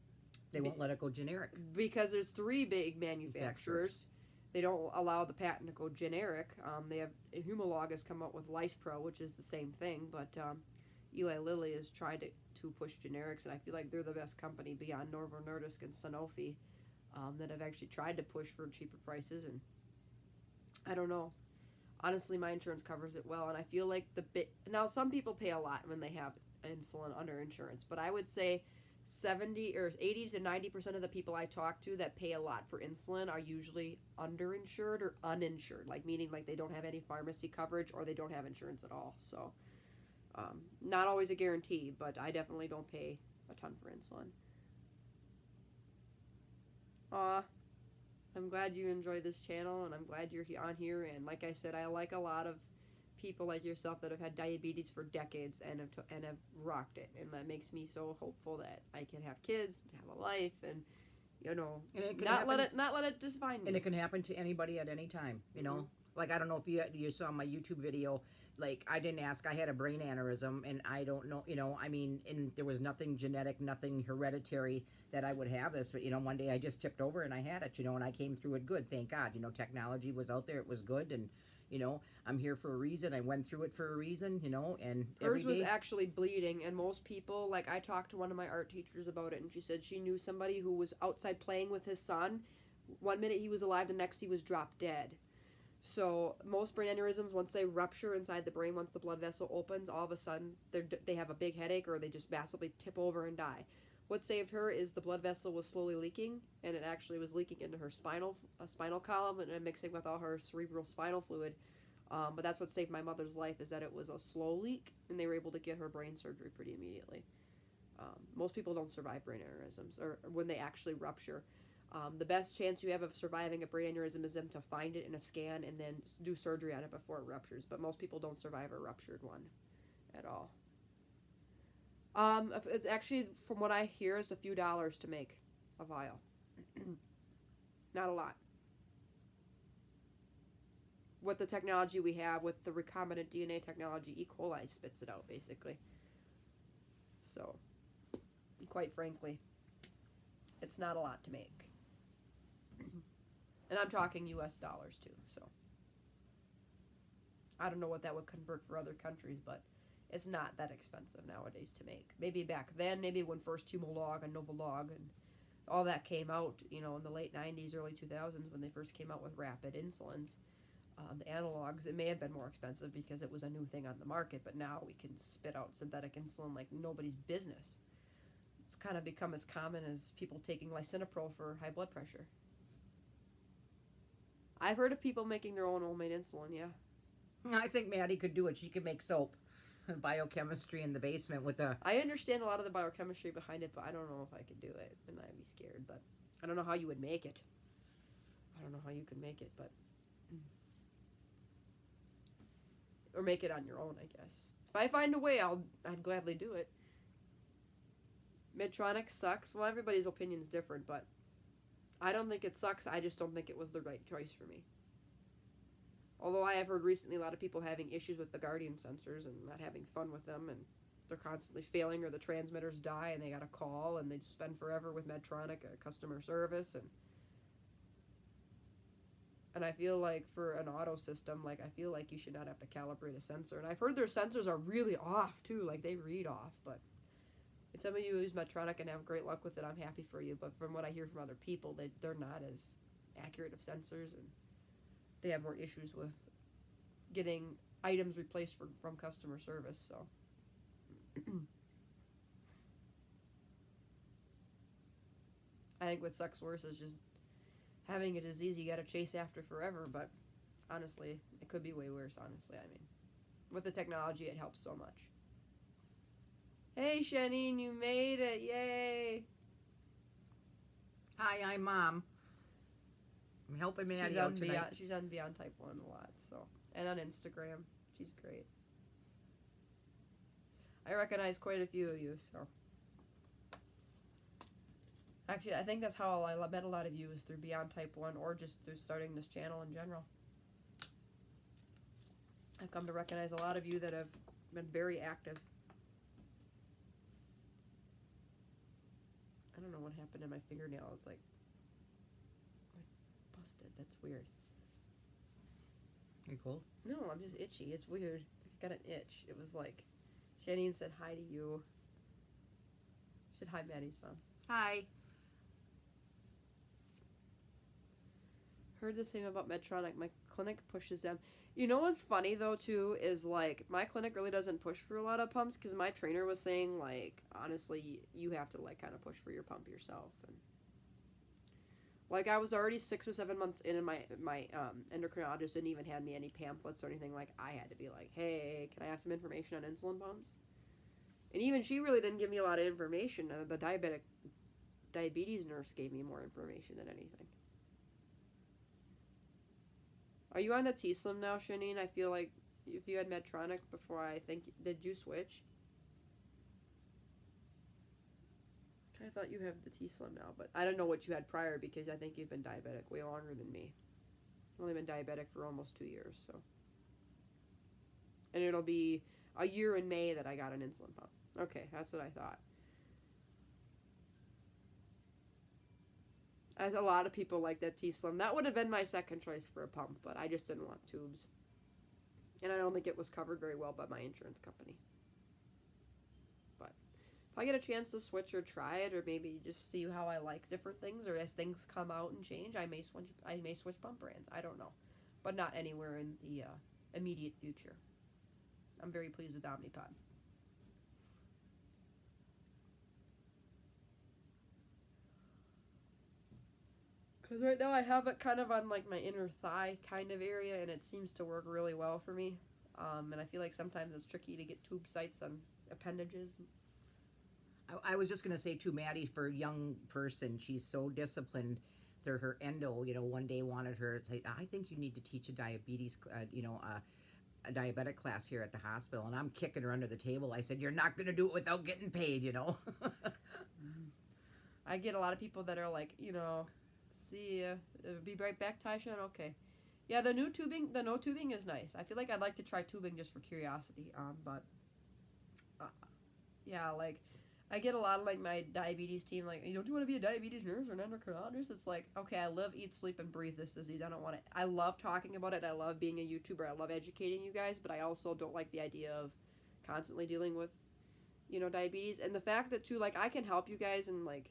They won't let it go generic. Because there's 3 big manufacturers. They don't allow the patent to go generic. They have Humalog has come up with Lispro, which is the same thing, but Eli Lilly has tried to push generics, and I feel like they're the best company beyond Novo Nordisk and Sanofi that have actually tried to push for cheaper prices. And I don't know. Honestly, my insurance covers it well, and I feel like now some people pay a lot when they have insulin under insurance, but I would say 70 or 80 to 90% of the people I talk to that pay a lot for insulin are usually underinsured or uninsured, like meaning like they don't have any pharmacy coverage or they don't have insurance at all. So not always a guarantee, but I definitely don't pay a ton for insulin. I'm glad you enjoy this channel, and I'm glad you're on here. And like I said, I like a lot of people like yourself that have had diabetes for decades and have rocked it, and that makes me so hopeful that I can have kids and have a life, and and not let it define me. And it can happen to anybody at any time. Like, I don't know if you saw my YouTube video. Like, I didn't ask. I had a brain aneurysm, and I don't know. And there was nothing genetic, nothing hereditary that I would have this. But one day I just tipped over and I had it. And I came through it good. Thank God. Technology was out there. It was good, and I'm here for a reason. I went through it for a reason, and hers was actually bleeding, and most people, like, I talked to one of my art teachers about it, and she said she knew somebody who was outside playing with his son. One minute he was alive, the next he was dropped dead. So most brain aneurysms, once they rupture inside the brain, once the blood vessel opens, all of a sudden they have a big headache, or they just massively tip over and die. What saved her is the blood vessel was slowly leaking, and it actually was leaking into her spinal column and mixing with all her cerebral spinal fluid. But that's what saved my mother's life, is that it was a slow leak, and they were able to get her brain surgery pretty immediately. Most people don't survive brain aneurysms, or when they actually rupture. The best chance you have of surviving a brain aneurysm is them to find it in a scan and then do surgery on it before it ruptures. But most people don't survive a ruptured one at all. It's actually, from what I hear, it's a few dollars to make a vial. Not a lot. With the technology we have, with the recombinant DNA technology, E. coli spits it out, basically. So, quite frankly, it's not a lot to make. And I'm talking US dollars, too, so. I don't know what that would convert for other countries, but it's not that expensive nowadays to make. Maybe back then, maybe when first Humalog and Novolog and all that came out, in the late 90s, early 2000s, when they first came out with rapid insulins, the analogs, it may have been more expensive because it was a new thing on the market, but now we can spit out synthetic insulin like nobody's business. It's kind of become as common as people taking lisinopril for high blood pressure. I've heard of people making their own homemade insulin, yeah. I think Maddie could do it. She could make soap. biochemistry in the basement with the. I understand a lot of the biochemistry behind it, but I don't know if I could do it, and I'd be scared. But I don't know how you would make it. I don't know how you could make it, but or make it on your own, I guess. If I find a way, I'd gladly do it. Medtronic sucks. Well, everybody's opinion is different, but I don't think it sucks. I just don't think it was the right choice for me. Although I have heard recently a lot of people having issues with the Guardian sensors and not having fun with them, and they're constantly failing, or the transmitters die and they got to call, and they just spend forever with Medtronic customer service, and I feel like for an auto system, like I feel like you should not have to calibrate a sensor. And I've heard their sensors are really off too, like they read off. But if some of you use Medtronic and have great luck with it, I'm happy for you. But from what I hear from other people, they're not as accurate of sensors, and they have more issues with getting items replaced from customer service. So I think what sucks worse is just having a disease you gotta chase after forever. But honestly, it could be way worse. Honestly, I mean, with the technology, it helps so much. Hey, Shanine, you made it! Yay! Hi, I'm Mom. I'm helping Maddie out tonight. She's on Beyond Type 1 a lot, so, and on Instagram. She's great. I recognize quite a few of you, so. Actually, I think that's how I met a lot of you, is through Beyond Type 1 or just through starting this channel in general. I've come to recognize a lot of you that have been very active. I don't know what happened to my fingernail. It's like busted. That's weird. Are you cold? No, I'm just itchy. It's weird. I got an itch. It was like, Shanine said hi to you. She said hi, Maddie's mom. Hi. Heard the same about Medtronic. My clinic pushes them. You know what's funny though too is like my clinic really doesn't push for a lot of pumps, because my trainer was saying like honestly you have to like kind of push for your pump yourself. And like I was already 6 or 7 months in, and my endocrinologist didn't even hand me any pamphlets or anything. Like I had to be like, hey, can I have some information on insulin pumps? And even she really didn't give me a lot of information. The diabetes nurse gave me more information than anything. Are you on the T-Slim now, Shanine? I feel like if you had Medtronic before, I think... Did you switch? I thought you have the T-Slim now, but I don't know what you had prior, because I think you've been diabetic way longer than me. I've only been diabetic for almost 2 years, so... And it'll be a year in May that I got an insulin pump. Okay, that's what I thought. As a lot of people like that T-Slim. That would have been my second choice for a pump, but I just didn't want tubes. And I don't think it was covered very well by my insurance company. But if I get a chance to switch or try it, or maybe just see how I like different things, or as things come out and change, I may switch pump brands. I don't know. But not anywhere in the immediate future. I'm very pleased with Omnipod. Because right now I have it kind of on like my inner thigh kind of area, and it seems to work really well for me. And I feel like sometimes it's tricky to get tube sites on appendages. I was just going to say too, Maddie, for a young person, she's so disciplined. Her endo, one day wanted her to say, I think you need to teach a diabetes, a diabetic class here at the hospital. And I'm kicking her under the table. I said, you're not going to do it without getting paid, I get a lot of people that are like, see ya. Be right back, Tyshawn. Okay. Yeah, the no tubing is nice. I feel like I'd like to try tubing just for curiosity. But yeah, like I get a lot of like my diabetes team like, don't you want to be a diabetes nurse or an endocrinologist? It's like, okay, I live, eat, sleep, and breathe this disease. I don't want it. I love talking about it. I love being a YouTuber. I love educating you guys, but I also don't like the idea of constantly dealing with, diabetes. And the fact that too, like I can help you guys and like,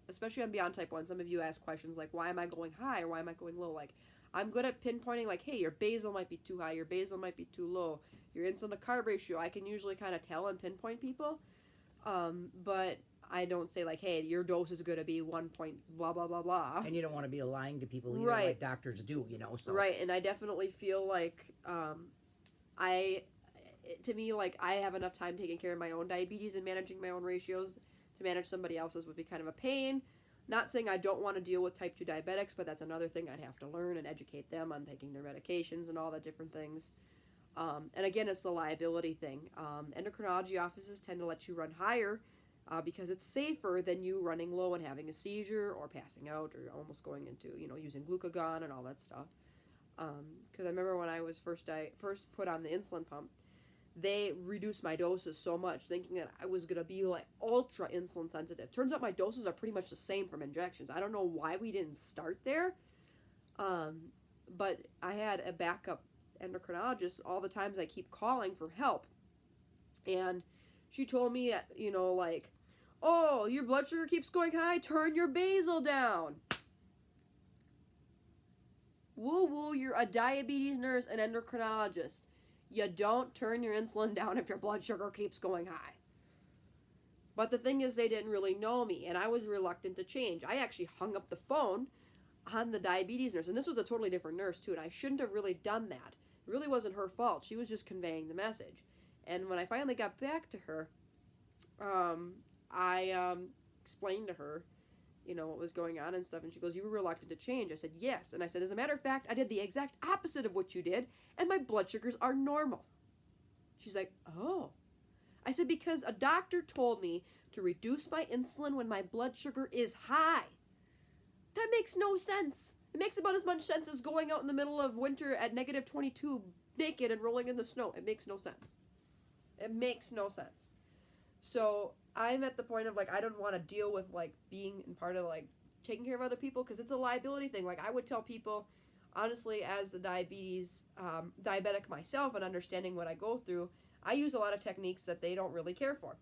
especially on Beyond Type 1, some of you ask questions like, why am I going high or why am I going low? Like, I'm good at pinpointing, like, hey, your basal might be too high, your basal might be too low, your insulin to carb ratio, I can usually kind of tell and pinpoint people, but I don't say, like, hey, your dose is going to be 1 point blah, blah, blah, blah. And you don't want to be lying to people either, right. Like doctors do, so. Right, and I definitely feel like to me, like, I have enough time taking care of my own diabetes and managing my own ratios. To manage somebody else's would be kind of a pain. Not saying I don't want to deal with type 2 diabetics, but that's another thing I'd have to learn and educate them on taking their medications and all the different things. And again, it's the liability thing. Endocrinology offices tend to let you run higher because it's safer than you running low and having a seizure or passing out or almost going into, using glucagon and all that stuff. Because I remember when I was first put on the insulin pump, they reduced my doses so much, thinking that I was going to be like ultra insulin sensitive. Turns out my doses are pretty much the same from injections. I don't know why we didn't start there. But I had a backup endocrinologist all the times I keep calling for help. And she told me, like, oh, your blood sugar keeps going high, turn your basal down. Woo woo, you're a diabetes nurse and endocrinologist. You don't turn your insulin down if your blood sugar keeps going high. But the thing is, they didn't really know me, and I was reluctant to change. I actually hung up the phone on the diabetes nurse, and this was a totally different nurse too, and I shouldn't have really done that. It really wasn't her fault. She was just conveying the message. And when I finally got back to her, I explained to her, what was going on and stuff, and she goes, you were reluctant to change. I said, yes. And I said, as a matter of fact, I did the exact opposite of what you did, and my blood sugars are normal. She's like, oh. I said, because a doctor told me to reduce my insulin when my blood sugar is high. That makes no sense. It makes about as much sense as going out in the middle of winter at negative 22 naked and rolling in the snow. It makes no sense. It makes no sense. So I'm at the point of, like, I don't want to deal with, like, being in part of, like, taking care of other people, because it's a liability thing. Like, I would tell people, honestly, as a diabetic myself and understanding what I go through, I use a lot of techniques that they don't really care for.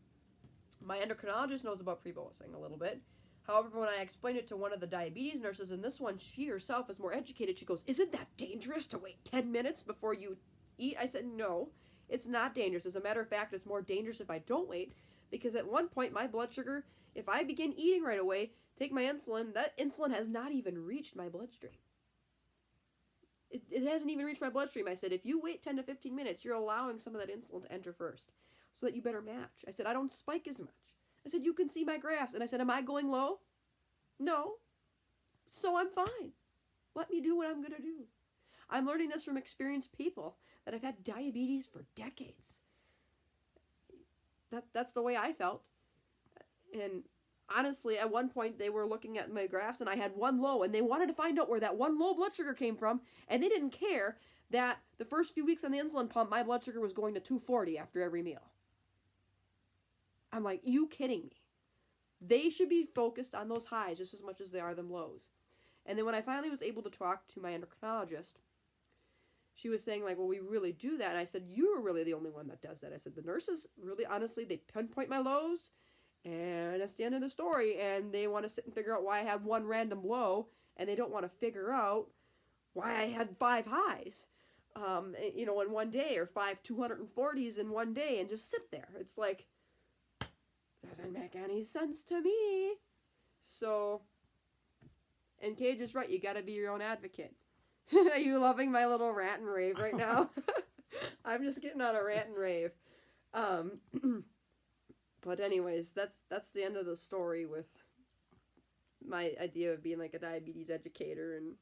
My endocrinologist knows about pre-bolusing a little bit. However, when I explained it to one of the diabetes nurses, and this one, she herself is more educated, she goes, isn't that dangerous to wait 10 minutes before you eat? I said, no, it's not dangerous. As a matter of fact, it's more dangerous if I don't wait, because at one point, my blood sugar, if I begin eating right away, take my insulin, that insulin has not even reached my bloodstream. It hasn't even reached my bloodstream. I said, if you wait 10 to 15 minutes, you're allowing some of that insulin to enter first, so that you better match. I said, I don't spike as much. I said, you can see my graphs. And I said, am I going low? No. So I'm fine. Let me do what I'm going to do. I'm learning this from experienced people that have had diabetes for decades. That's the way I felt. And honestly, at one point, they were looking at my graphs, and I had one low, and they wanted to find out where that one low blood sugar came from, and they didn't care that the first few weeks on the insulin pump, my blood sugar was going to 240 after every meal. I'm like, you kidding me? They should be focused on those highs just as much as they are them lows. And then when I finally was able to talk to my endocrinologist, she was saying, like, well, we really do that. And I said, you are really the only one that does that. I said, the nurses really, honestly, they pinpoint my lows, and that's the end of the story. And they want to sit and figure out why I have one random low, and they don't want to figure out why I had 5 highs, in one day, or 5 240s in one day, and just sit there. It's like, doesn't make any sense to me. So, and Cage is right, you gotta be your own advocate. Are you loving my little rant and rave right now? I'm just getting on a rant and rave. But anyways, that's the end of the story with my idea of being like a diabetes educator and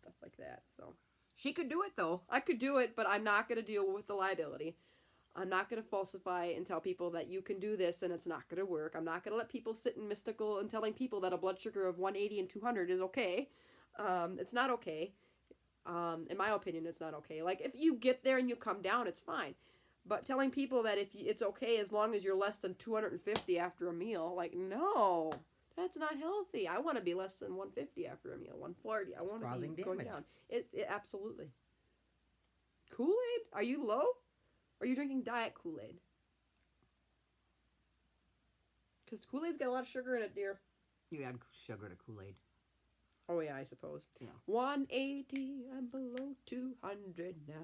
stuff like that. So She could do it, though. I could do it, but I'm not going to deal with the liability. I'm not going to falsify and tell people that you can do this and it's not going to work. I'm not going to let people sit in mystical and telling people that a blood sugar of 180 and 200 is okay. It's not okay. In my opinion, it's not okay. Like, if you get there and you come down, it's fine. But telling people that it's okay as long as you're less than 250 after a meal, like, no, that's not healthy. I want to be less than 150 after a meal, 140. I want to be going down. It absolutely. Kool-Aid? Are you low? Or are you drinking diet Kool-Aid? Because Kool-Aid's got a lot of sugar in it, dear. You add sugar to Kool-Aid. Oh, yeah, I suppose. Yeah. 180, I'm below 200 now.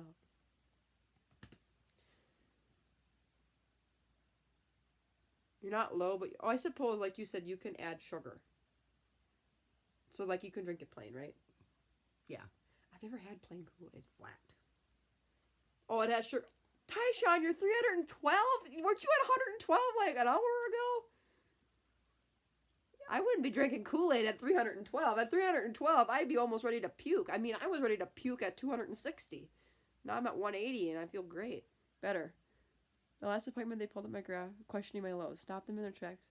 You're not low, but I suppose, like you said, you can add sugar. So, like, you can drink it plain, right? Yeah. I've never had plain Kool-Aid. Flat. Oh, it has sugar. Tyshawn, you're 312? Weren't you at 112 like an hour ago? I wouldn't be drinking Kool-Aid at 312. At 312, I'd be almost ready to puke. I mean, I was ready to puke at 260. Now I'm at 180 and I feel great. Better. The last appointment, they pulled up my graph, questioning my lows. Stopped them in their tracks.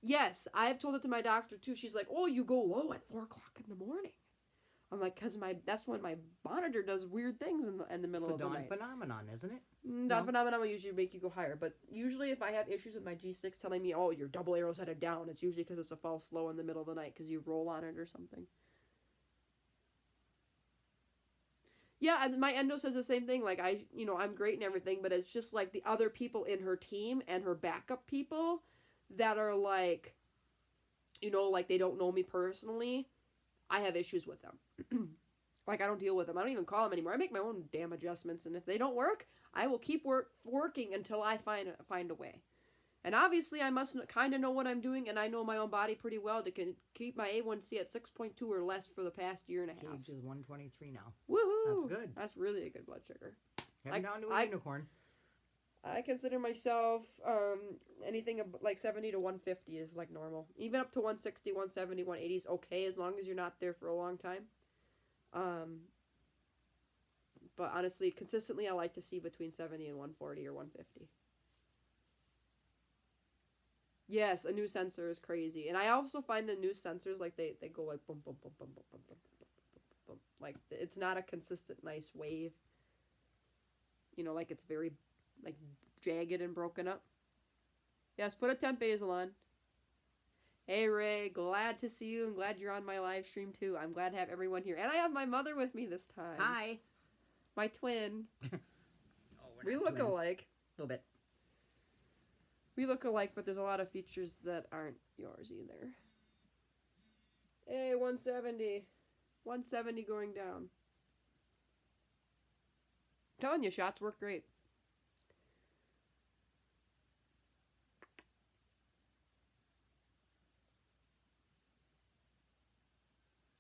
Yes, I've told it to my doctor too. She's like, oh, you go low at 4 o'clock in the morning. I'm like, because that's when my monitor does weird things in the middle of the night. It's a dawn phenomenon, isn't it? Dawn phenomenon will usually make you go higher. But usually if I have issues with my G6 telling me, oh, your double arrow's headed down, it's usually because it's a false low in the middle of the night because you roll on it or something. Yeah, and my endo says the same thing. Like, I'm great and everything, but it's just like the other people in her team and her backup people that are like, like they don't know me personally. I have issues with them. Like, I don't deal with them. I don't even call them anymore. I make my own damn adjustments, and if they don't work, I will keep working until I find a way. And obviously, I must kind of know what I'm doing, and I know my own body pretty well to keep my A1C at 6.2 or less for the past year and a half. Gauge is 123 now. Woohoo! That's good. That's really a good blood sugar. Heading down to a unicorn. I consider myself anything like 70 to 150 is like normal. Even up to 160, 170, 180 is okay as long as you're not there for a long time. But honestly, consistently, I like to see between 70 and 140 or 150. Yes, a new sensor is crazy. And I also find the new sensors, like, they go like boom, boom, boom, boom, boom, boom, boom, boom, boom, boom. Like, it's not a consistent, nice wave. Like it's very, like, jagged and broken up. Yes, put a temp basal on. Hey, Ray, glad to see you and glad you're on my live stream, too. I'm glad to have everyone here. And I have my mother with me this time. Hi. My twin. We look twins. alike. A little bit. We look alike, but there's a lot of features that aren't yours either. Hey, 170. 170 going down. Telling you, shots work great.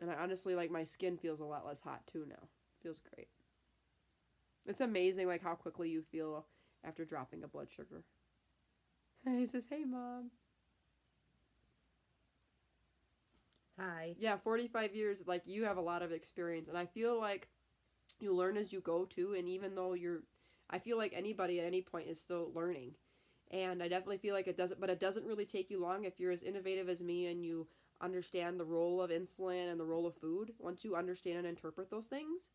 And I honestly, like, my skin feels a lot less hot, too, now. Feels great. It's amazing, like, how quickly you feel after dropping a blood sugar. He says, hey, Mom. Hi. Yeah, 45 years, like, you have a lot of experience. And I feel like you learn as you go, too. And even though I feel like anybody at any point is still learning. And I definitely feel like it doesn't really take you long if you're as innovative as me and you understand the role of insulin and the role of food. Once you understand and interpret those things,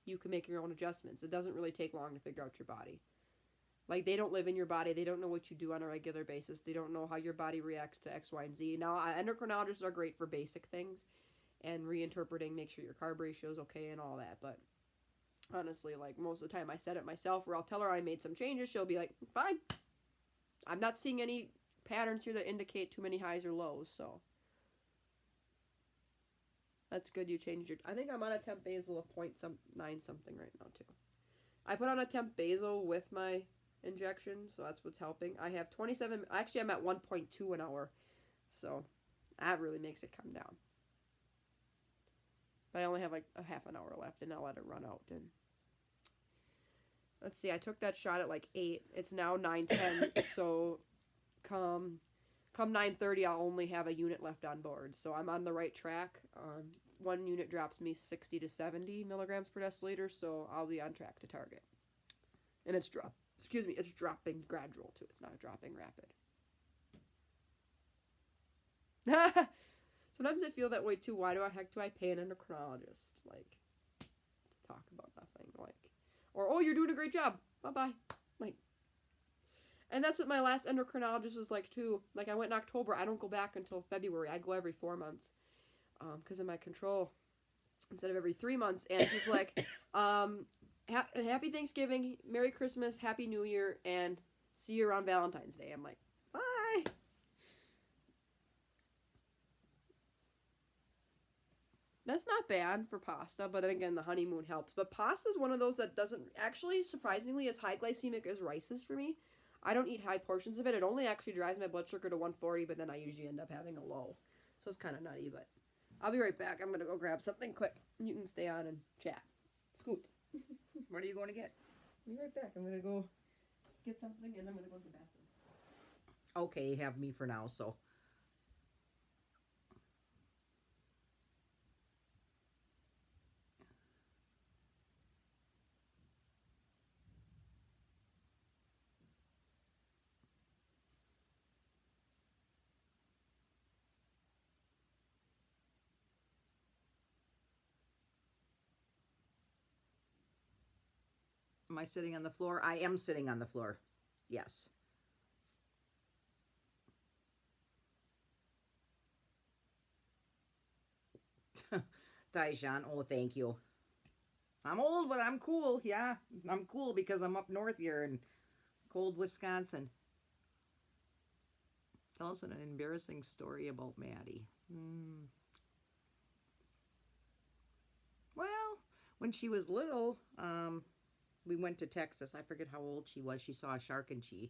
you can make your own adjustments. It doesn't really take long to figure out your body. Like, they don't live in your body. They don't know what you do on a regular basis. They don't know how your body reacts to X, Y, and Z. Now, endocrinologists are great for basic things and reinterpreting, make sure your carb ratio is okay and all that. But honestly, like, most of the time I set it myself, or I'll tell her I made some changes. She'll be like, fine. I'm not seeing any patterns here that indicate too many highs or lows, so that's good you changed your... I think I'm on a temp basal of 0.9 something right now, too. I put on a temp basal with my injection, so that's what's helping. I have 27... Actually, I'm at 1.2 an hour, so that really makes it come down. But I only have like a half an hour left, and I'll let it run out. And let's see, I took that shot at like 8. It's now 9:10, so come 9:30, I'll only have a unit left on board. So I'm on the right track. One unit drops me 60 to 70 milligrams per deciliter, so I'll be on track to target. And it's dropping gradual too. It's not dropping rapid. Sometimes I feel that way too. Why do I pay an endocrinologist? Like, to talk about nothing. Like, or, oh, you're doing a great job. Bye-bye. Like, and that's what my last endocrinologist was like too. Like, I went in October. I don't go back until February. I go every 4 months. Because of my control. Instead of every 3 months. And he's like, happy Thanksgiving, Merry Christmas, Happy New Year, and see you around Valentine's Day. I'm like, bye. That's not bad for pasta, but then again, the honeymoon helps. But pasta is one of those that doesn't actually, surprisingly, as high glycemic as rice is for me. I don't eat high portions of it. It only actually drives my blood sugar to 140, but then I usually end up having a low. So it's kind of nutty, but I'll be right back. I'm gonna go grab something quick. You can stay on and chat. Scoot. What are you going to get? I'll be right back. I'm gonna go get something and I'm gonna go to the bathroom. Okay, have me for now, so. Am I sitting on the floor? I am sitting on the floor. Yes. Taishan, oh, thank you. I'm old, but I'm cool. Yeah, I'm cool because I'm up north here in cold Wisconsin. Tell us an embarrassing story about Maddie. Well, when she was little, we went to Texas. I forget how old she was. She saw a shark and she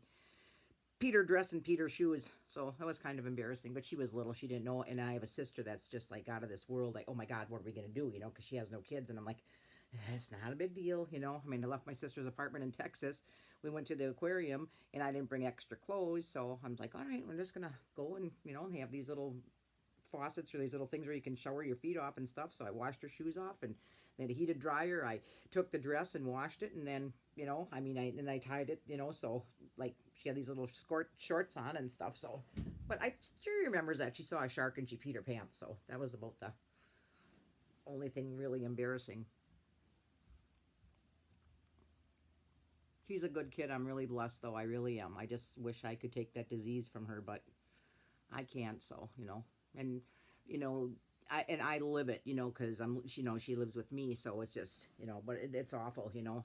peed her dress and peed her shoes. So that was kind of embarrassing. But she was little. She didn't know. And I have a sister that's just like out of this world. Like, oh my God, what are we going to do? You know, because she has no kids. And I'm like, it's not a big deal. You know, I mean, I left my sister's apartment in Texas. We went to the aquarium and I didn't bring extra clothes. So I'm like, all right, we're just going to go and, you know, have these little faucets or these little things where you can shower your feet off and stuff. So I washed her shoes off and then a heated dryer. I took the dress and washed it, and then, you know, I mean, I tied it, you know, so like she had these little shorts on and stuff. So, but she remembers that she saw a shark and she peed her pants. So that was about the only thing really embarrassing. She's a good kid. I'm really blessed, though. I really am. I just wish I could take that disease from her, but I can't. So, you know, and you know. I live it, you know, because you know, she lives with me, so it's just, you know, but it's awful, you know.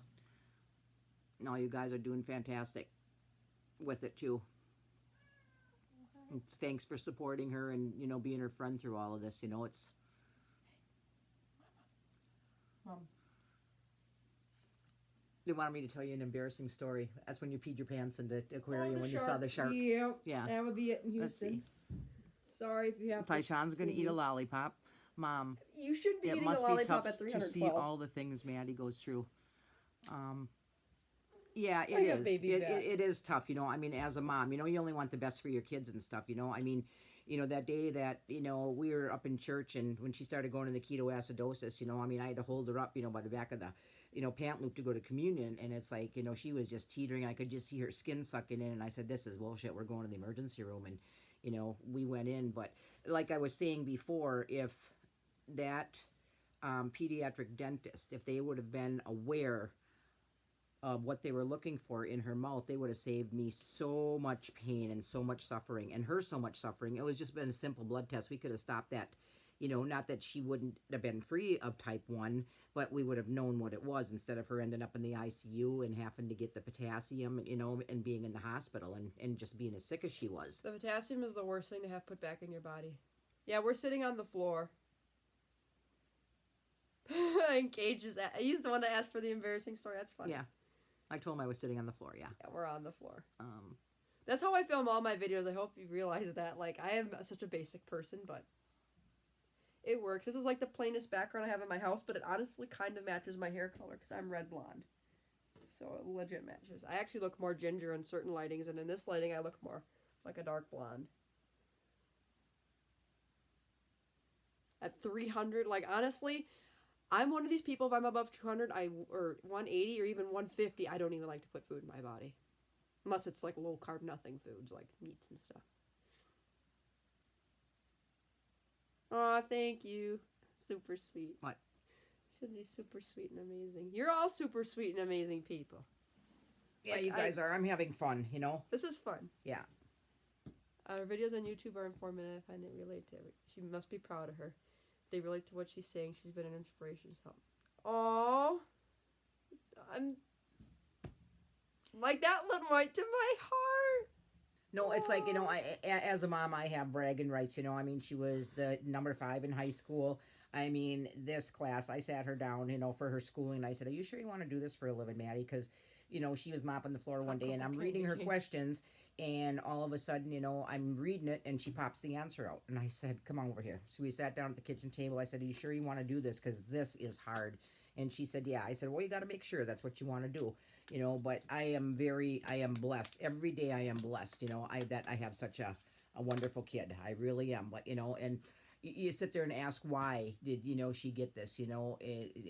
No, you guys are doing fantastic with it too. And thanks for supporting her and, you know, being her friend through all of this. You know, it's. Mom. They wanted me to tell you an embarrassing story. That's when you peed your pants in the aquarium when shark. you saw the shark. Yep. Yeah. That would be it in Houston. Let's see. Sorry if you have Taishan's going to eat a lollipop. Mom, you shouldn't be it eating must a lollipop be at tough to 312. see all the things Maddie goes through. Yeah, it I got is. baby back. It is tough, you know. I mean, as a mom, you know, you only want the best for your kids and stuff, you know. I mean, you know, that day that, you know, we were up in church and when she started going to the ketoacidosis, you know, I mean, I had to hold her up, you know, by the back of the, you know, pant loop to go to communion. And it's like, you know, she was just teetering. I could just see her skin sucking in. And I said, this is bullshit. We're going to the emergency room. And, you know, we went in. But like I was saying before, if that pediatric dentist, if they would have been aware of what they were looking for in her mouth, they would have saved me so much pain and so much suffering and her so much suffering. It was just been a simple blood test. We could have stopped that, you know, not that she wouldn't have been free of type 1, but we would have known what it was instead of her ending up in the ICU and having to get the potassium, you know, and being in the hospital and just being as sick as she was. The potassium is the worst thing to have put back in your body. Yeah, we're sitting on the floor. And Gage is he's the one that asked for the embarrassing story. That's funny. Yeah. I told him I was sitting on the floor, yeah. Yeah, we're on the floor. That's how I film all my videos. I hope you realize that. Like, I am such a basic person, but it works. This is like the plainest background I have in my house, but it honestly kind of matches my hair color because I'm red blonde. So it legit matches. I actually look more ginger in certain lightings, and in this lighting I look more like a dark blonde. At 300, like, honestly, I'm one of these people, if I'm above 200 or 180 or even 150, I don't even like to put food in my body. Unless it's like low carb, nothing foods, like meats and stuff. Aw, thank you. Super sweet. What? Should be super sweet and amazing. You're all super sweet and amazing people. Yeah, Like, you guys are. I'm having fun, you know? This is fun. Yeah. Our videos on YouTube are informative. I find it relate to it. She must be proud of her. They relate to what she's saying. She's been an inspiration. So, aww, I'm like that went right to my heart. No, it's like, you know, as a mom, I have bragging rights, you know. I mean, she was the number 5 in high school. I mean, this class, I sat her down, you know, for her schooling. I said, are you sure you want to do this for a living, Maddie? Because, you know, she was mopping the floor one day, and I'm reading her questions, And all of a sudden, I'm reading it and she pops the answer out. And I said, come on over here. So we sat down at the kitchen table. I said, are you sure you want to do this? Because this is hard. And she said, yeah. I said, well, you got to make sure that's what you want to do. But I am blessed. Every day I am blessed, that I have such a wonderful kid. I really am. But, and you sit there and ask, why did, she get this,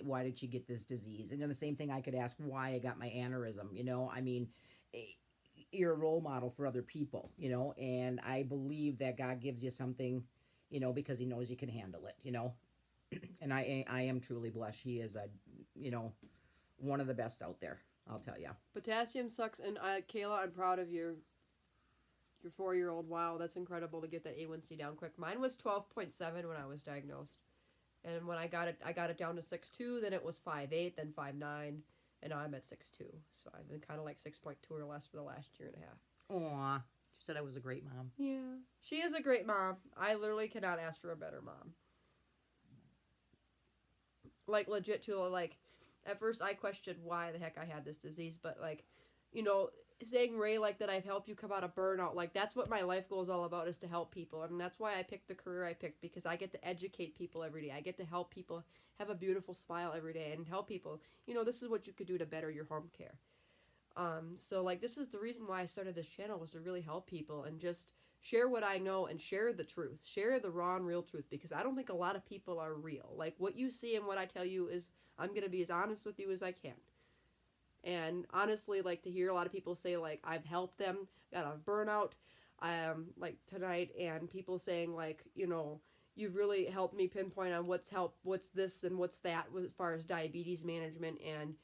why did she get this disease? And then the same thing I could ask, why I got my aneurysm, you're a role model for other people, and I believe that God gives you something, because he knows you can handle it, and I am truly blessed. He is one of the best out there, I'll tell you. Potassium sucks, and Kayla, I'm proud of your 4-year-old. Wow, that's incredible to get that A1C down quick. Mine was 12.7 when I was diagnosed, and when I got it down to 6.2, then it was 5.8, then 5.9. And now I'm at 6.2, so I've been kind of like 6.2 or less for the last year and a half. Aw, she said I was a great mom. Yeah, she is a great mom. I literally cannot ask for a better mom. Like, legit, too, like, at first I questioned why the heck I had this disease, but, like, saying, Ray, like, that I've helped you come out of burnout, like, that's what my life goal is all about, is to help people, and that's why I picked the career I picked, because I get to educate people every day. I get to help people have a beautiful smile every day and help people, this is what you could do to better your home care. So, like, this is the reason why I started this channel, was to really help people and just share what I know and share the truth, share the raw and real truth, because I don't think a lot of people are real. Like, what you see and what I tell you is, I'm going to be as honest with you as I can. And honestly, like, to hear a lot of people say, like, I've helped them, got out of burnout, like, tonight, and people saying, like, you've really helped me pinpoint on what's this and what's that as far as diabetes management, and,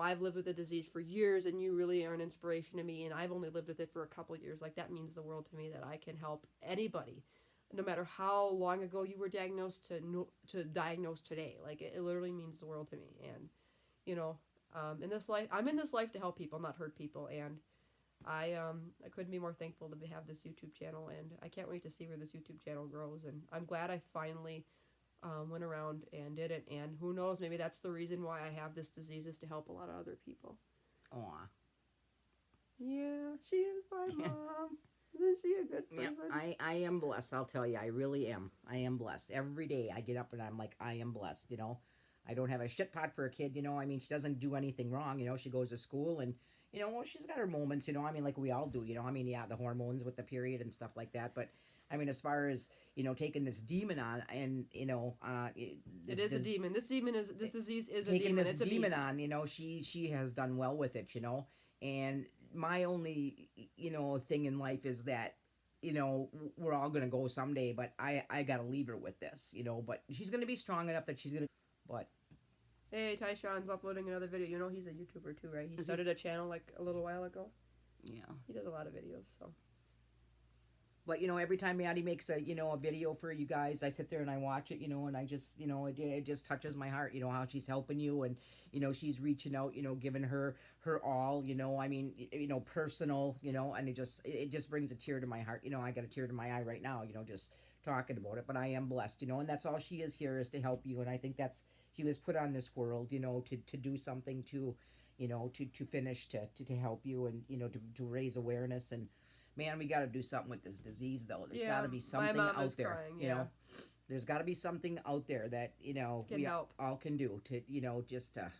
I've lived with the disease for years, and you really are an inspiration to me, and I've only lived with it for a couple years. Like, that means the world to me, that I can help anybody, no matter how long ago you were diagnosed to diagnose today. Like, it literally means the world to me, and, in this life, I'm in this life to help people, not hurt people, and I couldn't be more thankful to have this YouTube channel, and I can't wait to see where this YouTube channel grows, and I'm glad I finally went around and did it, and who knows, maybe that's the reason why I have this disease, is to help a lot of other people. Aw. Yeah, she is my mom. Isn't she a good person? Yeah, I am blessed, I'll tell you. I really am. I am blessed. Every day I get up and I'm like, I am blessed, I don't have a shit pot for a kid, she doesn't do anything wrong, she goes to school and, she's got her moments, like we all do, yeah, the hormones with the period and stuff like that, but, as far as, taking this demon on and, it is a demon. This disease is a demon. Taking this it's a demon beast. on, she has done well with it, and my only, thing in life is that, we're all going to go someday, but I got to leave her with this, but she's going to be strong enough that she's going to, but. Hey, Tyshawn's uploading another video. He's a YouTuber too, right? He started a channel like a little while ago. Yeah. He does a lot of videos, so. But, every time Maddie makes a video for you guys, I sit there and I watch it, and I just, it just touches my heart, how she's helping you and, she's reaching out, giving her all, personal, and it just brings a tear to my heart. I got a tear to my eye right now, just talking about it, but I am blessed, and that's all she is here, is to help you. And I think she was put on this world, to do something to finish, to help you and, to raise awareness. And man, we got to do something with this disease, though. There's got to be something out there, crying, there's got to be something out there that, we help. all can do to, just to,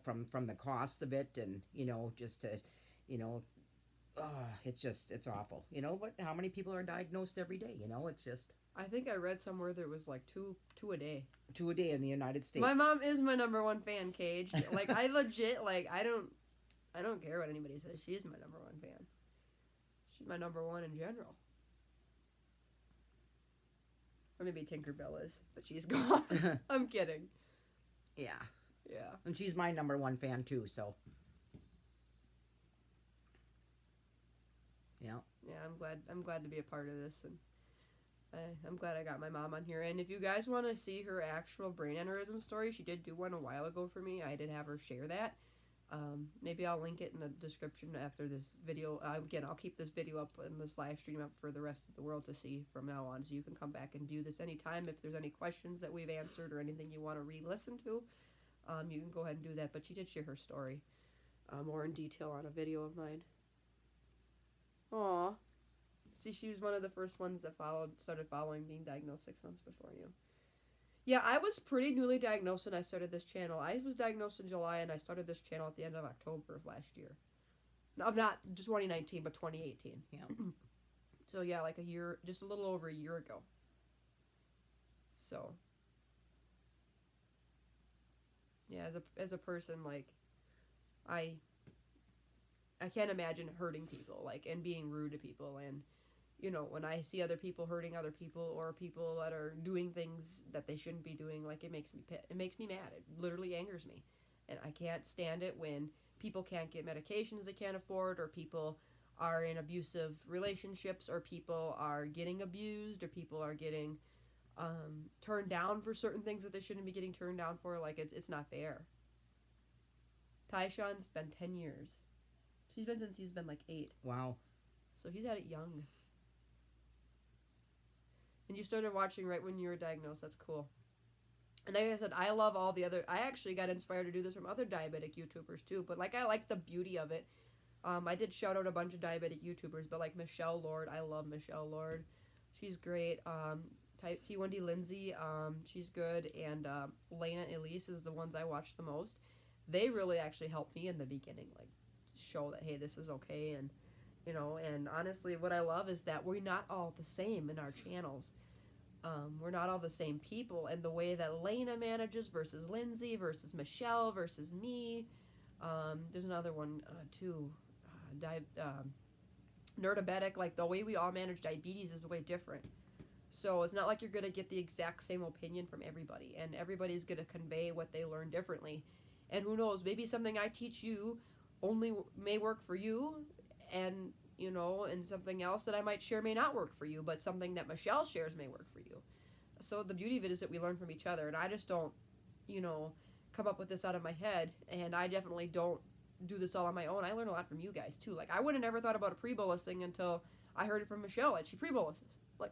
from the cost of it and, just to, it's awful, but how many people are diagnosed every day? It's just. I think I read somewhere there was like two a day. 2 a day in the United States. My mom is my number one fan, Cage. Like, I legit, like, I don't care what anybody says. She's my number one fan. She's my number one in general. Or maybe Tinkerbell is, but she's gone. I'm kidding. Yeah. Yeah. And she's my number one fan too, so. Yeah. Yeah, I'm glad to be a part of this, and I'm glad I got my mom on here. And if you guys want to see her actual brain aneurysm story, she did do one a while ago for me. I did have her share that. Maybe I'll link it in the description after this video. Again, I'll keep this video up and this live stream up for the rest of the world to see from now on. So you can come back and view this anytime. If there's any questions that we've answered or anything you want to re-listen to, you can go ahead and do that. But she did share her story more in detail on a video of mine. Aw. See, she was one of the first ones that started following, being diagnosed 6 months before you. Yeah, I was pretty newly diagnosed when I started this channel. I was diagnosed in July, and I started this channel at the end of October of last year. No, not just 2019, but 2018. Yeah. So yeah, like a year, just a little over a year ago. So yeah, as a person, like I can't imagine hurting people, like, and being rude to people, and you know, when I see other people hurting other people, or people that are doing things that they shouldn't be doing, like, it makes me mad. It literally angers me, and I can't stand it when people can't get medications they can't afford, or people are in abusive relationships, or people are getting abused, or people are getting turned down for certain things that they shouldn't be getting turned down for. Like, it's not fair. Tyshawn's been 10 years. She's been since he's been like 8. Wow. So he's had it young. And you started watching right when you were diagnosed. That's cool. And like I said, I love all the other... I actually got inspired to do this from other diabetic YouTubers too. But like, I like the beauty of it. I did shout out a bunch of diabetic YouTubers, but like Michelle Lord. I love Michelle Lord. She's great. T1D Lindsay, she's good, and Lena Elise is the ones I watch the most. They really actually helped me in the beginning, like, show that, hey, this is okay, and you know, and honestly, what I love is that we're not all the same in our channels. We're not all the same people, and the way that Lena manages versus Lindsay versus Michelle versus me. There's another one too, Nerdabetic. Like, the way we all manage diabetes is way different. So it's not like you're going to get the exact same opinion from everybody, and everybody's going to convey what they learn differently. And who knows, maybe something I teach you only may work for you, and you know, and something else that I might share may not work for you, but something that Michelle shares may work for you. So the beauty of it is that we learn from each other, and I just don't, you know, come up with this out of my head, and I definitely don't do this all on my own. I learn a lot from you guys too. Like, I would have never thought about a pre-bolus thing until I heard it from Michelle, like, she pre-boluses. Like,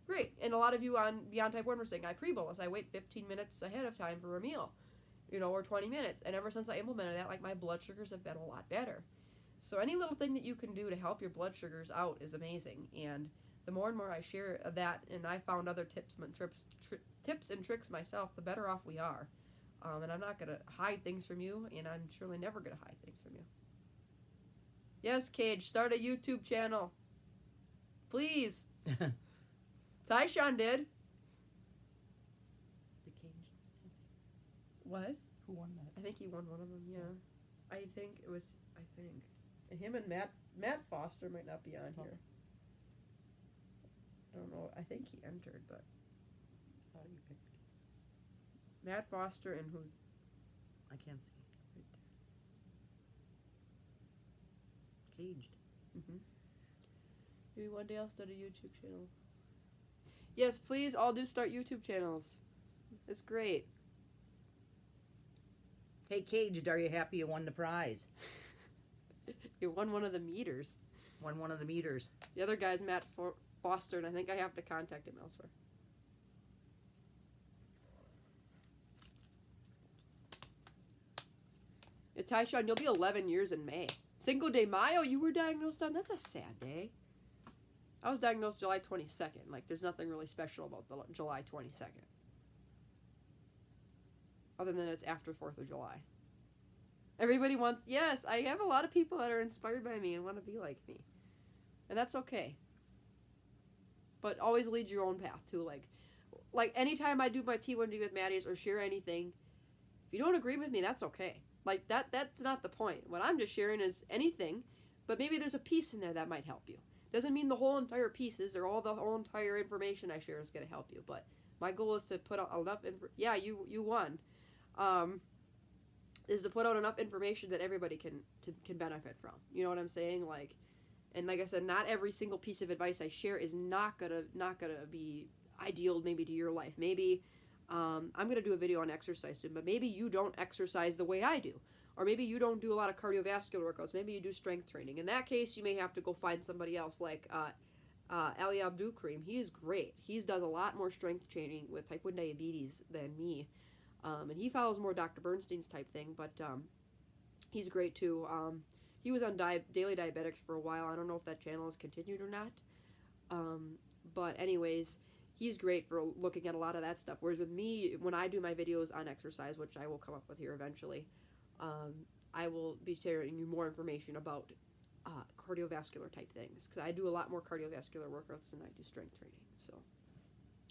great. And a lot of you on Beyond Type 1 were saying, I pre-bolus. I wait 15 minutes ahead of time for a meal, you know, or 20 minutes. And ever since I implemented that, like, my blood sugars have been a lot better. So any little thing that you can do to help your blood sugars out is amazing. And the more and more I share that, and I found other tips and tricks myself, the better off we are. And I'm not going to hide things from you, and I'm surely never going to hide things from you. Yes, Cage, start a YouTube channel. Please. Tyshawn did. The Cage. What? Who won that? I think he won one of them, yeah. I think. And him and Matt Foster might not be on here. I don't know. I think he entered, but... Thought you picked Matt Foster and who? I can't see. Right there. Caged. Mm-hmm. Maybe one day I'll start a YouTube channel. Yes, please, all do start YouTube channels. It's great. Hey, Caged, are you happy you won the prize? You won one of the meters. Won one of the meters. The other guy's Matt Foster, and I think I have to contact him elsewhere. Yeah, Tyshawn, you'll be 11 years in May. Cinco de Mayo you were diagnosed on? That's a sad day. I was diagnosed July 22nd. Like, there's nothing really special about the July 22nd. Other than it's after 4th of July. Everybody wants... Yes, I have a lot of people that are inspired by me and want to be like me. And that's okay. But always lead your own path, too. Like anytime I do my T1D with Maddie's or share anything, if you don't agree with me, that's okay. Like, that's not the point. What I'm just sharing is anything, but maybe there's a piece in there that might help you. Doesn't mean the whole entire pieces or the whole entire information I share is going to help you, but my goal is to put out enough yeah, you won. Is to put out enough information that everybody can benefit from. You know what I'm saying? Like, and like I said, not every single piece of advice I share is not gonna be ideal maybe to your life. Maybe I'm gonna do a video on exercise soon, but maybe you don't exercise the way I do. Or maybe you don't do a lot of cardiovascular workouts. Maybe you do strength training. In that case, you may have to go find somebody else like Ali Abdul Karim. He is great. He does a lot more strength training with type 1 diabetes than me. And he follows more Dr. Bernstein's type thing, but he's great too. he was on Daily Diabetics for a while. I don't know if that channel has continued or not. But anyways, he's great for looking at a lot of that stuff. Whereas with me, when I do my videos on exercise, which I will come up with here eventually, I will be sharing you more information about cardiovascular type things, because I do a lot more cardiovascular workouts than I do strength training. So,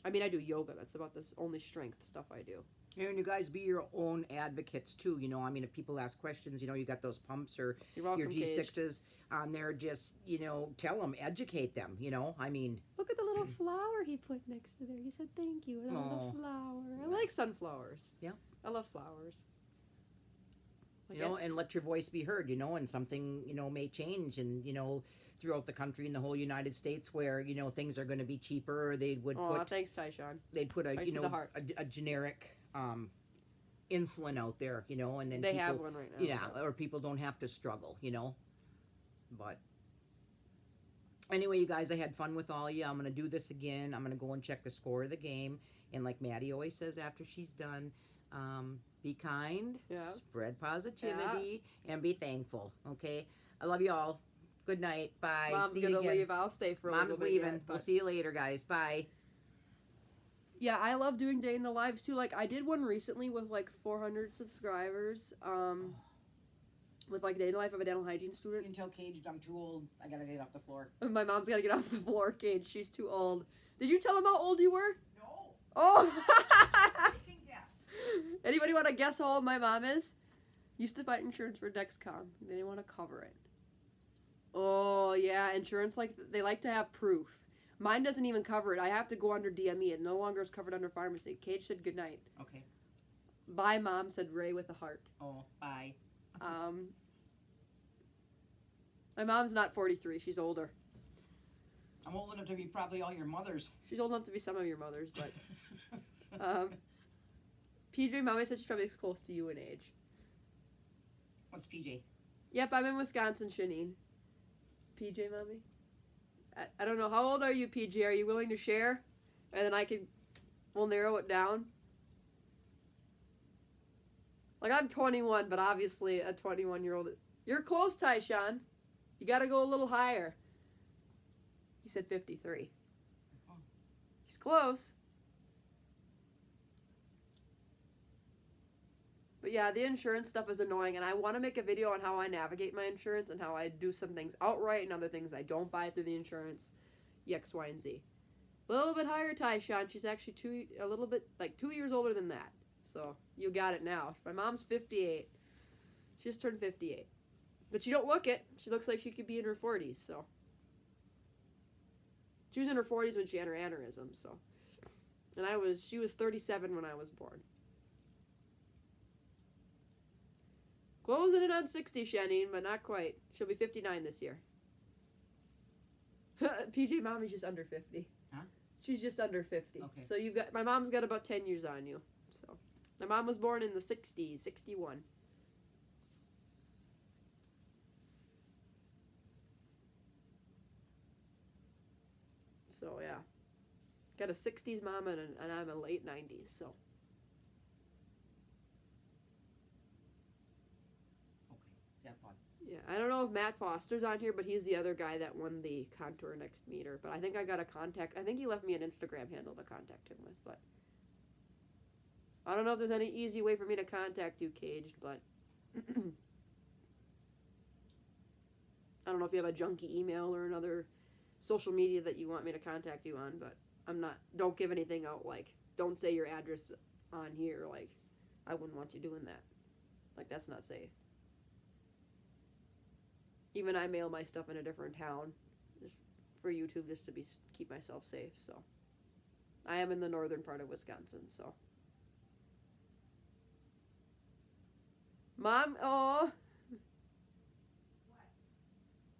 I mean, I do yoga. That's about the only strength stuff I do. And you guys be your own advocates too. You know, I mean, if people ask questions, you know, you got those pumps or You're welcome, your G6s on there, just, you know, tell them, educate them, you know, I mean. Look at the little flower he put next to there. He said thank you. And a little flower. I like sunflowers. Yeah. I love flowers. You know, and let your voice be heard, you know, and something, you know, may change and, you know, throughout the country in the whole United States where, you know, things are going to be cheaper. They would put, thanks, Tyshawn. They'd put a, Right you to know, the heart. a generic insulin out there, you know, and then They people, have one right now. yeah, or people don't have to struggle, you know, but anyway, you guys, I had fun with all of you. I'm going to do this again. I'm going to go and check the score of the game. And like Maddie always says after she's done, be kind, spread positivity, and be thankful, okay? I love you all. Good night. Bye. Mom's going to leave. I'll stay for a little bit. Mom's leaving. We'll see you later, guys. Bye. Yeah, I love doing day in the lives, too. Like, I did one recently with, like, 400 subscribers, with, like, day in the life of a dental hygiene student. You can tell Cage I'm too old. I got to get off the floor. My mom's got to get off the floor, Cage. She's too old. Did you tell him how old you were? No. Oh! I can guess. Anybody want to guess how old my mom is? Used to fight insurance for Dexcom. They didn't want to cover it. Oh, yeah. Insurance, like, they like to have proof. Mine doesn't even cover it. I have to go under DME. It no longer is covered under pharmacy. Cage said goodnight. Okay. Bye, Mom, said Ray with a heart. Oh, bye. My mom's not 43. She's older. I'm old enough to be probably all your mothers. She's old enough to be some of your mothers, but... PJ, Mommy said she's probably as close to you in age. What's PJ? Yep, I'm in Wisconsin, Shanine. PJ, Mommy? I don't know. How old are you, PJ? Are you willing to share? And then we'll narrow it down. Like, I'm 21, but obviously a 21-year-old... You're close, Tyshawn. You gotta go a little higher. He said 53. He's close. But yeah, the insurance stuff is annoying, and I want to make a video on how I navigate my insurance and how I do some things outright and other things I don't buy through the insurance, X, Y, and Z. A little bit higher, Tyshawn. She's actually 2 years older than that. So, you got it now. My mom's 58. She just turned 58. But she don't look it. She looks like she could be in her 40s, so. She was in her 40s when she had her aneurysm, so. And she was 37 when I was born. Closing it on 60, Shanine, but not quite. She'll be 59 this year. PJ Mommy's just under 50. Huh? She's just under 50. Okay. So my mom's got about 10 years on you. So my mom was born in the 60s, 61. So yeah. Got a 60s mom and I'm a late 90s, so. Have fun. Yeah, I don't know if Matt Foster's on here, but he's the other guy that won the Contour Next meter. But I think I got a contact. I think he left me an Instagram handle to contact him with, but I don't know if there's any easy way for me to contact you, Caged, but I don't know if you have a junky email or another social media that you want me to contact you on, but don't give anything out, like, don't say your address on here, like, I wouldn't want you doing that. Like, that's not safe. Even I mail my stuff in a different town, just for YouTube, just to keep myself safe. So, I am in the northern part of Wisconsin. So, Mom, oh,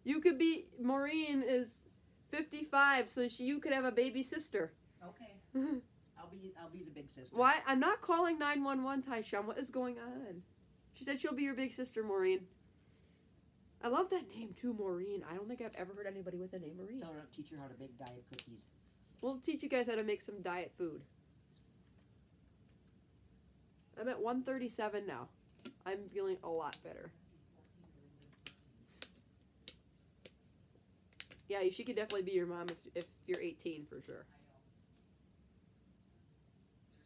you could be. Maureen is 55, so you could have a baby sister. Okay. I'll be the big sister. Why? I'm not calling 911, Tyshawn. What is going on? She said she'll be your big sister, Maureen. I love that name too, Maureen. I don't think I've ever heard anybody with the name Maureen. Tell her to teach her how to bake diet cookies. We'll teach you guys how to make some diet food. I'm at 137 now. I'm feeling a lot better. Yeah, she could definitely be your mom if you're 18 for sure.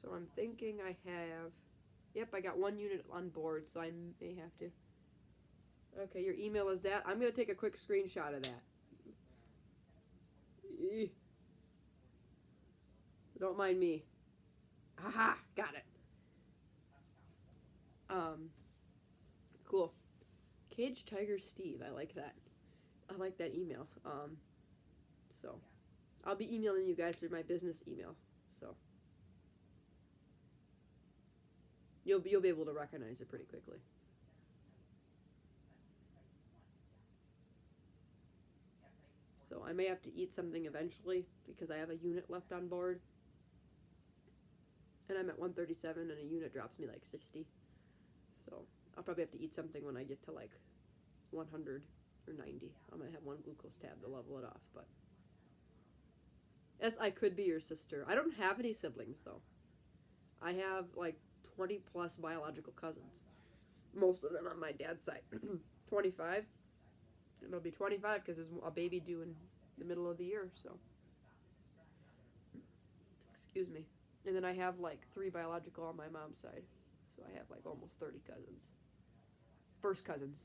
So I'm thinking I have... Yep, I got 1 unit on board, so I may have to... Okay, your email is that. I'm going to take a quick screenshot of that. So don't mind me. Haha, got it. Cool. Cage Tiger Steve, I like that. I like that email. So I'll be emailing you guys through my business email. So you'll be able to recognize it pretty quickly. So I may have to eat something eventually because I have a unit left on board. And I'm at 137 and a unit drops me like 60. So I'll probably have to eat something when I get to like 100 or 90. I'm going to have 1 glucose tab to level it off. But yes, I could be your sister. I don't have any siblings though. I have like 20 plus biological cousins. Most of them on my dad's side. 25. It'll be 25 because there's a baby due in the middle of the year, so. Excuse me. And then I have like 3 biological on my mom's side. So I have like almost 30 cousins. First cousins.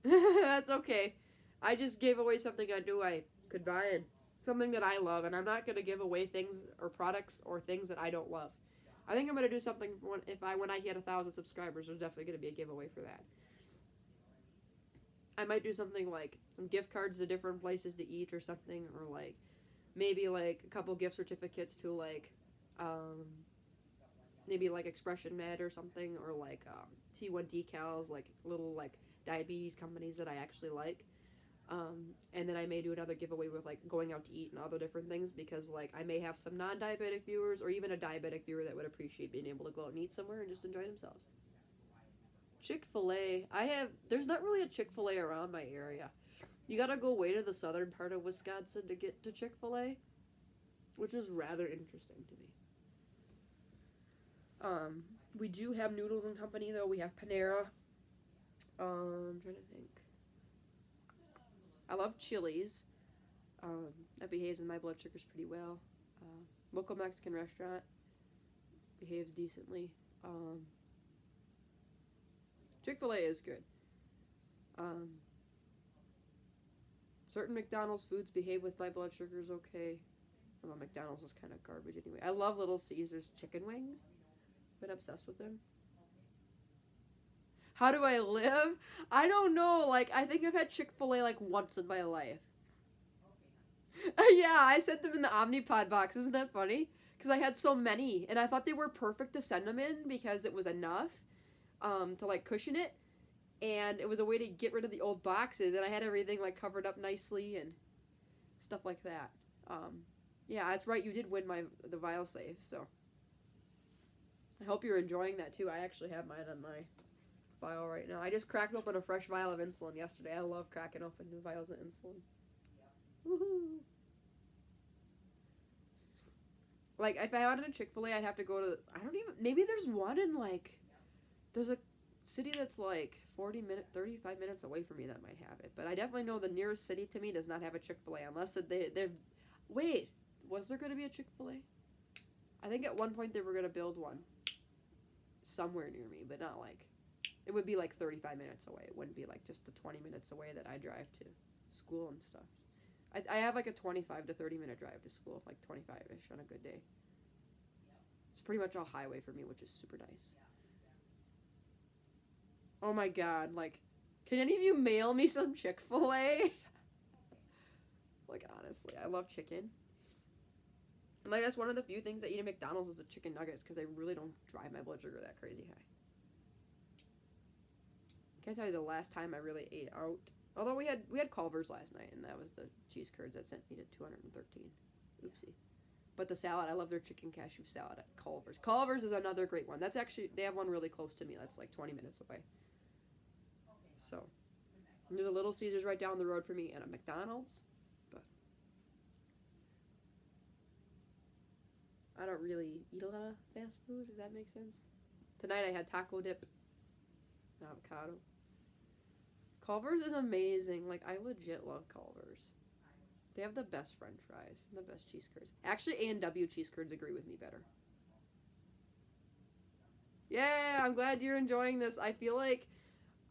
That's okay. I just gave away something I knew I could buy and something that I love, and I'm not going to give away things or products or things that I don't love. I think I'm going to do something when I hit 1,000 subscribers. There's definitely going to be a giveaway for that. I might do something like gift cards to different places to eat or something, or like maybe like a couple gift certificates to like maybe like Expression Med or something, or like T1 decals, like little like diabetes companies that I actually like. And then I may do another giveaway with like going out to eat and other different things, because like I may have some non-diabetic viewers or even a diabetic viewer that would appreciate being able to go out and eat somewhere and just enjoy themselves. Chick-fil-A. There's not really a Chick-fil-A around my area. You gotta go way to the southern part of Wisconsin to get to Chick-fil-A, which is rather interesting to me. We do have Noodles and Company though. We have Panera. I'm trying to think. I love Chili's. That behaves in my blood sugars pretty well. Local Mexican restaurant behaves decently. Chick-fil-A is good. Certain McDonald's foods behave with my blood sugars okay. Although McDonald's is kind of garbage anyway. I love Little Caesars chicken wings. Been obsessed with them. How do I live? I don't know. Like, I think I've had Chick-fil-A like once in my life. Yeah, I sent them in the Omnipod box. Isn't that funny? Because I had so many, and I thought they were perfect to send them in because it was enough to like cushion it, and it was a way to get rid of the old boxes, and I had everything like covered up nicely and stuff like that. Yeah, that's right. You did win the vial save, so I hope you're enjoying that too. I actually have mine on my vial right now. I just cracked open a fresh vial of insulin yesterday. I love cracking open new vials of insulin. Woohoo! Like, if I wanted a Chick-fil-A, I'd have to go to, maybe there's one in, like, there's a city that's, like, 35 minutes away from me that might have it. But I definitely know the nearest city to me does not have a Chick-fil-A, unless they've, wait, was there going to be a Chick-fil-A? I think at one point they were going to build one somewhere near me, but not, like, it would be, like, 35 minutes away. It wouldn't be, like, just the 20 minutes away that I drive to school and stuff. I have like a 25 to 30 minute drive to school, like 25-ish on a good day. It's pretty much all highway for me, which is super nice. Oh my god, like, can any of you mail me some Chick-fil-A? Like, honestly, I love chicken. And like, that's one of the few things I eat at McDonald's is the chicken nuggets, because they really don't drive my blood sugar that crazy high. Can't tell you the last time I really ate out. Although we had Culver's last night, and that was the cheese curds that sent me to 213. Oopsie. But the salad, I love their chicken cashew salad at Culver's. Culver's is another great one. That's actually, they have one really close to me. That's like 20 minutes away. So, there's a Little Caesars right down the road for me, and a McDonald's. But I don't really eat a lot of fast food, if that makes sense. Tonight I had taco dip and avocado. Culver's is amazing. Like, I legit love Culver's. They have the best french fries and the best cheese curds. Actually, A&W cheese curds agree with me better. Yeah, I'm glad you're enjoying this. I feel like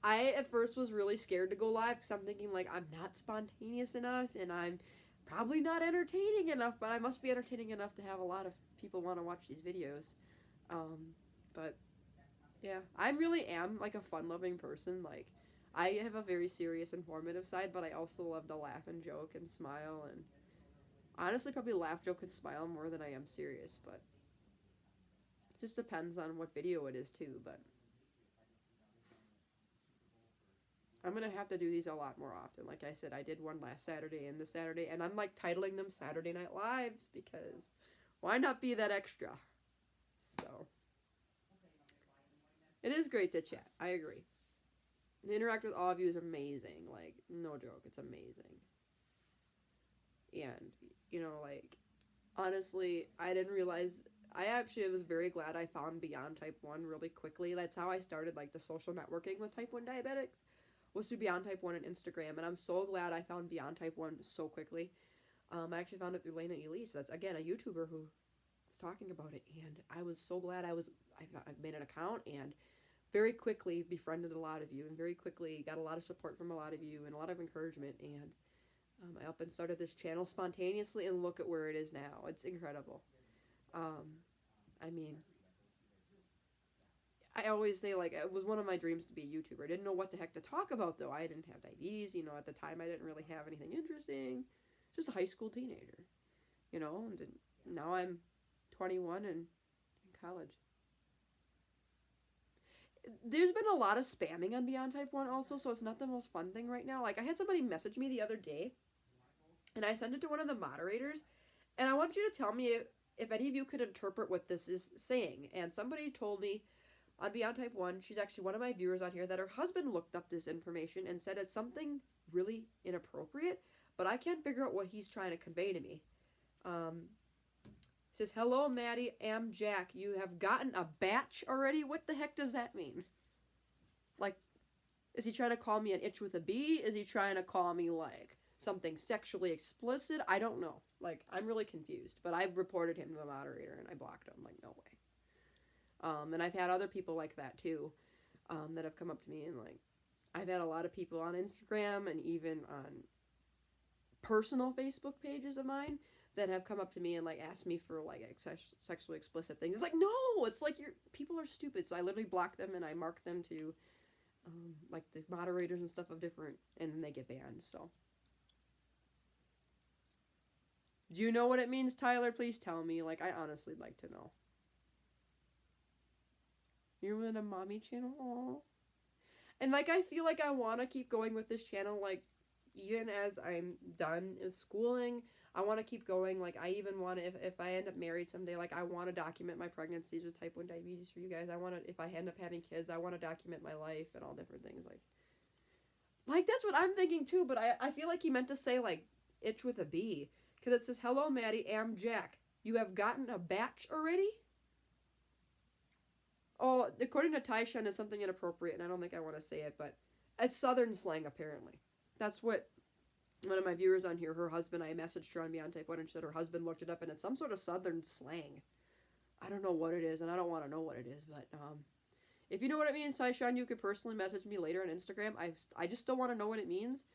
I at first was really scared to go live because I'm thinking like I'm not spontaneous enough and I'm probably not entertaining enough, but I must be entertaining enough to have a lot of people want to watch these videos. But yeah, I really am like a fun-loving person. Like I have a very serious, informative side, but I also love to laugh and joke and smile and honestly probably laugh, joke, and smile more than I am serious, but it just depends on what video it is too, but I'm gonna have to do these a lot more often. Like I said, I did one last Saturday and this Saturday, and I'm like titling them Saturday Night Lives because why not be that extra? So it is great to chat. I agree. To interact with all of you is amazing. Like no joke, it's amazing. And you know, like honestly, I didn't realize. I actually was very glad I found Beyond Type 1 really quickly. That's how I started like the social networking with Type 1 diabetics. Was through Beyond Type 1 on Instagram, and I'm so glad I found Beyond Type 1 so quickly. I actually found it through Lena Elise. That's, again, a YouTuber who was talking about it, and I was so glad I made an account, and very quickly befriended a lot of you, and very quickly got a lot of support from a lot of you, and a lot of encouragement, and I up and started this channel spontaneously, and look at where it is now. It's incredible. I mean, I always say, like, it was one of my dreams to be a YouTuber. I didn't know what the heck to talk about, though. I didn't have diabetes, you know, at the time I didn't really have anything interesting. Just a high school teenager, you know, and now I'm 21 and in college. There's been a lot of spamming on Beyond Type 1 also, so it's not the most fun thing right now. Like, I had somebody message me the other day, and I sent it to one of the moderators, and I want you to tell me if any of you could interpret what this is saying. And somebody told me on Beyond Type 1, she's actually one of my viewers on here, that her husband looked up this information and said it's something really inappropriate, but I can't figure out what he's trying to convey to me. Says, hello, Maddie, am Jack. You have gotten a batch already? What the heck does that mean? Like, is he trying to call me an itch with a B? Is he trying to call me, like, something sexually explicit? I don't know. Like, I'm really confused. But I've reported him to the moderator, and I blocked him. Like, no way. And I've had other people like that too, that have come up to me, and like I've had a lot of people on Instagram and even on personal Facebook pages of mine that have come up to me and like asked me for like sexually explicit things. It's like, no, it's like people are stupid. So I literally block them and I mark them to like the moderators and stuff of different, and then they get banned. So do you know what it means, Tyler? Please tell me. Like, I honestly like to know. You're in a mommy channel? Aww. And, like, I feel like I want to keep going with this channel, like, even as I'm done with schooling, I want to keep going. Like, I even want to, if I end up married someday, like, I want to document my pregnancies with type 1 diabetes for you guys. I want to, if I end up having kids, I want to document my life and all different things. Like that's what I'm thinking, too, but I feel like he meant to say, like, itch with a B. Because it says, hello, Maddie, am Jack. You have gotten a batch already? Oh, according to Tyshawn, it's something inappropriate, and I don't think I want to say it, but it's Southern slang, apparently. That's what one of my viewers on here, her husband, I messaged her on Beyond Type 1, and she said her husband looked it up, and it's some sort of Southern slang. I don't know what it is, and I don't want to know what it is, but if you know what it means, Tyshawn, you could personally message me later on Instagram. I just still want to know what it means.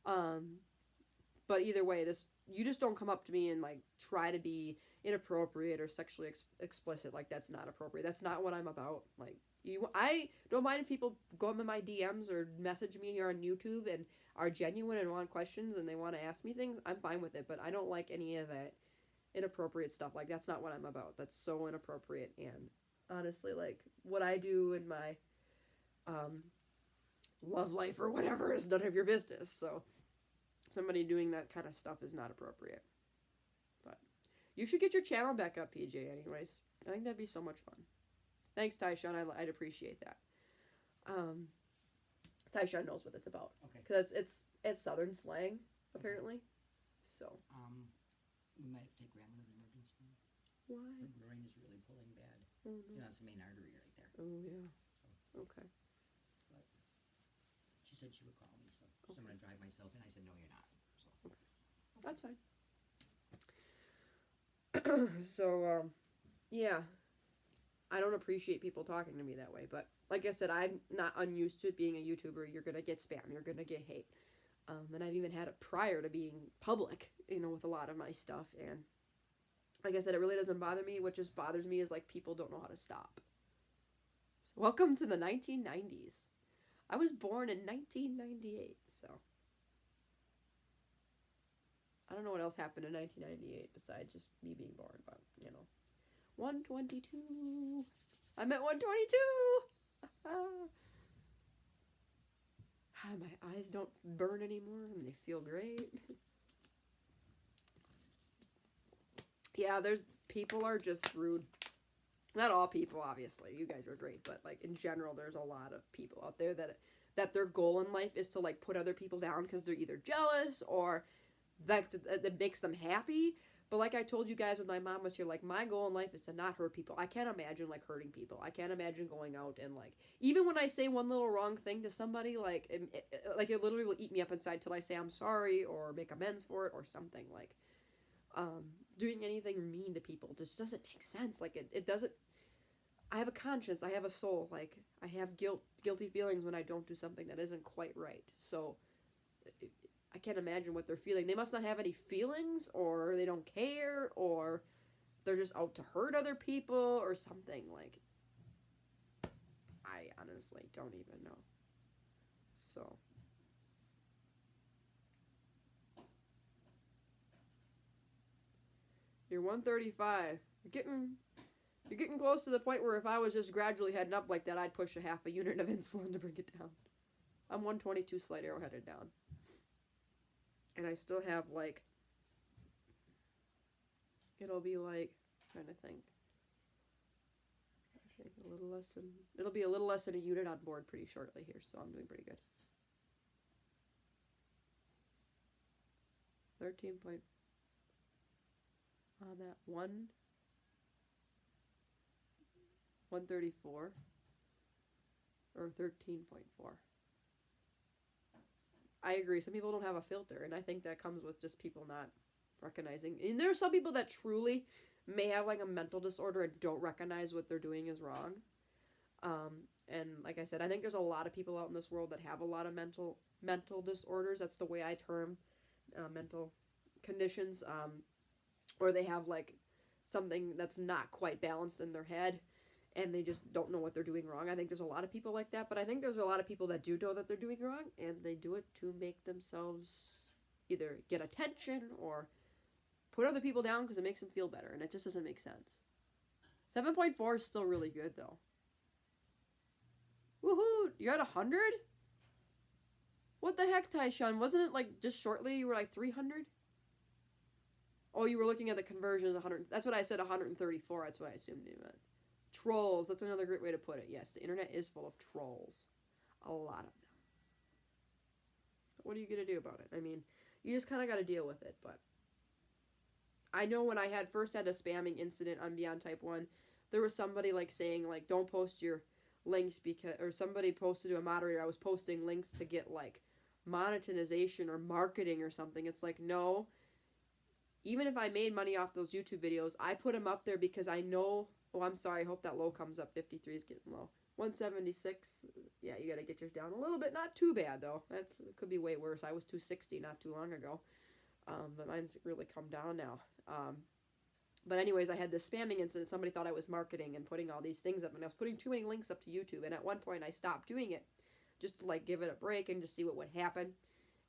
But either way, you just don't come up to me and, like, try to be inappropriate or sexually explicit. Like, that's not appropriate. That's not what I'm about. Like, I don't mind if people go into my DMs or message me here on YouTube and are genuine and want questions and they want to ask me things. I'm fine with it, but I don't like any of that inappropriate stuff. Like, that's not what I'm about. That's so inappropriate. And honestly, like, what I do in my love life or whatever is none of your business. So somebody doing that kind of stuff is not appropriate. But you should get your channel back up, PJ, anyways. I think that'd be so much fun. Thanks, Tyshawn. I'd appreciate that. Tyshawn knows what it's about. Okay. Because it's Southern slang, apparently. So. We might have to take Grandma to the emergency room. Why? Her brain is really pulling bad. Oh, no. You know, it's the main artery right there. Oh, yeah. So, Okay. but she said she would call me, so I'm gonna drive myself in. I said, no, you're not. So That's fine. So, yeah. I don't appreciate people talking to me that way, but like I said, I'm not unused to being a YouTuber. You're gonna get spam. You're gonna get hate. And I've even had it prior to being public, with a lot of my stuff. And like I said, it really doesn't bother me. What just bothers me is like people don't know how to stop. So welcome to the 1990s. I was born in 1998, so I don't know what else happened in 1998 besides just me being born, but 122. I'm at 122. My eyes don't burn anymore and they feel great. Yeah, people are just rude. Not all people, obviously. You guys are great, but like in general, there's a lot of people out there that their goal in life is to like put other people down because they're either jealous or that makes them happy. But like I told you guys when my mom was here, like my goal in life is to not hurt people. I can't imagine like hurting people. I can't imagine going out and like, even when I say one little wrong thing to somebody, like it literally will eat me up inside till I say I'm sorry or make amends for it or something. Like doing anything mean to people just doesn't make sense. Like it doesn't. I have a conscience. I have a soul. Like I have guilty feelings when I don't do something that isn't quite right. So I can't imagine what they're feeling. They must not have any feelings, or they don't care, or they're just out to hurt other people or something. Like, I honestly don't even know. So. You're 135. You're getting close to the point where if I was just gradually heading up like that, I'd push a half a unit of insulin to bring it down. I'm 122 slight arrow headed down. And I still have like, it'll be like, trying to think. Okay, it'll be a little less than a unit on board pretty shortly here, so I'm doing pretty good. 13 point, I'm at 134, or 13.4. I agree. Some people don't have a filter, and I think that comes with just people not recognizing. And there are some people that truly may have like a mental disorder and don't recognize what they're doing is wrong. And like I said, I think there's a lot of people out in this world that have a lot of mental disorders. That's the way I term mental conditions. Or they have like something that's not quite balanced in their head, and they just don't know what they're doing wrong. I think there's a lot of people like that, but I think there's a lot of people that do know that they're doing wrong, and they do it to make themselves either get attention or put other people down because it makes them feel better, and it just doesn't make sense. 7.4 is still really good, though. Woohoo! You're at 100? What the heck, Tyshawn? Wasn't it like just shortly you were like 300? Oh, you were looking at the conversion 100. That's what I said, 134. That's what I assumed you meant. Trolls. That's another great way to put it. Yes, the internet is full of trolls. A lot of them. What are you going to do about it? I mean, you just kind of got to deal with it. But I know when I first had a spamming incident on Beyond Type 1, there was somebody like saying, like, don't post your links because, or somebody posted to a moderator, I was posting links to get like monetization or marketing or something. It's like, no. Even if I made money off those YouTube videos, I put them up there because I know. Oh, I'm sorry. I hope that low comes up. 53 is getting low. 176. Yeah, you got to get yours down a little bit. Not too bad, though. It could be way worse. I was 260 not too long ago. But mine's really come down now. But anyways, I had this spamming incident. Somebody thought I was marketing and putting all these things up. And I was putting too many links up to YouTube. And at one point, I stopped doing it. Just to, like, give it a break and just see what would happen.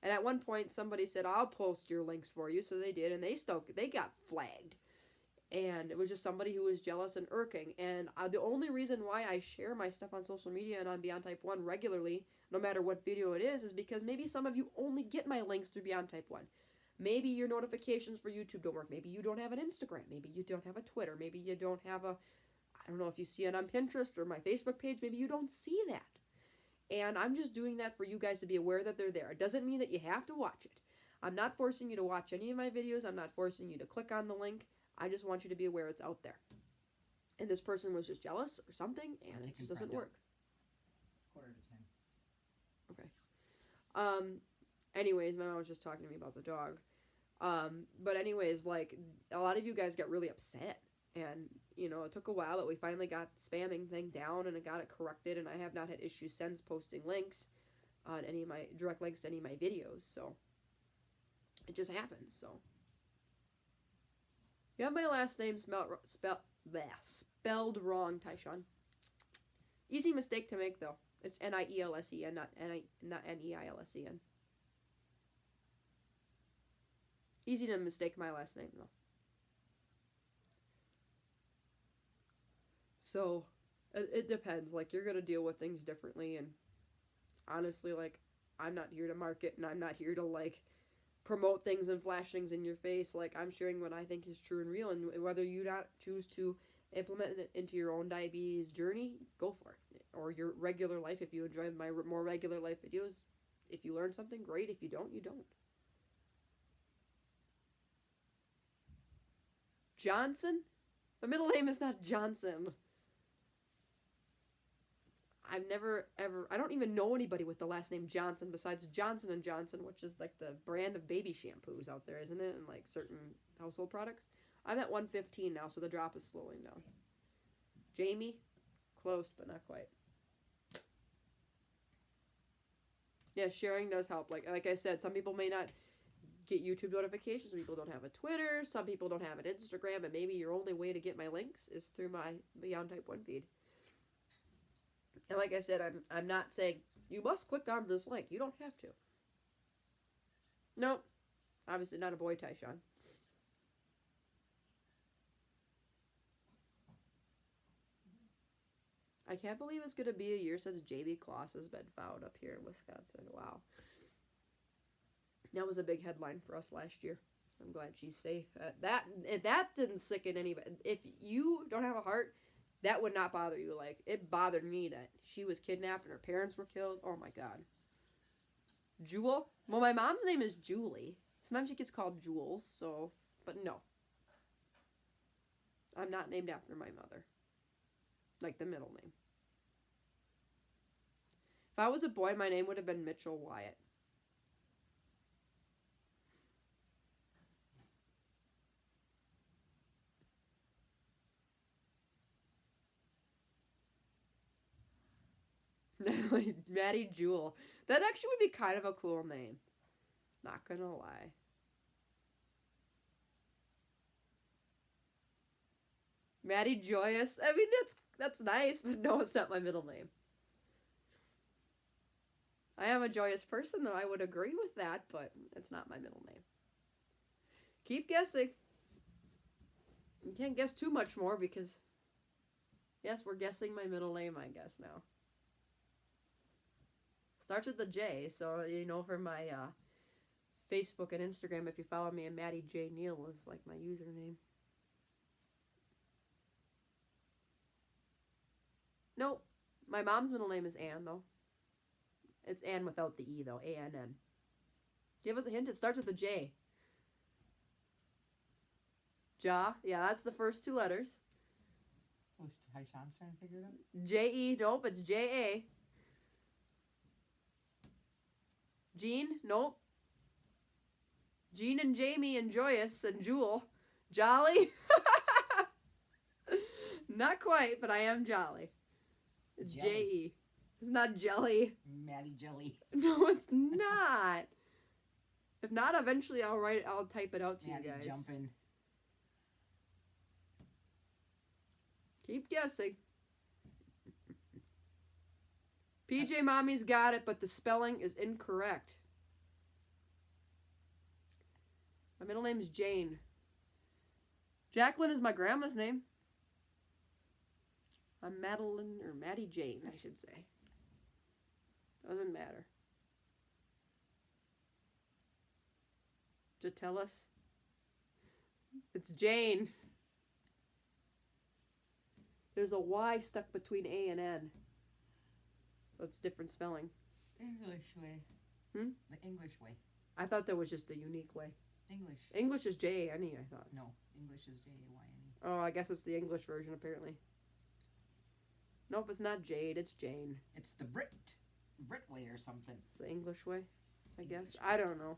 And at one point, somebody said, I'll post your links for you. So they did. And they got flagged. And it was just somebody who was jealous and irking. And the only reason why I share my stuff on social media and on Beyond Type 1 regularly, no matter what video it is because maybe some of you only get my links through Beyond Type 1. Maybe your notifications for YouTube don't work. Maybe you don't have an Instagram. Maybe you don't have a Twitter. Maybe you don't have I don't know if you see it on Pinterest or my Facebook page. Maybe you don't see that. And I'm just doing that for you guys to be aware that they're there. It doesn't mean that you have to watch it. I'm not forcing you to watch any of my videos. I'm not forcing you to click on the link. I just want you to be aware it's out there. And this person was just jealous or something, and it just doesn't work. 9:45. Okay. Anyways, my mom was just talking to me about the dog. But anyways, like, a lot of you guys got really upset. And, you know, it took a while, but we finally got the spamming thing down and I got it corrected. And I have not had issues since posting links on any of my, direct links to any of my videos. So, it just happens, so. You have my last name spelled wrong, Tyshawn. Easy mistake to make, though. It's Nielsen, not Neilsen. Easy to mistake my last name, though. So, it depends. Like, you're going to deal with things differently. And honestly, like, I'm not here to market and I'm not here to, like, promote things and flash things in your face. Like, I'm sharing what I think is true and real. And whether you not choose to implement it into your own diabetes journey, go for it. Or your regular life, if you enjoy my more regular life videos. If you learn something, great. If you don't, you don't. Johnson? My middle name is not Johnson. I've never, ever, I don't even know anybody with the last name Johnson besides Johnson & Johnson, which is like the brand of baby shampoos out there, isn't it? And like certain household products. I'm at 115 now, so the drop is slowing down. Jamie? Close, but not quite. Yeah, sharing does help. Like I said, some people may not get YouTube notifications. Some people don't have a Twitter. Some people don't have an Instagram. And maybe your only way to get my links is through my Beyond Type 1 feed. And like I said, I'm not saying, you must click on this link. You don't have to. Nope. Obviously not a boy, Tyshawn. I can't believe it's going to be a year since JB Kloss has been found up here in Wisconsin. Wow. That was a big headline for us last year. I'm glad she's safe. That didn't sicken anybody. If you don't have a heart, that would not bother you. Like, it bothered me that she was kidnapped and her parents were killed. Oh my God. Jewel? Well, my mom's name is Julie. Sometimes she gets called Jules, so, but no. I'm not named after my mother. Like the middle name. If I was a boy, my name would have been Mitchell Wyatt. Natalie, Maddie Jewel. That actually would be kind of a cool name. Not gonna lie. Maddie Joyous. I mean, that's nice, but no, it's not my middle name. I am a joyous person, though. I would agree with that, but it's not my middle name. Keep guessing. You can't guess too much more because, yes, we're guessing my middle name, I guess, now. Starts with the J, so, you know, for my Facebook and Instagram, if you follow me, and Maddie J. Neal is like my username. Nope. My mom's middle name is Ann, though. It's Ann without the E, though. A-N-N. Give us a hint. It starts with a J. Ja. Yeah, that's the first two letters. Oh, Tyshawn's trying to figure it out? J-E. Nope, it's J-A. Jean? Nope. Jean and Jamie and Joyous and Jewel. Jolly? Not quite, but I am Jolly. It's Jelly. J-E. It's not Jelly. Maddie Jelly. No, it's not. If not, eventually I'll type it out to Maddie you guys. Jumpin'. Keep guessing. PJ Mommy's got it, but the spelling is incorrect. My middle name is Jane. Jacqueline is my grandma's name. I'm Madeline, or Maddie Jane, I should say. Doesn't matter. Just tell us. It's Jane. There's a Y stuck between A and N. So it's different spelling. English way. Hmm? The English way. I thought that was just a unique way. English. English is J-A-N-E, I thought. No, English is J-A-Y-N-E. Oh, I guess it's the English version, apparently. Nope, it's not Jade, it's Jane. It's the Brit way or something. It's the English way. I guess. I don't know.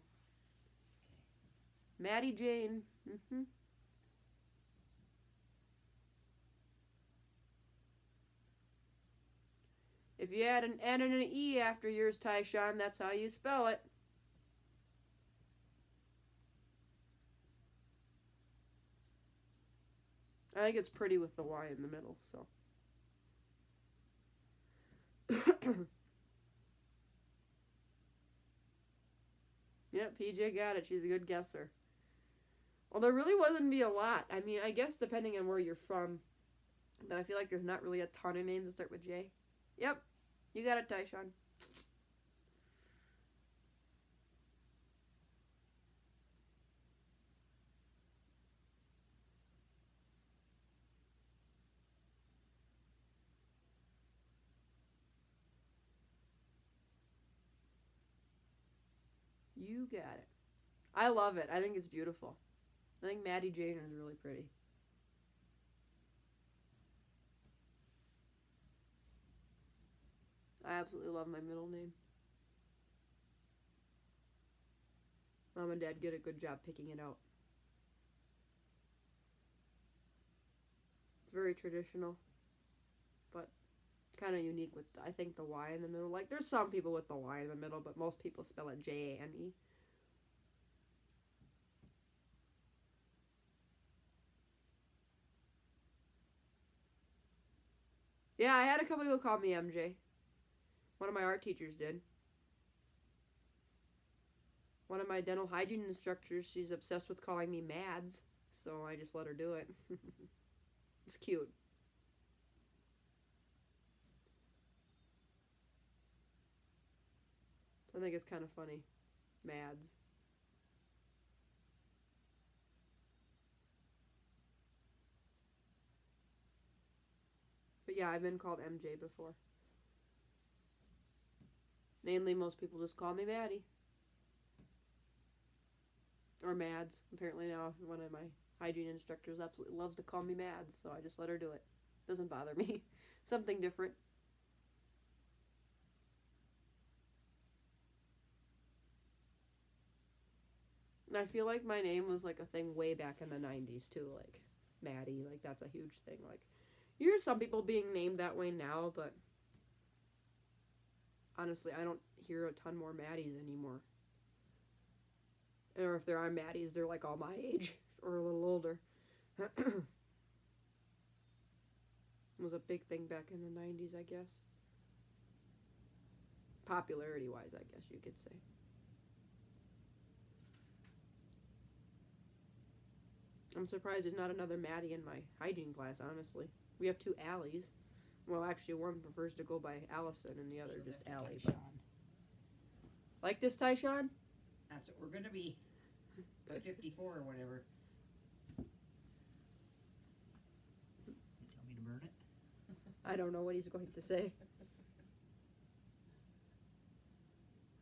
Maddie Jane. Mm-hmm. If you add an N and an E after yours, Tyshawn, that's how you spell it. I think it's pretty with the Y in the middle, so. Yep, PJ got it. She's a good guesser. Well, there really wasn't be a lot. I mean, I guess depending on where you're from, but I feel like there's not really a ton of names that start with J. Yep, you got it, Tyshawn. You got it. I love it. I think it's beautiful. I think Maddie Jane is really pretty. I absolutely love my middle name. Mom and Dad did a good job picking it out. It's very traditional, but kind of unique with, I think, the Y in the middle. Like, there's some people with the Y in the middle, but most people spell it Jane. Yeah, I had a couple people call me MJ. One of my art teachers did. One of my dental hygiene instructors, she's obsessed with calling me Mads, so I just let her do it. It's cute. So I think it's kind of funny. Mads. But yeah, I've been called MJ before. Mainly, most people just call me Maddie. Or Mads. Apparently now, one of my hygiene instructors absolutely loves to call me Mads, so I just let her do it. Doesn't bother me. Something different. And I feel like my name was like a thing way back in the 90s too, like Maddie, like that's a huge thing. Like, you hear some people being named that way now, but honestly, I don't hear a ton more Maddies anymore. Or if there are Maddies, they're like all my age or a little older. It was a big thing back in the 90s, I guess. Popularity wise, I guess you could say. I'm surprised there's not another Maddie in my hygiene class, honestly. We have 2 Allies. Well, actually, one prefers to go by Allison and the other just Allie. But... Like this, Tyshawn? That's what we're going to be. 54 or whatever. You tell me to burn it? I don't know what he's going to say.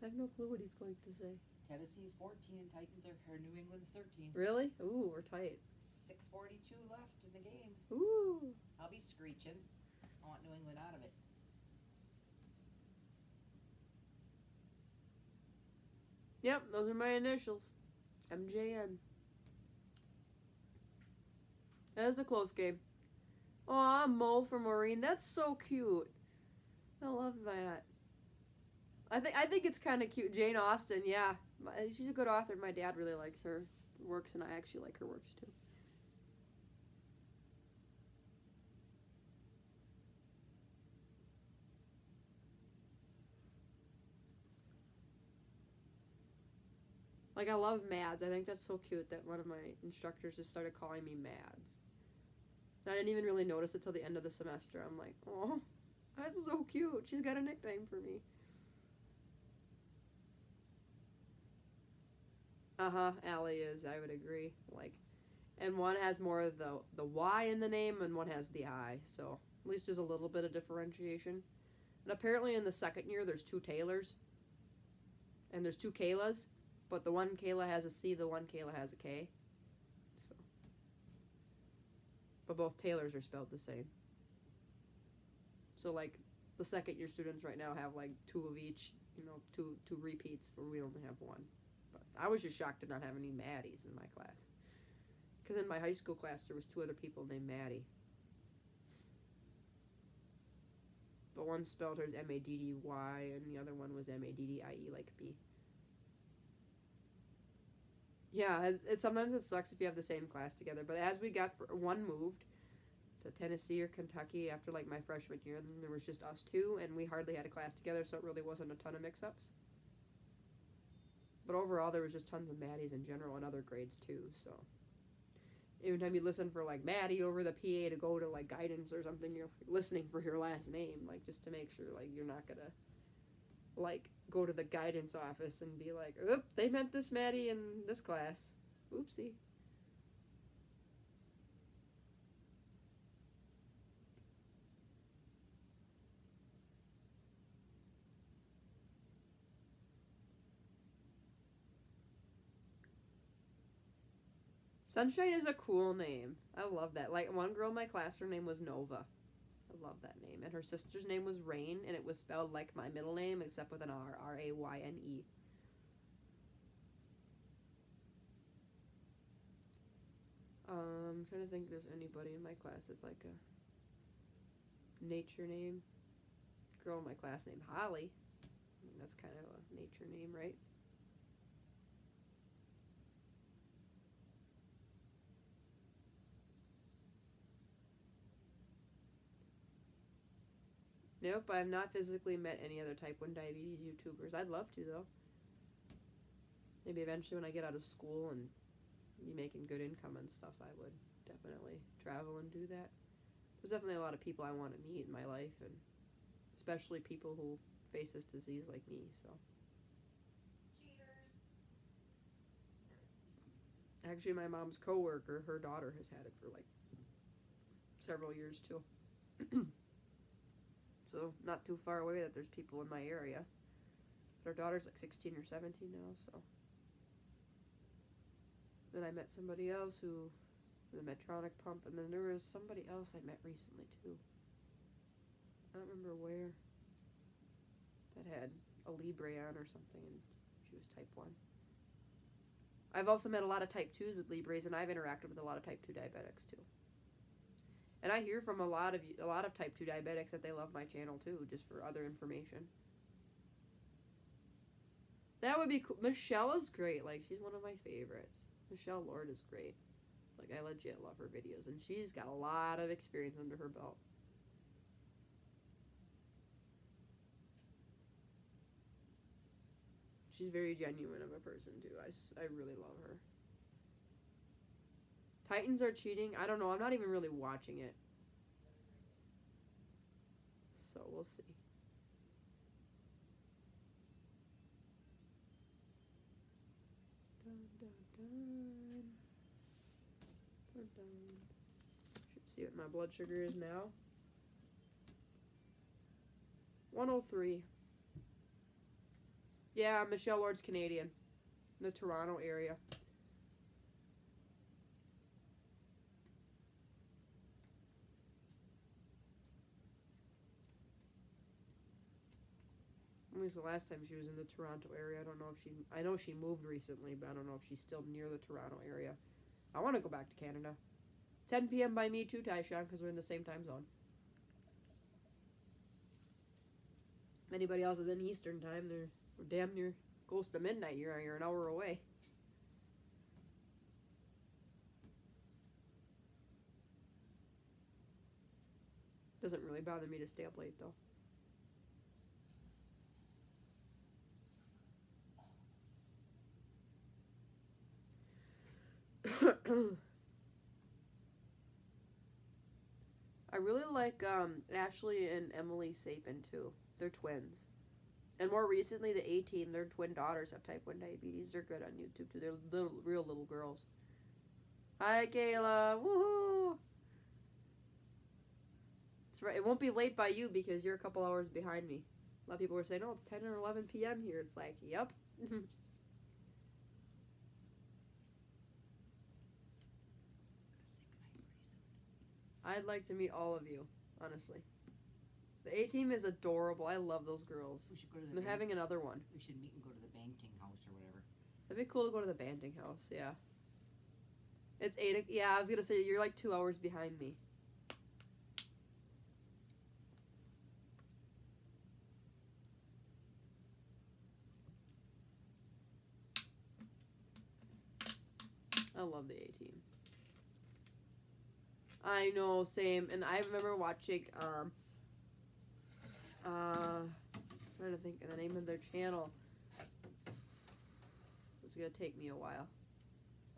I have no clue what he's going to say. Tennessee's 14 and Titans are New England's 13. Really? Ooh, we're tight. 6:42 left in the game. Ooh. I'll be screeching. I want New England out of it. Yep, those are my initials. MJN. That was a close game. Aw, Mo from Maureen. That's so cute. I love that. I think it's kind of cute. Jane Austen, yeah. She's a good author. My dad really likes her works, and I actually like her works too. Like, I love Mads. I think that's so cute that one of my instructors just started calling me Mads. And I didn't even really notice it till the end of the semester. I'm like, oh, that's so cute. She's got a nickname for me. Allie is, I would agree. Like, and one has more of the Y in the name, and one has the I. So at least there's a little bit of differentiation. And apparently in the second year, there's 2 Taylors. And there's 2 Kaylas. But the one Kayla has a C, the one Kayla has a K. So, but both Taylors are spelled the same. So, like, the second year students right now have, like, 2 of each. two repeats where we only have one. But I was just shocked to not have any Maddies in my class. Because in my high school class, there was 2 other people named Maddie. The one spelled hers Maddy, and the other one was Maddie, like B. Yeah, sometimes it sucks if you have the same class together. But as we got one moved to Tennessee or Kentucky after like my freshman year, then there was just us 2, and we hardly had a class together, so it really wasn't a ton of mix-ups. But overall, there was just tons of Maddies in general and other grades too. So every time you listen for like Maddie over the PA to go to like guidance or something, you're listening for your last name, like just to make sure like you're not gonna like go to the guidance office and be like, oop, they meant this Maddie in this class. Oopsie. Sunshine is a cool name. I love that. Like, one girl in my class, her name was Nova. I love that name. And her sister's name was Rain, and it was spelled like my middle name, except with an R. Rayne. I'm trying to think if there's anybody in my class that's like a nature name. Girl in my class named Holly. I mean, that's kind of a nature name, right? Nope, I have not physically met any other type 1 diabetes YouTubers. I'd love to, though. Maybe eventually when I get out of school and be making good income and stuff, I would definitely travel and do that. There's definitely a lot of people I want to meet in my life, and especially people who face this disease like me, so. Cheaters. Actually, my mom's coworker, her daughter has had it for like several years, too. So, not too far away that there's people in my area. But her daughter's like 16 or 17 now, so. Then I met somebody else who with a Medtronic pump, and then there was somebody else I met recently, too. I don't remember where. That had a Libre on or something, and she was type 1. I've also met a lot of type 2s with Libres, and I've interacted with a lot of type 2 diabetics, too. And I hear from a lot of type 2 diabetics that they love my channel too, just for other information. That would be cool. Michelle is great. Like, she's one of my favorites. Michelle Lord is great. Like, I legit love her videos, and she's got a lot of experience under her belt. She's very genuine of a person too. I really love her. Titans are cheating. I don't know. I'm not even really watching it. So we'll see. Dun, dun, dun. Dun, dun. Should see what my blood sugar is now. 103. Yeah, Michelle Lord's Canadian. In the Toronto area. When was the last time she was in the Toronto area? I don't know if I know she moved recently, but I don't know if she's still near the Toronto area. I want to go back to Canada. It's 10 p.m. by me too, Tyshawn, because we're in the same time zone. If anybody else is in Eastern time, we're damn near close to midnight. You're an hour away. Doesn't really bother me to stay up late, though. I really like Ashley and Emily Sapin too. They're twins. And more recently, the A-Team, their twin daughters have type 1 diabetes. They're good on YouTube too. They're real little girls. Hi, Kayla. Woohoo! That's right. It won't be late by you because you're a couple hours behind me. A lot of people were saying, oh, it's 10 or 11 p.m. here. It's like, yep. I'd like to meet all of you, honestly. The A-Team is adorable. I love those girls. We should go to the. They're having another one. We should meet and go to the Banting house or whatever. That'd be cool to go to the Banting house. Yeah. It's 8. Yeah, I was gonna say you're like 2 hours behind me. I love the A-Team. I know, same. And I remember watching, I'm trying to think of the name of their channel. It's gonna take me a while.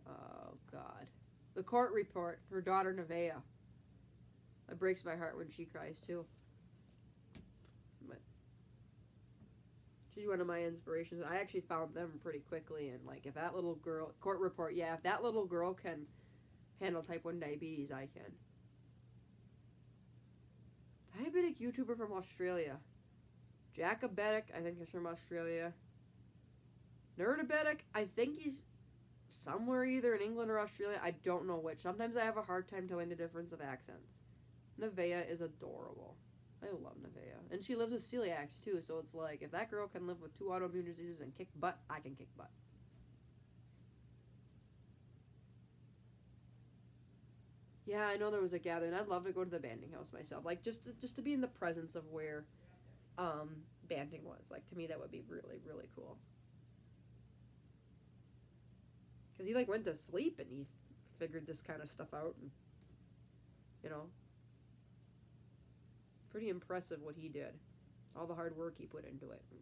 Oh, God. The Court Report, her daughter Nevaeh. It breaks my heart when she cries, too. But she's one of my inspirations. I actually found them pretty quickly, and, like, if that little girl... Court Report, yeah, if that little girl can handle type 1 diabetes, I can. Diabetic YouTuber from Australia. Jacobetic, I think is from Australia. Nerdabetic, I think he's somewhere either in England or Australia. I don't know which. Sometimes I have a hard time telling the difference of accents. Nevaeh is adorable. I love Nevaeh. And she lives with celiacs too, so it's like, if that girl can live with 2 autoimmune diseases and kick butt, I can kick butt. Yeah, I know there was a gathering. I'd love to go to the Banting house myself. Like, just to be in the presence of where Banting was. Like, to me, that would be really, really cool. Because he, like, went to sleep and he figured this kind of stuff out. And, you know, pretty impressive what he did. All the hard work he put into it. And,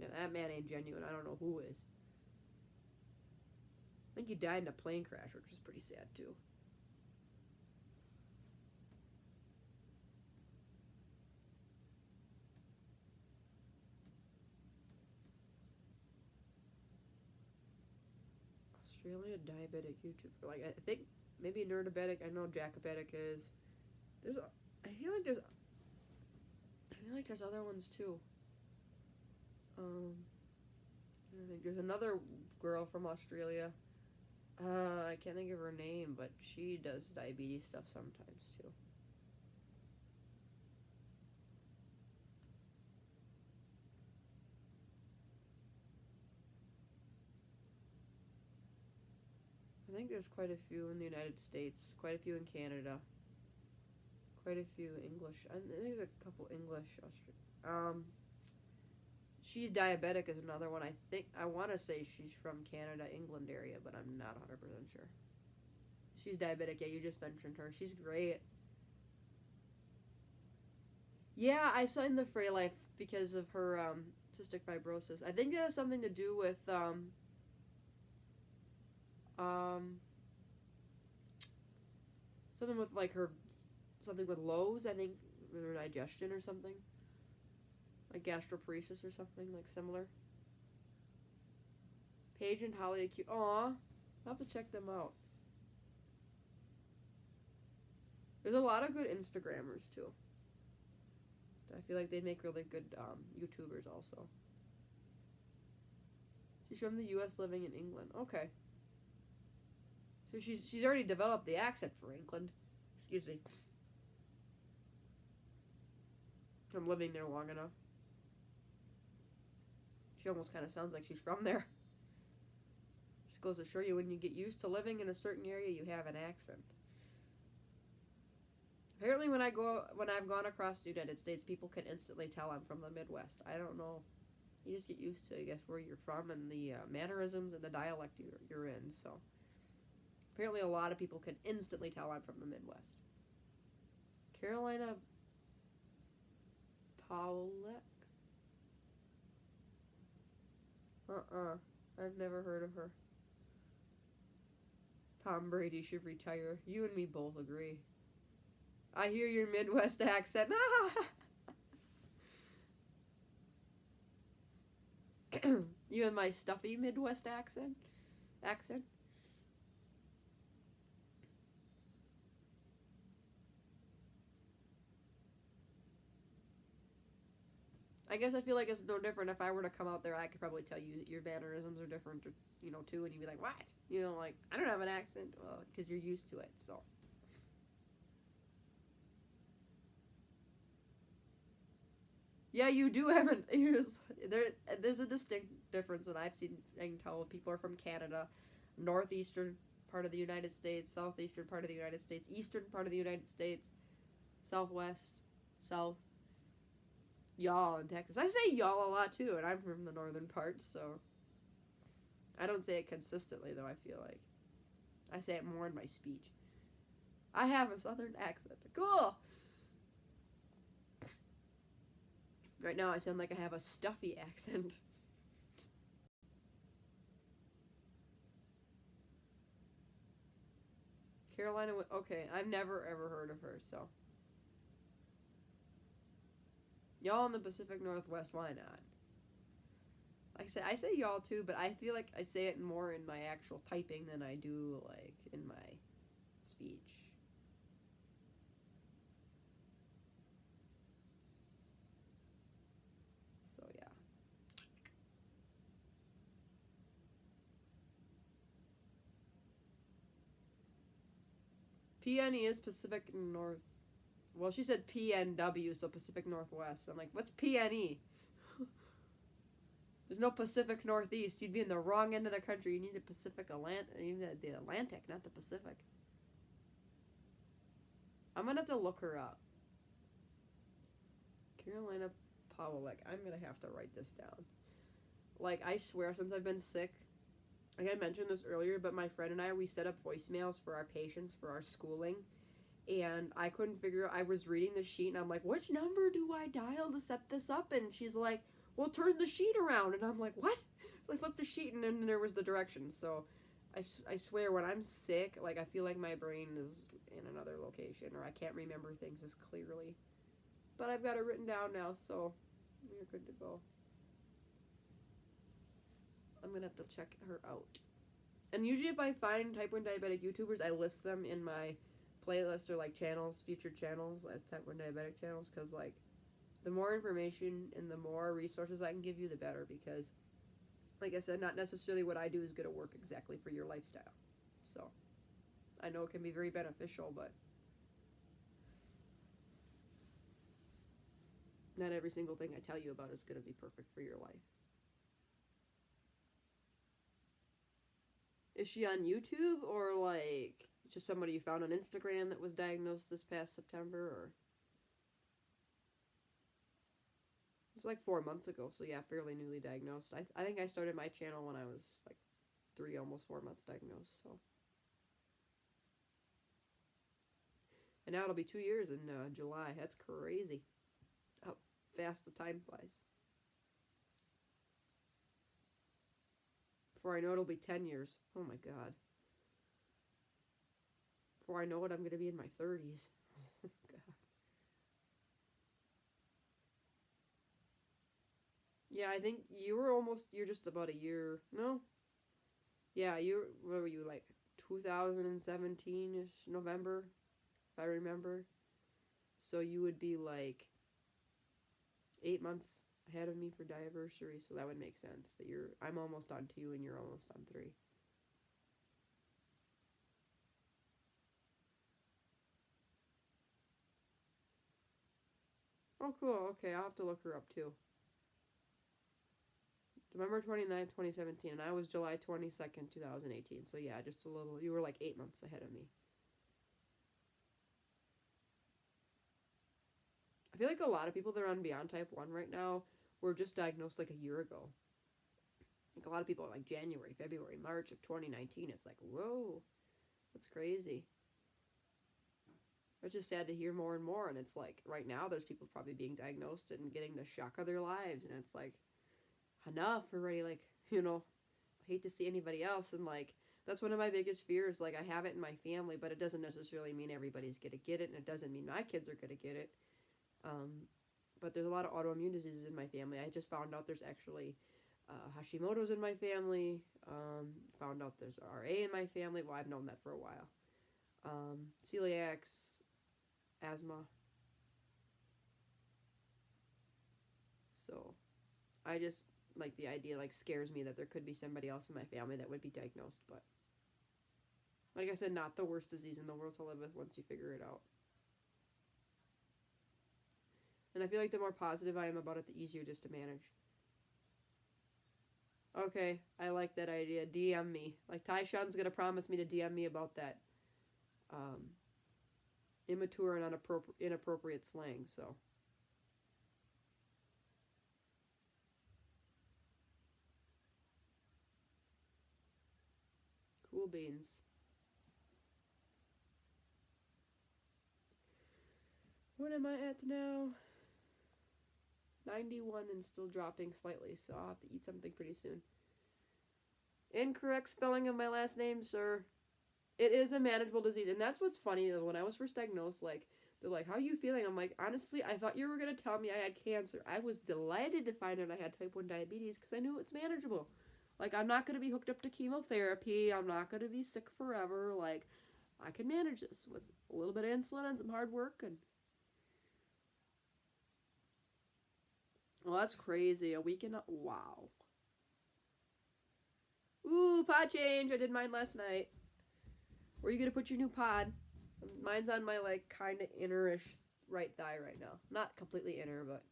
yeah, that man ain't genuine. I don't know who is. I think he died in a plane crash, which was pretty sad, too. Australia diabetic YouTuber. Like, I think maybe Nerdabetic. I know Jacobetic is. I feel like there's other ones, too. I think there's another girl from Australia. I can't think of her name, but she does diabetes stuff sometimes, too. I think there's quite a few in the United States, quite a few in Canada, quite a few English. I think there's a couple English. She's diabetic is another one. I want to say she's from Canada, England area, but I'm not 100% sure. She's diabetic. Yeah, you just mentioned her. She's great. Yeah, I signed the Frey Life because of her cystic fibrosis. I think that has something to do with something with like something with Lowe's. I think with her digestion or something. Like gastroparesis or something, like similar. Paige and Holly Acute. Aw, I'll have to check them out. There's a lot of good Instagrammers too. I feel like they make really good YouTubers also. She's from the U.S. living in England. Okay. So she's already developed the accent for England. Excuse me. From living there long enough. She almost kind of sounds like she's from there. Just goes to show you when you get used to living in a certain area, you have an accent. Apparently when I've gone across the United States, people can instantly tell I'm from the Midwest. I don't know. You just get used to, I guess, where you're from and the mannerisms and the dialect you're in. So apparently a lot of people can instantly tell I'm from the Midwest. Carolina Paulek? I've never heard of her. Tom Brady should retire. You and me both agree. I hear your Midwest accent. You and my stuffy Midwest accent? I guess I feel like it's no different. If I were to come out there, I could probably tell you your mannerisms are different, too, and you'd be like, what? Like, I don't have an accent. Well, because you're used to it, so. Yeah, you do have an there's a distinct difference when I've seen. I can tell if people are from Canada, northeastern part of the United States, southeastern part of the United States, eastern part of the United States, southwest, south. Y'all in Texas. I say y'all a lot too, and I'm from the northern part, so I don't say it consistently though. I feel like I say it more in my speech. I have a southern accent. Cool. Right now, I sound like I have a stuffy accent. Carolina, okay, I've never ever heard of her, so. Y'all in the Pacific Northwest, why not? Like I say y'all too, but I feel like I say it more in my actual typing than I do, like, in my speech. So, yeah. PNE is Pacific North. Well, she said PNW, so Pacific Northwest. I'm like, what's PNE? There's no Pacific Northeast. You'd be in the wrong end of the country. You need the Pacific Atlantic, the Atlantic, not the Pacific. I'm gonna have to look her up. Carolina Pawlik. I'm gonna have to write this down. Like, I swear, since I've been sick, like I mentioned this earlier, but my friend and I, we set up voicemails for our patients for our schooling. And I couldn't figure out, I was reading the sheet and I'm like, which number do I dial to set this up? And she's like, well, turn the sheet around. And I'm like, what? So I flipped the sheet and then there was the directions. So I swear when I'm sick, like I feel like my brain is in another location or I can't remember things as clearly. But I've got it written down now, so we're good to go. I'm going to have to check her out. And usually if I find type 1 diabetic YouTubers, I list them in my playlist or like channels, featured channels as type 1 diabetic channels, because like the more information and the more resources I can give you, the better, because like I said, not necessarily what I do is going to work exactly for your lifestyle. So I know it can be very beneficial, but not every single thing I tell you about is going to be perfect for your life. Is she on YouTube or like just somebody you found on Instagram that was diagnosed this past September? Or it's like 4 months ago, so yeah, fairly newly diagnosed. I think I started my channel when I was like 3, almost 4 months diagnosed. So, and now it'll be 2 years in July. That's crazy. How fast the time flies. Before I know it, it'll be 10 years. Oh my god. Before I know it, I'm going to be in my 30s. Oh god. Yeah, I think you're just about a year. No? Yeah, what were you, like 2017-ish, November, if I remember. So you would be like 8 months ahead of me for Diversity, so that would make sense. I'm almost on 2 and you're almost on 3. Oh, cool. Okay, I'll have to look her up too. November 29th, 2017, and I was July 22nd, 2018. So yeah, just a little, you were like 8 months ahead of me. I feel like a lot of people that are on Beyond Type 1 right now were just diagnosed like a year ago. Like a lot of people like January, February, March of 2019. It's like, whoa, that's crazy. It's just sad to hear more and more. And it's like, right now, there's people probably being diagnosed and getting the shock of their lives. And it's like, enough already. Like, I hate to see anybody else. And like, that's one of my biggest fears. Like, I have it in my family, but it doesn't necessarily mean everybody's going to get it. And it doesn't mean my kids are going to get it. But there's a lot of autoimmune diseases in my family. I just found out there's actually Hashimoto's in my family. Found out there's RA in my family. Well, I've known that for a while. Celiacs, asthma. So I just, like, the idea, like, scares me that there could be somebody else in my family that would be diagnosed. But like I said, not the worst disease in the world to live with once you figure it out. And I feel like the more positive I am about it, the easier it is to manage. Okay, I like that idea. DM me. Like, Tyshawn's going to promise me to DM me about that immature and inappropriate slang, so. Cool beans. What am I at now? 91 and still dropping slightly, so I'll have to eat something pretty soon. Incorrect spelling of my last name, sir. It is a manageable disease, and that's what's funny. When I was first diagnosed, like, they're like, how are you feeling? I'm like, honestly, I thought you were going to tell me I had cancer. I was delighted to find out I had type 1 diabetes because I knew it's manageable. Like, I'm not going to be hooked up to chemotherapy. I'm not going to be sick forever. Like, I can manage this with a little bit of insulin and some hard work. And well, that's crazy. A week and wow. Ooh, pod change. I did mine last night. Where are you going to put your new pod? Mine's on my, like, kind of innerish right thigh right now. Not completely inner, but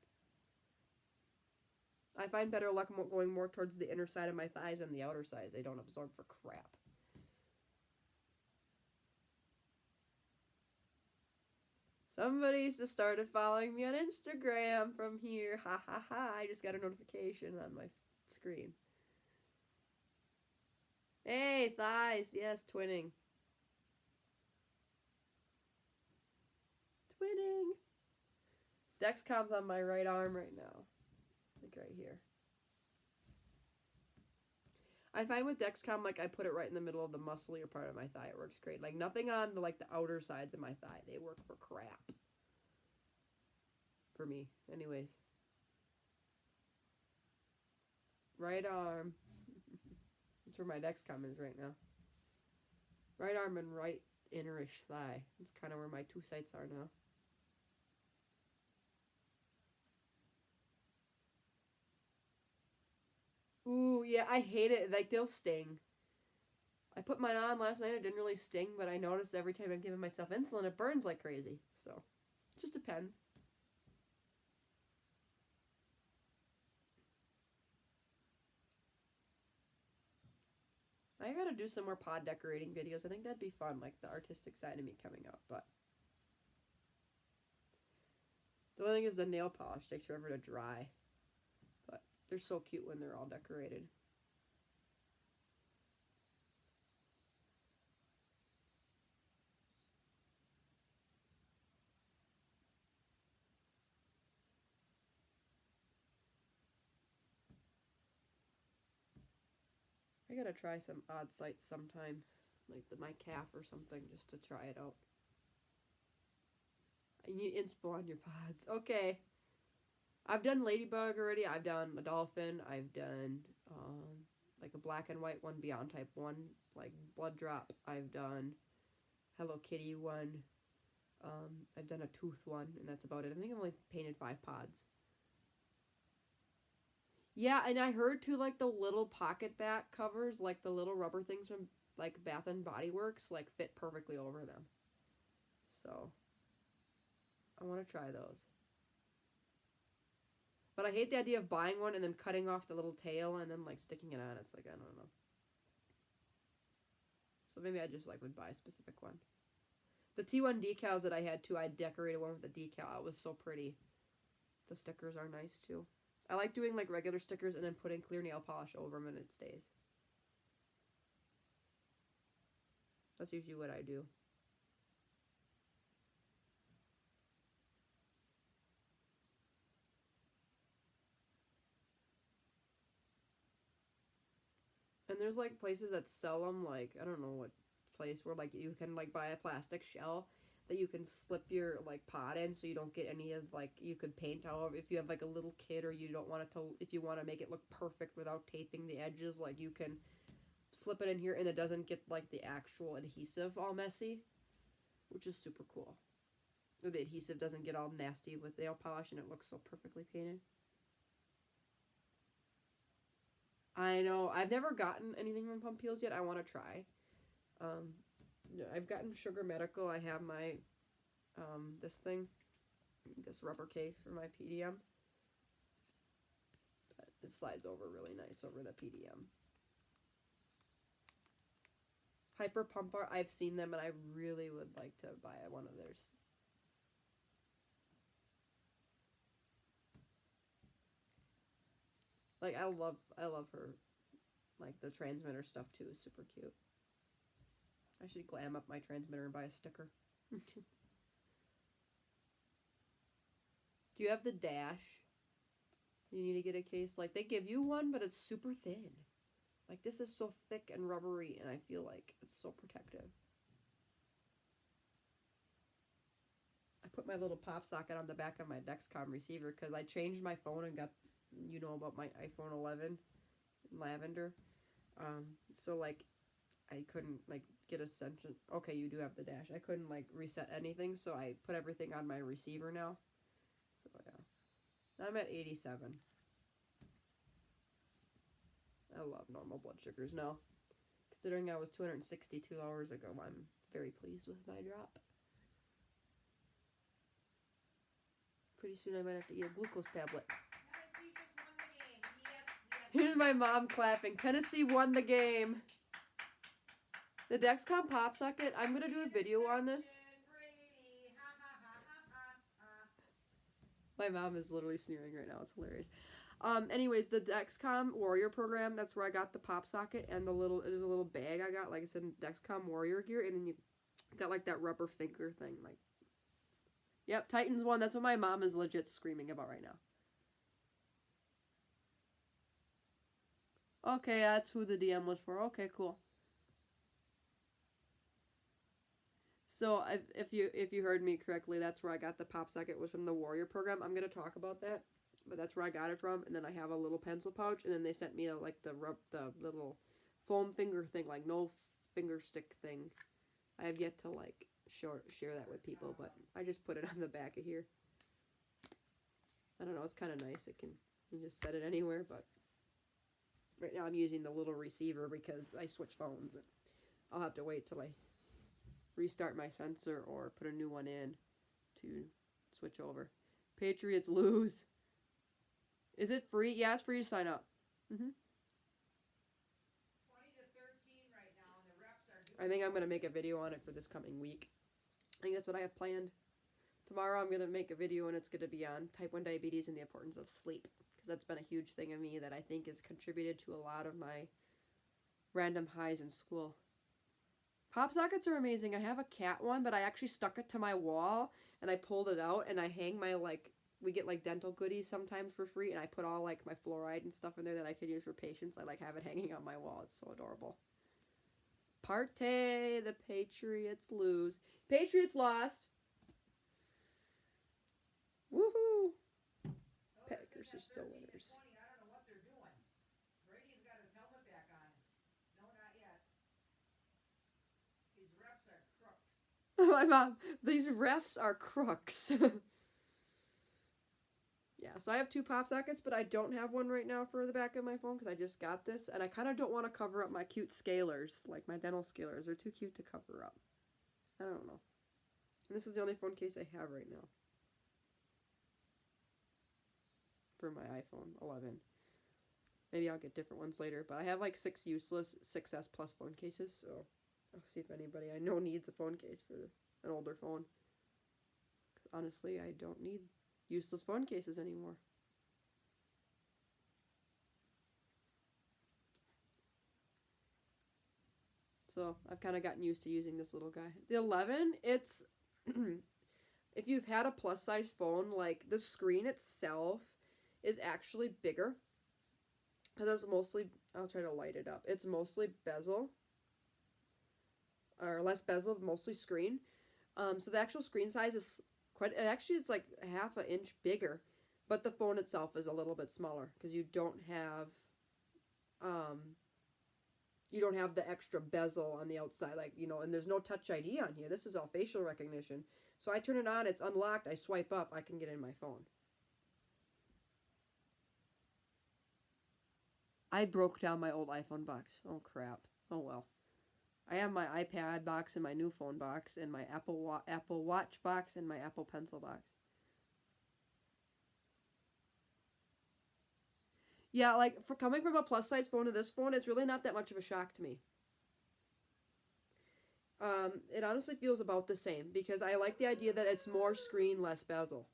I find better luck going more towards the inner side of my thighs than the outer sides. They don't absorb for crap. Somebody's just started following me on Instagram from here. Ha ha ha. I just got a notification on my screen. Hey, thighs. Yes, twinning. Twinning. Dexcom's on my right arm right now. Like right here. I find with Dexcom, like, I put it right in the middle of the musclier part of my thigh. It works great. Like, nothing on the, like, the outer sides of my thigh. They work for crap. For me. Anyways. Right arm. That's where my Dexcom is right now. Right arm and right innerish thigh. That's kind of where my two sites are now. Ooh, yeah, I hate it. Like, they'll sting. I put mine on last night. It didn't really sting, but I noticed every time I'm giving myself insulin, it burns like crazy. So, it just depends. I gotta do some more pod decorating videos. I think that'd be fun, like the artistic side of me coming out, but the only thing is the nail polish takes forever to dry. But they're so cute when they're all decorated. I gotta try some odd sites sometime, like my calf or something, just to try it out. I need inspo on your pods. Okay. I've done ladybug already. I've done a dolphin. I've done like a black and white one, Beyond Type 1, like blood drop. I've done Hello Kitty one. I've done a tooth one, and that's about it. I think I've only painted 5 pods. Yeah, and I heard too, like, the little pocket back covers, like the little rubber things from, like, Bath and Body Works, like, fit perfectly over them. So, I want to try those. But I hate the idea of buying one and then cutting off the little tail and then, like, sticking it on. It's like, I don't know. So maybe I just, like, would buy a specific one. The T1 decals that I had, too, I decorated one with the decal. It was so pretty. The stickers are nice, too. I like doing, like, regular stickers and then putting clear nail polish over them and it stays. That's usually what I do. And there's, like, places that sell them, like, I don't know what place where, like, you can, like, buy a plastic shell that you can slip your, like, pot in so you don't get any of, like, you could paint however, if you have, like, a little kid or you don't want it to, if you want to make it look perfect without taping the edges, like, you can slip it in here and it doesn't get, like, the actual adhesive all messy, which is super cool. Or the adhesive doesn't get all nasty with nail polish and it looks so perfectly painted. I know. I've never gotten anything from Pump Peels yet. I want to try. I've gotten Sugar Medical. I have my, this thing. this rubber case for my PDM. But it slides over really nice over the PDM. Hyper Pumper, I've seen them and I really would like to buy one of theirs. Like I love her. Like the transmitter stuff too is super cute. I should glam up my transmitter and buy a sticker. Do you have the Dash? You need to get a case. Like they give you one, but it's super thin. Like this is so thick and rubbery, and I feel like it's so protective. I put my little pop socket on the back of my Dexcom receiver because I changed my phone and got, you know about my iPhone 11 lavender. So like I couldn't like get a sentient. Okay, you do have the Dash. I couldn't like reset anything, so I put everything on my receiver now. So yeah, I'm at 87. I love normal blood sugars now. Considering I was 262 hours ago, I'm very pleased with my drop. Pretty soon I might have to eat a glucose tablet. Tennessee just won the game. Yes. Here's my mom clapping. Tennessee won the game. The Dexcom pop socket, I'm going to do a video on this. My mom is literally sneering right now. It's hilarious. Anyways, the Dexcom Warrior program, that's where I got the pop socket and there's a little bag I got, like I said, Dexcom Warrior gear, and then you got like that rubber finger thing, like, yep, Titans won. That's what my mom is legit screaming about right now. Okay, that's who the DM was for. Okay, cool. So if you heard me correctly, that's where I got the pop socket, was from the Warrior program. I'm going to talk about that. But that's where I got it from, and then I have a little pencil pouch, and then they sent me the little foam finger thing, like no finger stick thing. I have yet to like share that with people, but I just put it on the back of here. I don't know, it's kind of nice. You just set it anywhere, but right now I'm using the little receiver because I switch phones, and I'll have to wait till I restart my sensor or put a new one in to switch over. Patriots lose. Is it free? Yeah, it's free to sign up. 20 to 13 right now, and the refs are doing. I think I'm going to make a video on it for this coming week. I think that's what I have planned. Tomorrow I'm going to make a video, and it's going to be on type 1 diabetes and the importance of sleep, because that's been a huge thing of me that I think has contributed to a lot of my random highs in school. Pop sockets are amazing. I have a cat one, but I actually stuck it to my wall, and I pulled it out, and I hang my, like, we get like dental goodies sometimes for free, and I put all like my fluoride and stuff in there that I can use for patients. I like have it hanging on my wall. It's so adorable. Partey, the Patriots lose. Patriots lost. Woohoo! Packers are still winners. I don't know what they're doing. Brady's got his helmet back on. No, not yet. These refs are crooks. My mom, these refs are crooks. Yeah, so I have 2 pop sockets, but I don't have one right now for the back of my phone because I just got this, and I kind of don't want to cover up my cute scalers, like my dental scalers. They're too cute to cover up. I don't know. And this is the only phone case I have right now for my iPhone 11. Maybe I'll get different ones later, but I have like 6 useless 6S Plus phone cases, so I'll see if anybody I know needs a phone case for an older phone. 'Cause honestly, I don't need useless phone cases anymore. So I've kind of gotten used to using this little guy. The 11, it's if you've had a plus size phone, like the screen itself is actually bigger. Because it's mostly, I'll try to light it up. It's mostly bezel, or less bezel, mostly screen. So the actual screen size is actually it's like half an inch bigger, but the phone itself is a little bit smaller because you don't have the extra bezel on the outside, like, you know, and there's no Touch ID on here. This is all facial recognition. So I turn it on, it's unlocked, I swipe up, I can get in my phone. I broke down my old iPhone box. Oh crap. Oh well. I have my iPad box and my new phone box and my Apple Watch box and my Apple Pencil box. Yeah, like for coming from a plus size phone to this phone, it's really not that much of a shock to me. It honestly feels about the same because I like the idea that it's more screen, less bezel.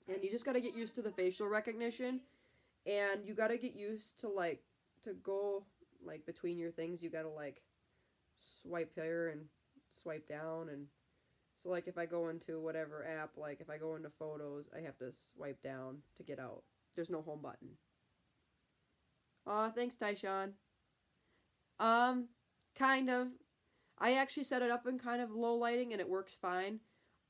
And you just got to get used to the facial recognition, and you got to get used to like to go like between your things. You got to like swipe here and swipe down, and so like if I go into whatever app, like if I go into photos, I have to swipe down to get out. There's no home button. Aw, thanks, Tyshawn. Kind of. I actually set it up in kind of low lighting and it works fine.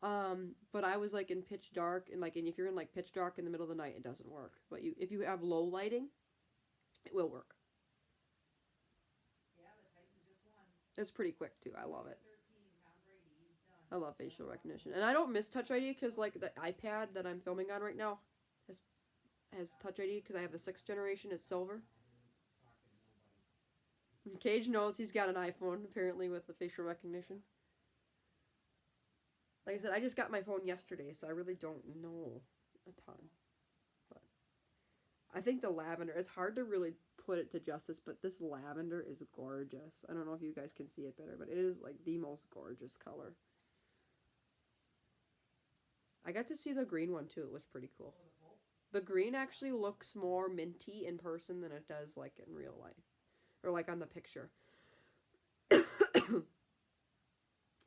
But I was like in pitch dark and if you're in like pitch dark in the middle of the night, it doesn't work. But if you have low lighting, it will work. Yeah, the Titans just won. It's pretty quick too. I love it. I love facial recognition, and I don't miss Touch ID because like the iPad that I'm filming on right now has Touch ID because I have the 6th generation. It's silver. Cage knows he's got an iPhone apparently with the facial recognition. Like I said, I just got my phone yesterday, so I really don't know a ton. But I think the lavender, it's hard to really put it to justice, but this lavender is gorgeous. I don't know if you guys can see it better, but it is like the most gorgeous color. I got to see the green one too. It was pretty cool. The green actually looks more minty in person than it does like in real life. Or like on the picture.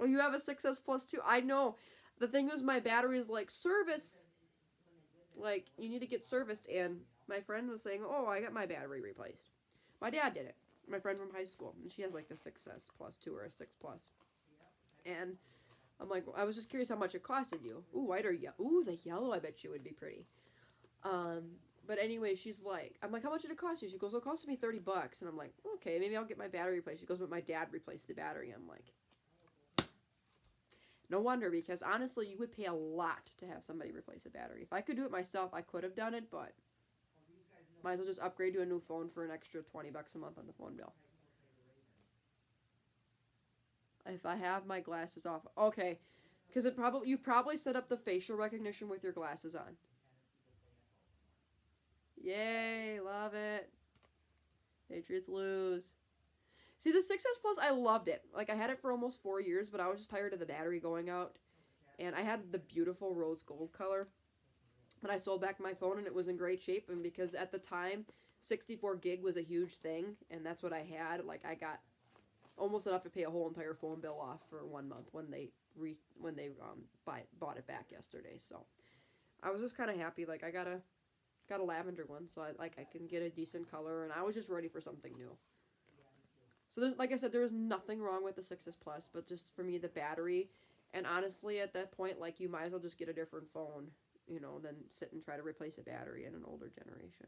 Oh, you have a 6S Plus too? I know. The thing was my battery is like service. Like you need to get serviced, and my friend was saying, oh, I got my battery replaced. My dad did it. My friend from high school. And she has like the 6S Plus 2 or a 6 Plus. And I'm like, I was just curious how much it costed you. Ooh, white or yellow? Ooh, the yellow I bet you would be pretty. But anyway, she's like, I'm like, how much did it cost you? She goes, well, it costed me $30. And I'm like, okay, maybe I'll get my battery replaced. She goes, but my dad replaced the battery. I'm like, no wonder, because honestly, you would pay a lot to have somebody replace a battery. If I could do it myself, I could have done it, but might as well just upgrade to a new phone for an extra $20 a month on the phone bill. If I have my glasses off. Okay, because you probably set up the facial recognition with your glasses on. Yay, love it. Patriots lose. See, the 6S Plus, I loved it. Like, I had it for almost 4 years, but I was just tired of the battery going out. And I had the beautiful rose gold color. But I sold back my phone, and it was in great shape. And because at the time, 64 gig was a huge thing, and that's what I had. Like, I got almost enough to pay a whole entire phone bill off for 1 month when they bought it back yesterday. So I was just kind of happy. Like, I got a lavender one, so I can get a decent color, and I was just ready for something new. So there's, like I said, there was nothing wrong with the 6S Plus, but just for me, the battery, and honestly, at that point, like, you might as well just get a different phone, you know, than sit and try to replace a battery in an older generation.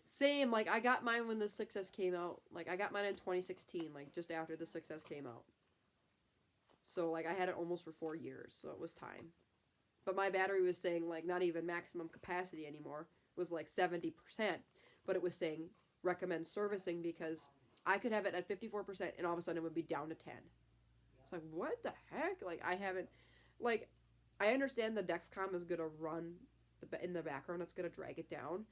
Same, like, I got mine when the 6S came out. Like, I got mine in 2016, like, just after the 6S came out. So, like, I had it almost for 4 years, so it was time. But my battery was saying, like, not even maximum capacity anymore. It was, like, 70%. But it was saying, recommend servicing, because I could have it at 54%, and all of a sudden it would be down to 10. It's like, what the heck? Like, I haven't... Like, I understand the Dexcom is going to run in the background. It's going to drag it down.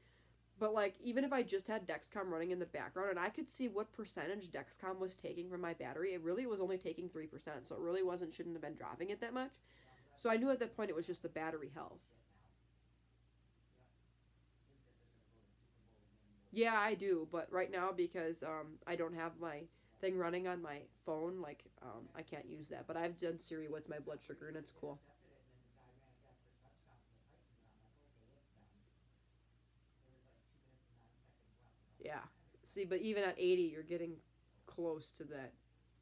But, like, even if I just had Dexcom running in the background and I could see what percentage Dexcom was taking from my battery, it really was only taking 3%. So it really shouldn't have been dropping it that much. So I knew at that point it was just the battery health. Yeah, I do. But right now, because I don't have my thing running on my phone, like, I can't use that. But I've done Siri, what's my blood sugar, and it's cool. Yeah. See, but even at 80, you're getting close to that.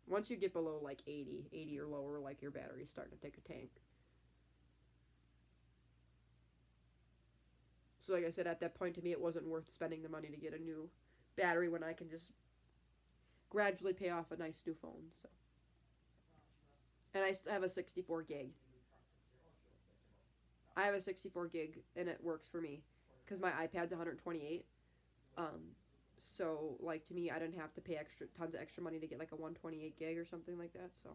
Once you get below like 80 or lower, like your battery's starting to take a tank. So like I said, at that point to me, it wasn't worth spending the money to get a new battery when I can just gradually pay off a nice new phone. So, and I have a 64 gig. I have a 64 gig, and it works for me because my iPad's 128. So, like, to me, I didn't have to pay tons of extra money to get, like, a 128 gig or something like that, so.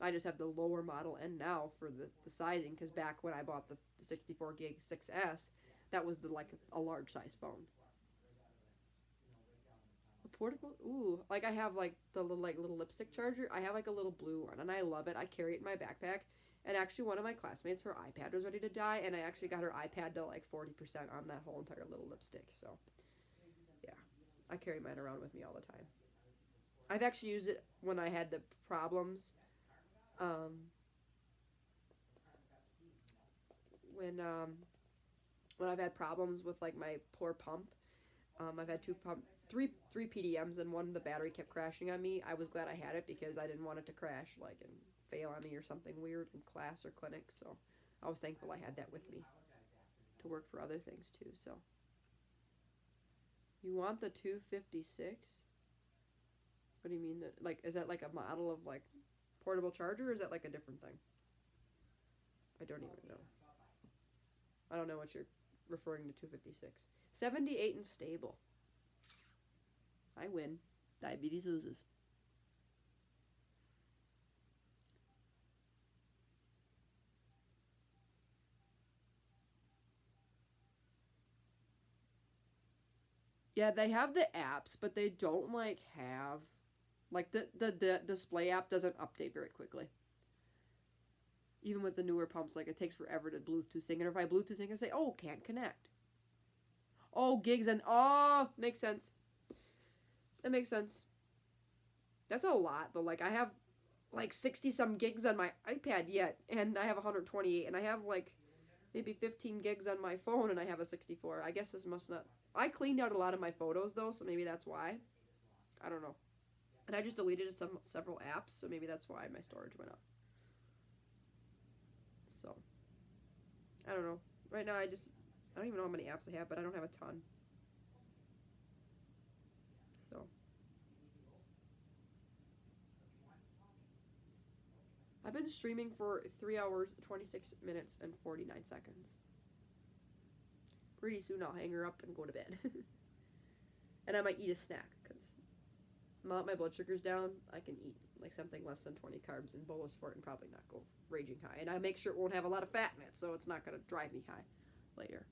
I just have the lower model and now for the sizing, because back when I bought the 64 gig 6S, that was like a large size phone. A portable, ooh, like I have like the little lipstick charger. I have like a little blue one and I love it. I carry it in my backpack. And actually one of my classmates, her iPad was ready to die, and I actually got her iPad to like 40% on that whole entire little lipstick. So yeah, I carry mine around with me all the time. I've actually used it when I had the problems. When when I've had problems with like my poor pump. I've had three PDMs, and one the battery kept crashing on me. I was glad I had it because I didn't want it to crash like and fail on me or something weird in class or clinic. So I was thankful I had that with me to work for other things too. So you want the 256? What do you mean? Like, is that like a model of like portable charger, or is that like a different thing? I don't even know. I don't know what you're referring to 256. 78 and stable. I win. Diabetes loses. Yeah, they have the apps, but they don't like have like the display app doesn't update very quickly. Even with the newer pumps, like it takes forever to Bluetooth sync. And if I Bluetooth sync, I say, "Oh, can't connect." Oh, gigs and makes sense. That makes sense. That's a lot though. Like I have like 60 some gigs on my iPad yet, and I have 128, and I have like maybe 15 gigs on my phone, and I have a 64. I guess this must not. I cleaned out a lot of my photos though, so maybe that's why. I don't know. And I just deleted several apps, so maybe that's why my storage went up. So I don't know. Right now, I don't even know how many apps I have, but I don't have a ton. So I've been streaming for 3 hours, 26 minutes, and 49 seconds. Pretty soon I'll hang her up and go to bed. And I might eat a snack, because now that my blood sugar's down, I can eat like something less than 20 carbs and bolus for it and probably not go raging high. And I make sure it won't have a lot of fat in it, so it's not going to drive me high later.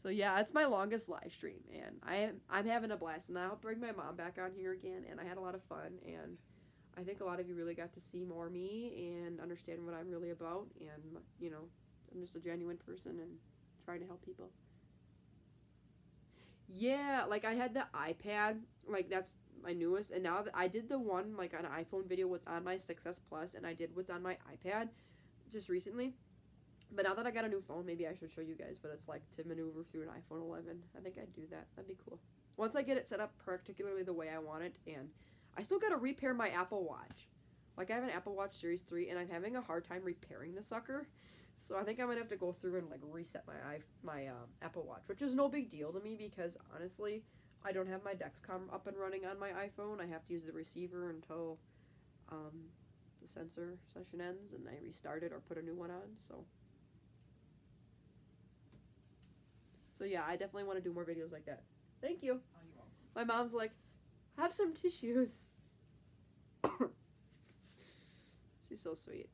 So yeah, it's my longest live stream, and I'm having a blast. And I'll bring my mom back on here again, and I had a lot of fun, and I think a lot of you really got to see more me and understand what I'm really about, and you know, I'm just a genuine person and trying to help people. Yeah, like I had the iPad, like that's my newest, and now that I did the one like an iPhone video, what's on my 6S Plus, and I did what's on my iPad just recently. But now that I got a new phone, maybe I should show you guys what it's like to maneuver through an iPhone 11. I think I'd do that. That'd be cool. Once I get it set up particularly the way I want it, and I still gotta repair my Apple Watch. Like I have an Apple Watch Series 3, and I'm having a hard time repairing the sucker. So I think I'm gonna have to go through and like reset my Apple Watch, which is no big deal to me because honestly, I don't have my Dexcom up and running on my iPhone. I have to use the receiver until the sensor session ends, and I restart it or put a new one on. So yeah, I definitely want to do more videos like that. Thank you. My mom's like, have some tissues. She's so sweet.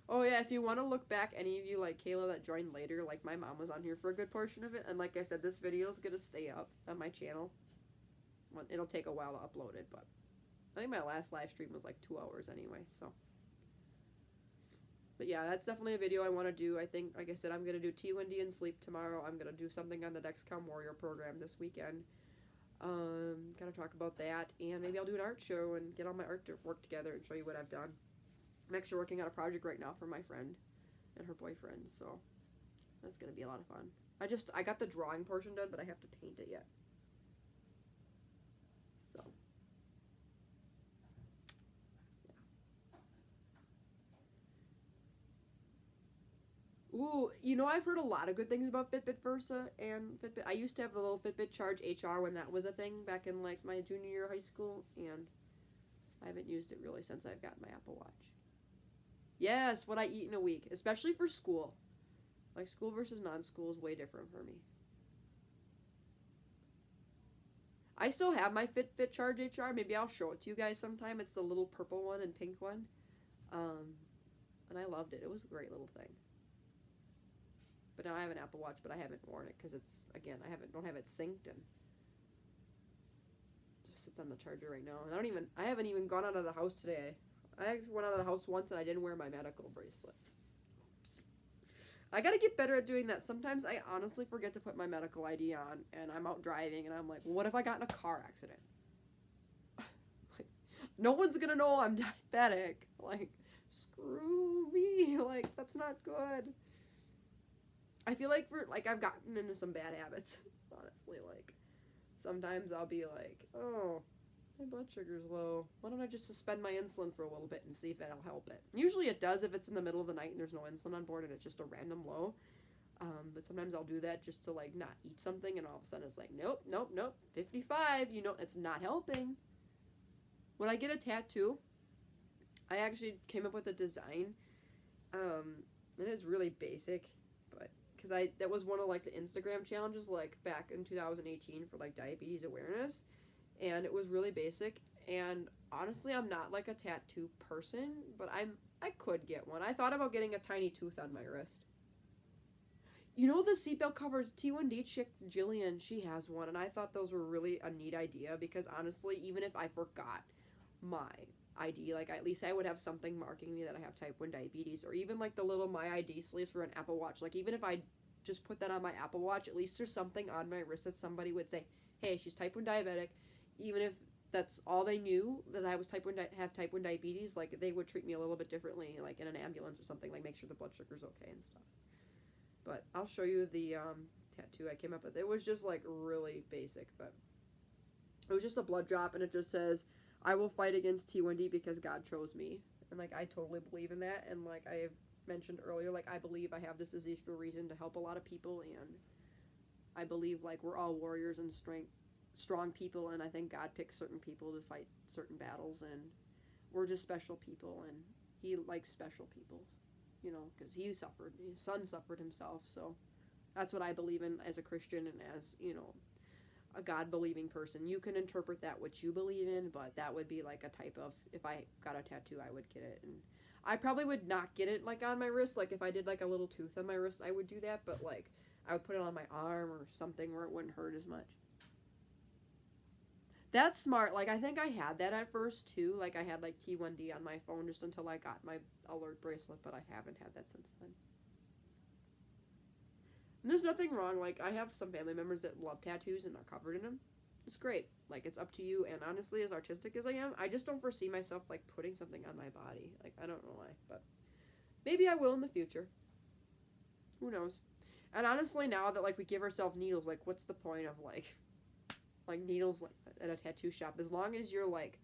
Oh yeah, if you want to look back, any of you like Kayla that joined later, like my mom was on here for a good portion of it, and like I said, this video is gonna stay up on my channel. It'll take a while to upload it, but I think my last live stream was like 2 hours anyway, so. But yeah, that's definitely a video I want to do. I think, like I said, I'm gonna do T1D and sleep tomorrow. I'm gonna do something on the Dexcom Warrior program this weekend. Gotta talk about that, and maybe I'll do an art show and get all my art to work together and show you what I've done. I'm actually working on a project right now for my friend and her boyfriend, so that's gonna be a lot of fun. I got the drawing portion done, but I have to paint it yet. So, yeah. Ooh, you know, I've heard a lot of good things about Fitbit Versa and Fitbit. I used to have the little Fitbit Charge HR when that was a thing back in like my junior year of high school, and I haven't used it really since I've got my Apple Watch. Yes, what I eat in a week, especially for school. Like school versus non-school is way different for me. I still have my Fitbit Charge HR. Maybe I'll show it to you guys sometime. It's the little purple one and pink one. And I loved it. It was a great little thing. But now I have an Apple Watch, but I haven't worn it because it's, again, don't have it synced, and just sits on the charger right now. And I haven't even gone out of the house today. I went out of the house once and I didn't wear my medical bracelet. Oops. I gotta get better at doing that. Sometimes I honestly forget to put my medical ID on, and I'm out driving and I'm like, well, what if I got in a car accident? Like, no one's gonna know I'm diabetic. Like, screw me. Like, that's not good. I feel like I've gotten into some bad habits, honestly. Like, sometimes I'll be like, oh, my blood sugar's low. Why don't I just suspend my insulin for a little bit and see if it'll help it? Usually it does if it's in the middle of the night and there's no insulin on board and it's just a random low. But sometimes I'll do that just to, like, not eat something, and all of a sudden it's like, nope, 55, it's not helping. When I get a tattoo, I actually came up with a design, and it's really basic, but because that was one of, like, the Instagram challenges, like, back in 2018 for, like, diabetes awareness, and it was really basic. And honestly, I'm not, like, a tattoo person, but I could get one. I thought about getting a tiny tooth on my wrist. The seatbelt covers, T1D chick Jillian, she has one, and I thought those were really a neat idea, because honestly, even if I forgot my ID, like, at least I would have something marking me that I have type 1 diabetes, or even, like, the little My ID sleeves for an Apple Watch. Like, even if I just put that on my Apple Watch, at least there's something on my wrist that somebody would say, hey, she's type 1 diabetic. Even if that's all they knew, that I was have type 1 diabetes, like, they would treat me a little bit differently, like in an ambulance or something, like make sure the blood sugar's okay and stuff. But I'll show you the tattoo I came up with. It was just, like, really basic, but it was just a blood drop, and it just says, I will fight against T1D because God chose me. And, like, I totally believe in that, and, like I mentioned earlier, like, I believe I have this disease for a reason, to help a lot of people, and I believe, like, we're all warriors and strong people, and I think God picks certain people to fight certain battles, and we're just special people, and he likes special people, because he suffered. His son suffered himself, so that's what I believe in as a Christian and as, a God-believing person. You can interpret that what you believe in, but that would be, like, a type of, if I got a tattoo, I would get it, and I probably would not get it, like, on my wrist. Like, if I did, like, a little tooth on my wrist, I would do that, but, like, I would put it on my arm or something where it wouldn't hurt as much. That's smart. Like, I think I had that at first, too. Like, I had, like, T1D on my phone just until I got my alert bracelet, but I haven't had that since then. And there's nothing wrong. Like, I have some family members that love tattoos and are covered in them. It's great. Like, it's up to you. And honestly, as artistic as I am, I just don't foresee myself, like, putting something on my body. Like, I don't know why, but maybe I will in the future. Who knows? And honestly, now that, like, we give ourselves needles, like, what's the point of, like needles, like, at a tattoo shop? As long as you're, like,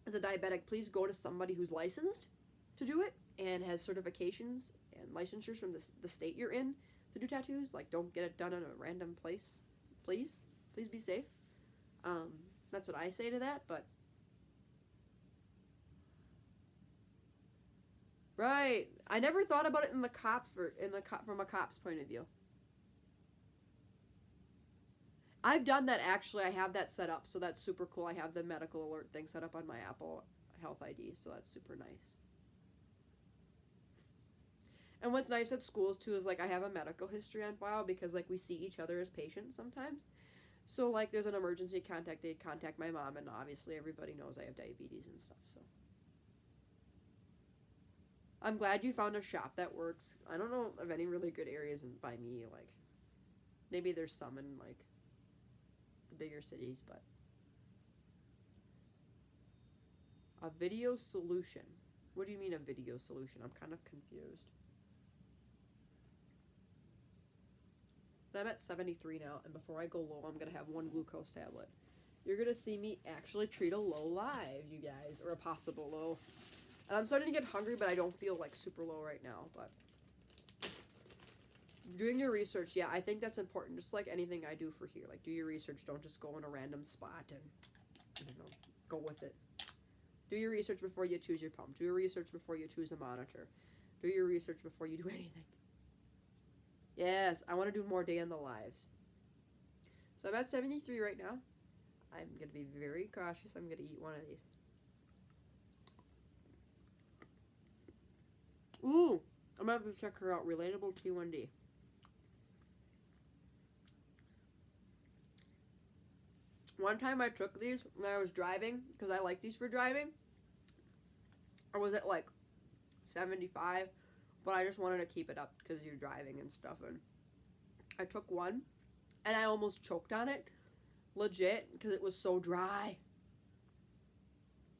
as a diabetic, please go to somebody who's licensed to do it and has certifications and licensures from the state you're in to do tattoos. Like, don't get it done in a random place. Please be safe. That's what I say to that. But right, I never thought about it from a cop's point of view. I've done that, actually. I have that set up, so that's super cool. I have the medical alert thing set up on my Apple Health ID, so that's super nice. And what's nice at schools, too, is, like, I have a medical history on file because, like, we see each other as patients sometimes. So, like, there's an emergency contact, they'd contact my mom, and obviously everybody knows I have diabetes and stuff, so. I'm glad you found a shop that works. I don't know of any really good areas by me, like, maybe there's some in, like, the bigger cities, but. A video solution. What do you mean a video solution? I'm kind of confused. But I'm at 73 now, and before I go low, I'm going to have one glucose tablet. You're going to see me actually treat a low live, you guys, or a possible low. And I'm starting to get hungry, but I don't feel, like, super low right now, but. Doing your research, yeah, I think that's important, just like anything I do for here. Like, do your research, don't just go in a random spot and, go with it. Do your research before you choose your pump. Do your research before you choose a monitor. Do your research before you do anything. Yes, I want to do more day in the lives. So I'm at 73 right now. I'm going to be very cautious. I'm going to eat one of these. Ooh, I'm going to have to check her out. Relatable T1D. One time I took these when I was driving, because I like these for driving. I was at like 75, but I just wanted to keep it up because you're driving and stuff. And I took one, and I almost choked on it. Legit, because it was so dry.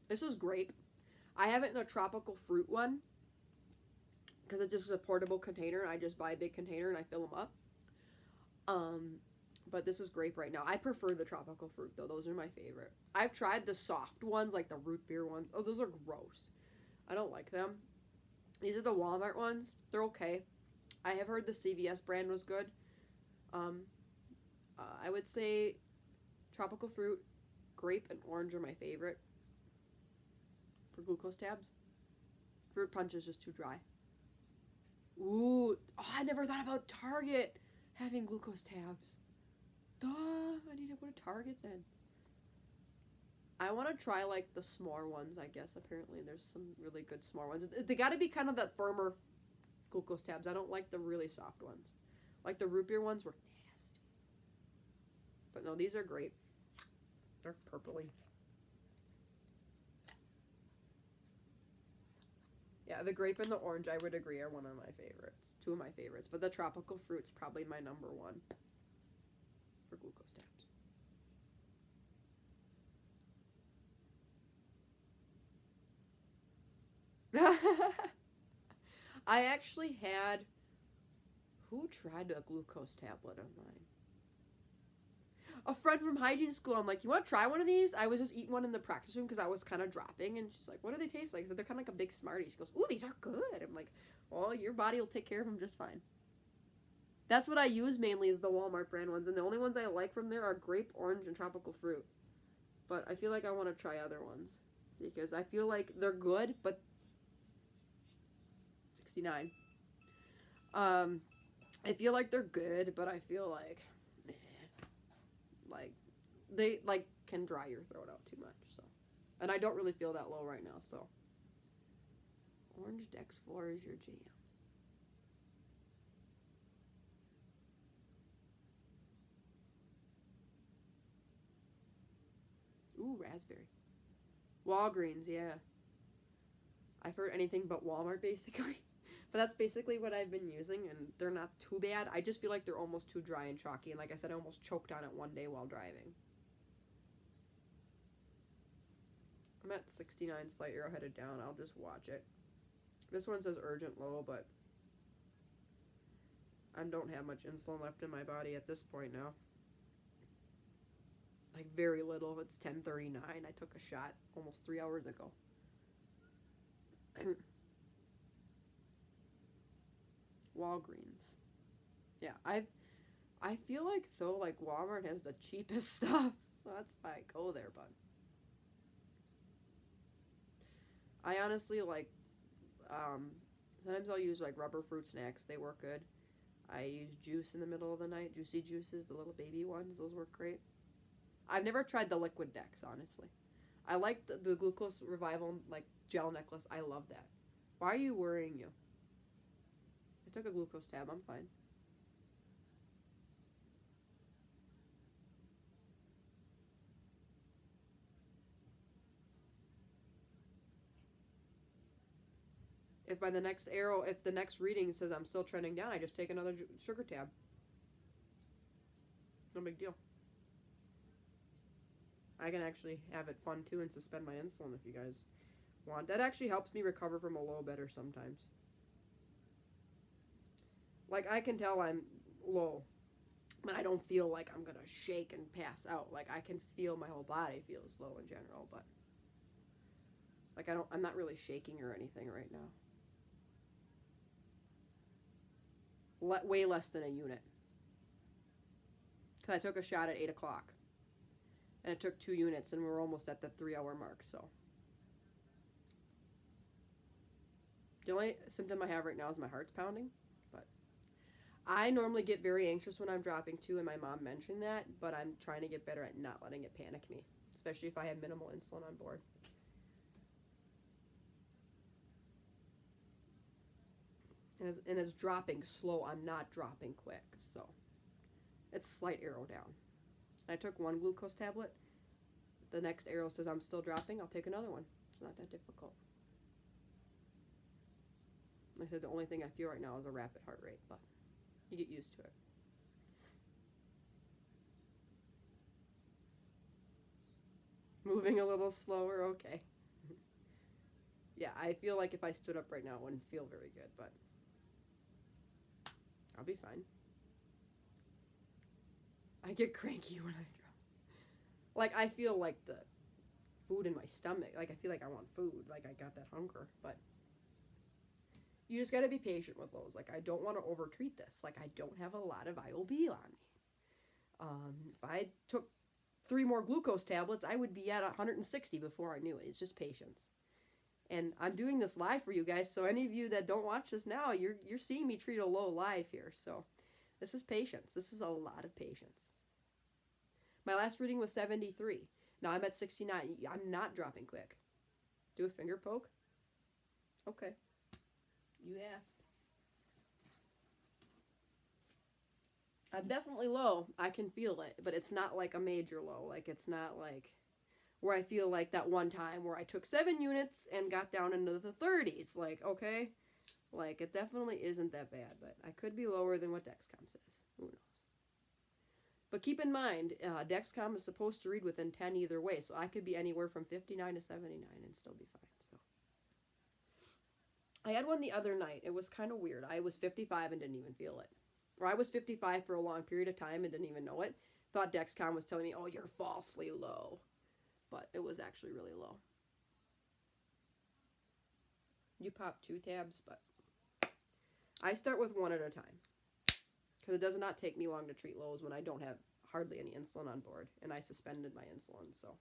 This is grape. I have it in a tropical fruit one, because it's just a portable container. I just buy a big container and I fill them up. But this is grape right now. I prefer the tropical fruit, though. Those are my favorite. I've tried the soft ones, like the root beer ones. Oh, those are gross. I don't like them. These are the Walmart ones. They're okay. I have heard the CVS brand was good. I would say tropical fruit, grape, and orange are my favorite for glucose tabs. Fruit punch is just too dry. Ooh. Oh, I never thought about Target having glucose tabs. Duh, I need to go to Target then. I want to try like the s'more ones, I guess. Apparently there's some really good s'more ones. They got to be kind of that firmer glucose tabs. I don't like the really soft ones. Like the root beer ones were nasty. But no, these are great. They're purpley. Yeah, the grape and the orange, I would agree, are one of my favorites. Two of my favorites. But the tropical fruit's probably my number one for glucose tabs. I actually had... Who tried a glucose tablet of mine? A friend from hygiene school. I'm like, you want to try one of these? I was just eating one in the practice room because I was kind of dropping. And she's like, what do they taste like? I said, they're kind of like a big Smartie. She goes, ooh, these are good. I'm like, well, your body will take care of them just fine. That's what I use mainly is the Walmart brand ones. And the only ones I like from there are grape, orange, and tropical fruit. But I feel like I want to try other ones. Because I feel like they're good, but... 69. I feel like they're good, but I feel like... Like, they, like, can dry your throat out too much, so. And I don't really feel that low right now, so. Orange Dex 4 is your jam. Ooh, raspberry. Walgreens, yeah. I've heard anything but Walmart, basically. But that's basically what I've been using, and they're not too bad. I just feel like they're almost too dry and chalky, and like I said, I almost choked on it one day while driving. I'm at 69, slight arrow headed down. I'll just watch it. This one says urgent low, but I don't have much insulin left in my body at this point now. Like, very little. It's 10:39. I took a shot almost 3 hours ago. Walgreens. Yeah, I feel like, though, like, Walmart has the cheapest stuff, so that's why I go there, but I honestly, like, sometimes I'll use, like, rubber fruit snacks. They work good. I use juice in the middle of the night. Juicy juices, the little baby ones. Those work great. I've never tried the liquid Dex, honestly. I like the glucose revival, like, gel necklace. I love that. Why are you worrying you? I took a glucose tab. I'm fine. If by the next arrow, if the next reading says I'm still trending down, I just take another sugar tab. No big deal. I can actually have it fun too and suspend my insulin if you guys want. That actually helps me recover from a low better sometimes. Like, I can tell I'm low, but I don't feel like I'm gonna shake and pass out. Like, I can feel my whole body feels low in general, but like, I'm not really shaking or anything right now. Way less than a unit. Because I took a shot at 8 o'clock. And it took 2 units, and we're almost at the 3-hour mark, so. The only symptom I have right now is my heart's pounding, but I normally get very anxious when I'm dropping too, and my mom mentioned that, but I'm trying to get better at not letting it panic me, especially if I have minimal insulin on board. And it's dropping slow. I'm not dropping quick, so it's slight arrow down. I took one glucose tablet. The next arrow says I'm still dropping. I'll take another one. It's not that difficult. Like I said, the only thing I feel right now is a rapid heart rate, but you get used to it. Moving a little slower, okay. Yeah, I feel like if I stood up right now, it wouldn't feel very good, but I'll be fine. I get cranky when I drop. Like, I feel like the food in my stomach. Like, I feel like I want food. Like, I got that hunger. But you just got to be patient with those. Like, I don't want to overtreat this. Like, I don't have a lot of IOB on me. If I took 3 more glucose tablets, I would be at 160 before I knew it. It's just patience. And I'm doing this live for you guys, so any of you that don't watch this now, you're seeing me treat a low live here. So this is patience. This is a lot of patience. My last reading was 73. Now I'm at 69. I'm not dropping quick. Do a finger poke? Okay. You asked. I'm definitely low. I can feel it, but it's not like a major low. Like, it's not like where I feel like that one time where I took 7 units and got down into the 30s. Like, okay. Like, it definitely isn't that bad, but I could be lower than what Dexcom says. Who knows? But keep in mind, Dexcom is supposed to read within 10 either way, so I could be anywhere from 59 to 79 and still be fine. So I had one the other night. It was kind of weird. I was 55 and didn't even feel it. Or I was 55 for a long period of time and didn't even know it. Thought Dexcom was telling me, oh, you're falsely low. But it was actually really low. You pop 2 tabs, but I start with 1 at a time. Because it does not take me long to treat lows when I don't have hardly any insulin on board. And I suspended my insulin, so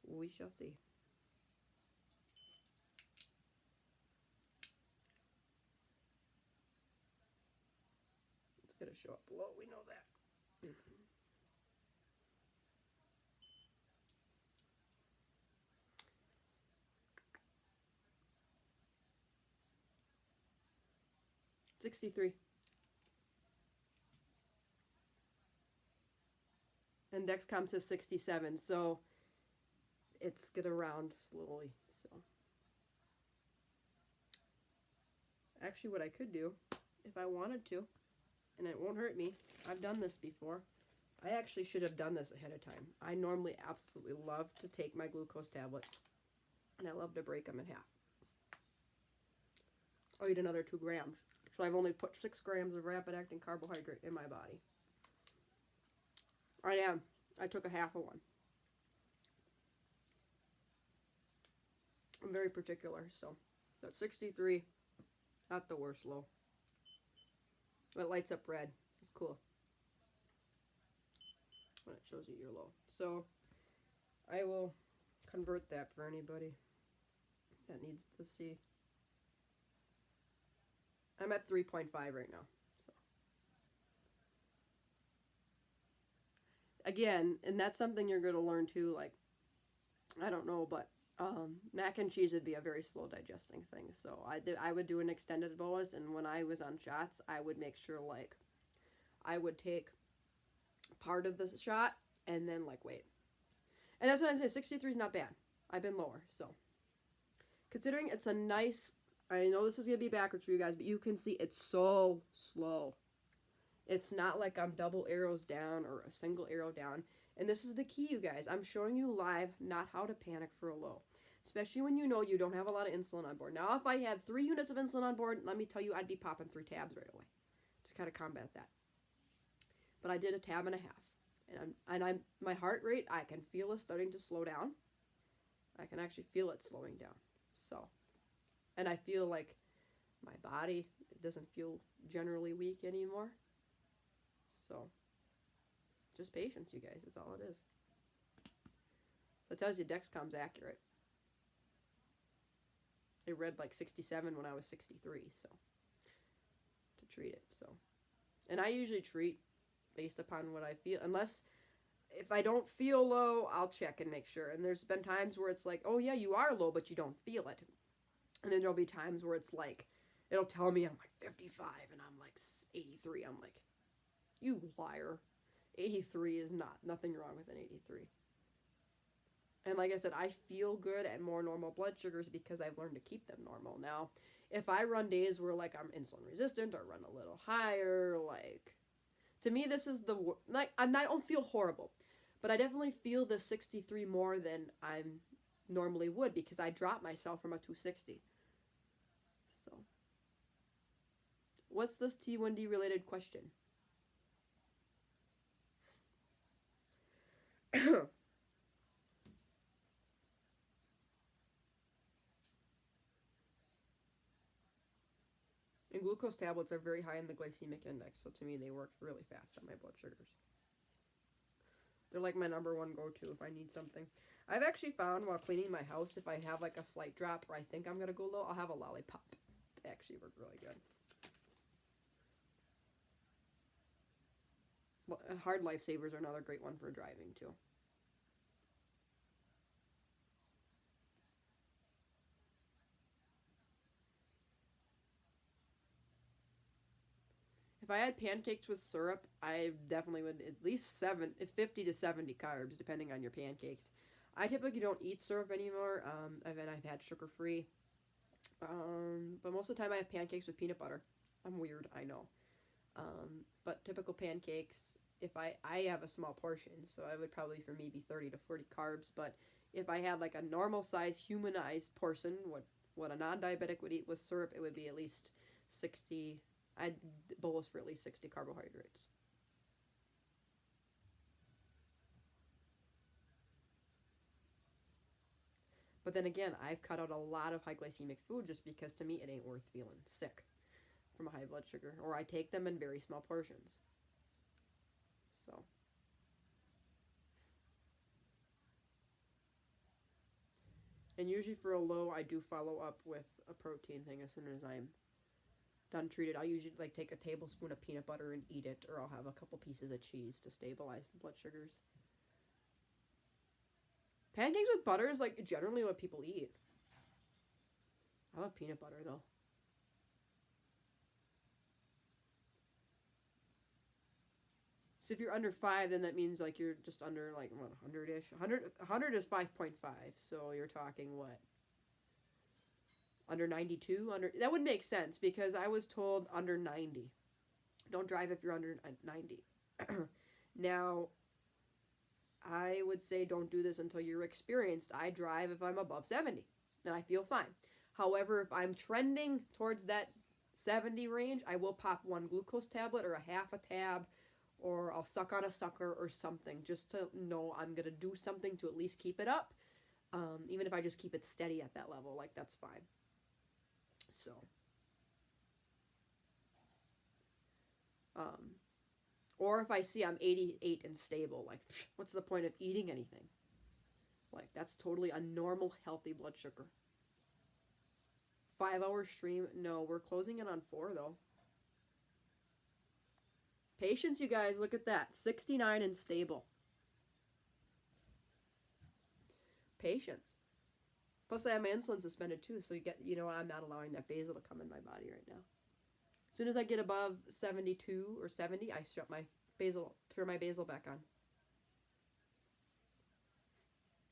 we shall see. It's going to show up low, we know that. 63. And Dexcom says 67, so it's gonna round slowly. So actually what I could do, if I wanted to, and it won't hurt me, I've done this before. I actually should have done this ahead of time. I normally absolutely love to take my glucose tablets, and I love to break them in half. I'll eat another 2 grams. So I've only put 6 grams of rapid-acting carbohydrate in my body. I took a half of one. I'm very particular, so that's 63. Not the worst low. It lights up red. It's cool when it shows you you're low. So I will convert that for anybody that needs to see. I'm at 3.5 right now. So again, and that's something you're going to learn too. Like, I don't know, but mac and cheese would be a very slow digesting thing. So I would do an extended bolus, and when I was on shots, I would make sure, like, I would take part of the shot and then, like, wait. And that's what I'm saying. 63 is not bad. I've been lower, so considering it's a nice, I know this is going to be backwards for you guys, but you can see it's so slow. It's not like I'm double arrows down or a single arrow down. And this is the key, you guys. I'm showing you live not how to panic for a low. Especially when you know you don't have a lot of insulin on board. Now, if I had 3 units of insulin on board, let me tell you, I'd be popping 3 tabs right away to kind of combat that. But I did a tab and a half. And my heart rate, I can feel it starting to slow down. I can actually feel it slowing down. So, and I feel like my body doesn't feel generally weak anymore. So, just patience, you guys. That's all it is. That tells you Dexcom's accurate. It read like 67 when I was 63, so treat it. So, and I usually treat based upon what I feel, unless if I don't feel low, I'll check and make sure. And there's been times where it's like, oh yeah, you are low, but you don't feel it. And then there'll be times where it's like, it'll tell me I'm like 55 and I'm like 83. I'm like, you liar. 83 is nothing wrong with an 83. And like I said, I feel good at more normal blood sugars because I've learned to keep them normal. Now, if I run days where like I'm insulin resistant or run a little higher, like, to me this is like, I don't feel horrible, but I definitely feel the 63 more than I normally would because I dropped myself from a 260. So, what's this T1D related question? And glucose tablets are very high in the glycemic index, so to me they work really fast on my blood sugars. They're like my number one go-to if I need something. I've actually found while cleaning my house, if I have like a slight drop or I think I'm going to go low, I'll have a lollipop. They actually work really good. Hard lifesavers are another great one for driving too. If I had pancakes with syrup, I definitely would at least 50 to 70 carbs, depending on your pancakes. I typically don't eat syrup anymore. I've had sugar-free. But most of the time I have pancakes with peanut butter. I'm weird, I know. But typical pancakes, if I have a small portion, so I would probably for me be 30 to 40 carbs. But if I had like a normal size humanized portion, what a non-diabetic would eat with syrup, it would be at least 60. I'd bolus for at least 60 carbohydrates. But then again, I've cut out a lot of high glycemic food just because to me it ain't worth feeling sick from a high blood sugar. Or I take them in very small portions. So. And usually for a low, I do follow up with a protein thing as soon as I'm done treated. I'll usually like take a tablespoon of peanut butter and eat it, or I'll have a couple pieces of cheese to stabilize the blood sugars. Pancakes with butter is like generally what people eat. I love peanut butter though. So if you're under 5, then that means like you're just under like what, 100-ish. 100 is 5.5, so you're talking what? Under 92? That would make sense because I was told under 90. Don't drive if you're under 90. Now, I would say don't do this until you're experienced. I drive if I'm above 70, and I feel fine. However, if I'm trending towards that 70 range, I will pop one glucose tablet or a half a tab, or I'll suck on a sucker or something just to know I'm going to do something to at least keep it up. Even if I just keep it steady at that level, like that's fine. So, or if I see I'm 88 and stable, like, what's the point of eating anything? Like, that's totally a normal, healthy blood sugar. 5-hour stream? No, we're closing it on 4, though. Patience, you guys, look at that. 69 and stable. Patience. Plus, I have my insulin suspended, too, so I'm not allowing that basal to come in my body right now. As soon as I get above 72 or 70, I turn my basal back on.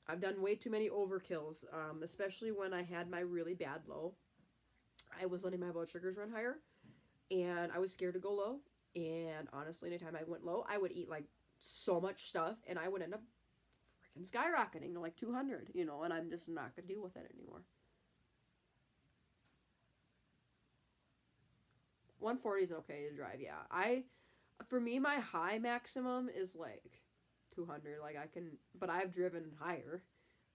I've done way too many overkills, especially when I had my really bad low. I was letting my blood sugars run higher, and I was scared to go low. And honestly, anytime I went low, I would eat like so much stuff, and I would end up freaking skyrocketing to like 200, and I'm just not going to deal with it anymore. 140 is okay to drive, yeah. For me, my high maximum is like 200. Like but I've driven higher.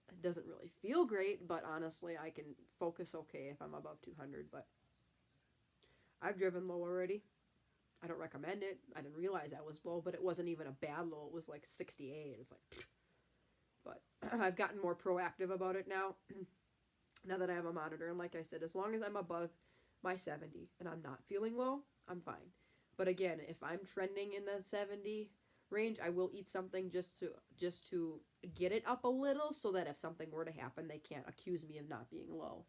It doesn't really feel great, but honestly, I can focus okay if I'm above 200. But I've driven low already. I don't recommend it. I didn't realize I was low, but it wasn't even a bad low. It was like 68. It's like, but I've gotten more proactive about it now. Now that I have a monitor, and like I said, as long as I'm above my 70 and I'm not feeling low, I'm fine. But again, if I'm trending in the 70 range, I will eat something just to get it up a little so that if something were to happen, they can't accuse me of not being low.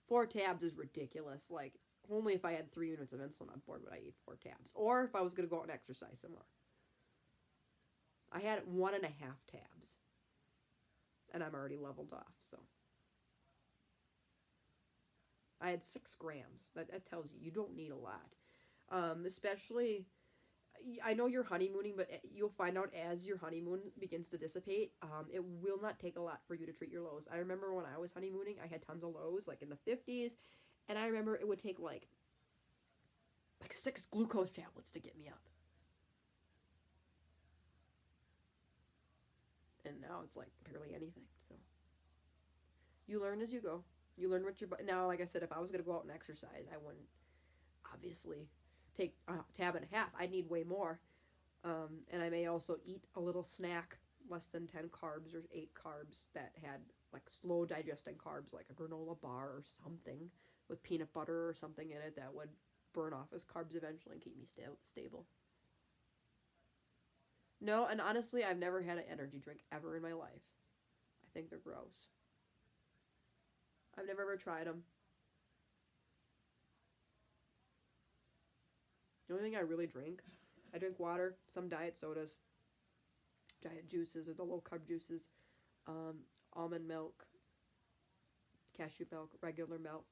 4 tabs is ridiculous. Like, only if I had 3 units of insulin on board would I eat 4 tabs. Or if I was going to go out and exercise some more. I had 1.5 tabs. And I'm already leveled off, so. I had 6 grams. That tells you don't need a lot. Especially, I know you're honeymooning, but you'll find out as your honeymoon begins to dissipate, it will not take a lot for you to treat your lows. I remember when I was honeymooning, I had tons of lows, like in the 50s, and I remember it would take like 6 glucose tablets to get me up. And now it's like barely anything, so. You learn as you go. You learn what your now, like I said, if I was going to go out and exercise, I wouldn't obviously take a tab and a half. I'd need way more. And I may also eat a little snack, less than 10 carbs or 8 carbs that had like slow digesting carbs, like a granola bar or something with peanut butter or something in it that would burn off as carbs eventually and keep me stable. No, and honestly, I've never had an energy drink ever in my life. I think they're gross. I've never ever tried them. The only thing I really drink, I drink water, some diet sodas, diet juices or the low carb juices, almond milk, cashew milk, regular milk,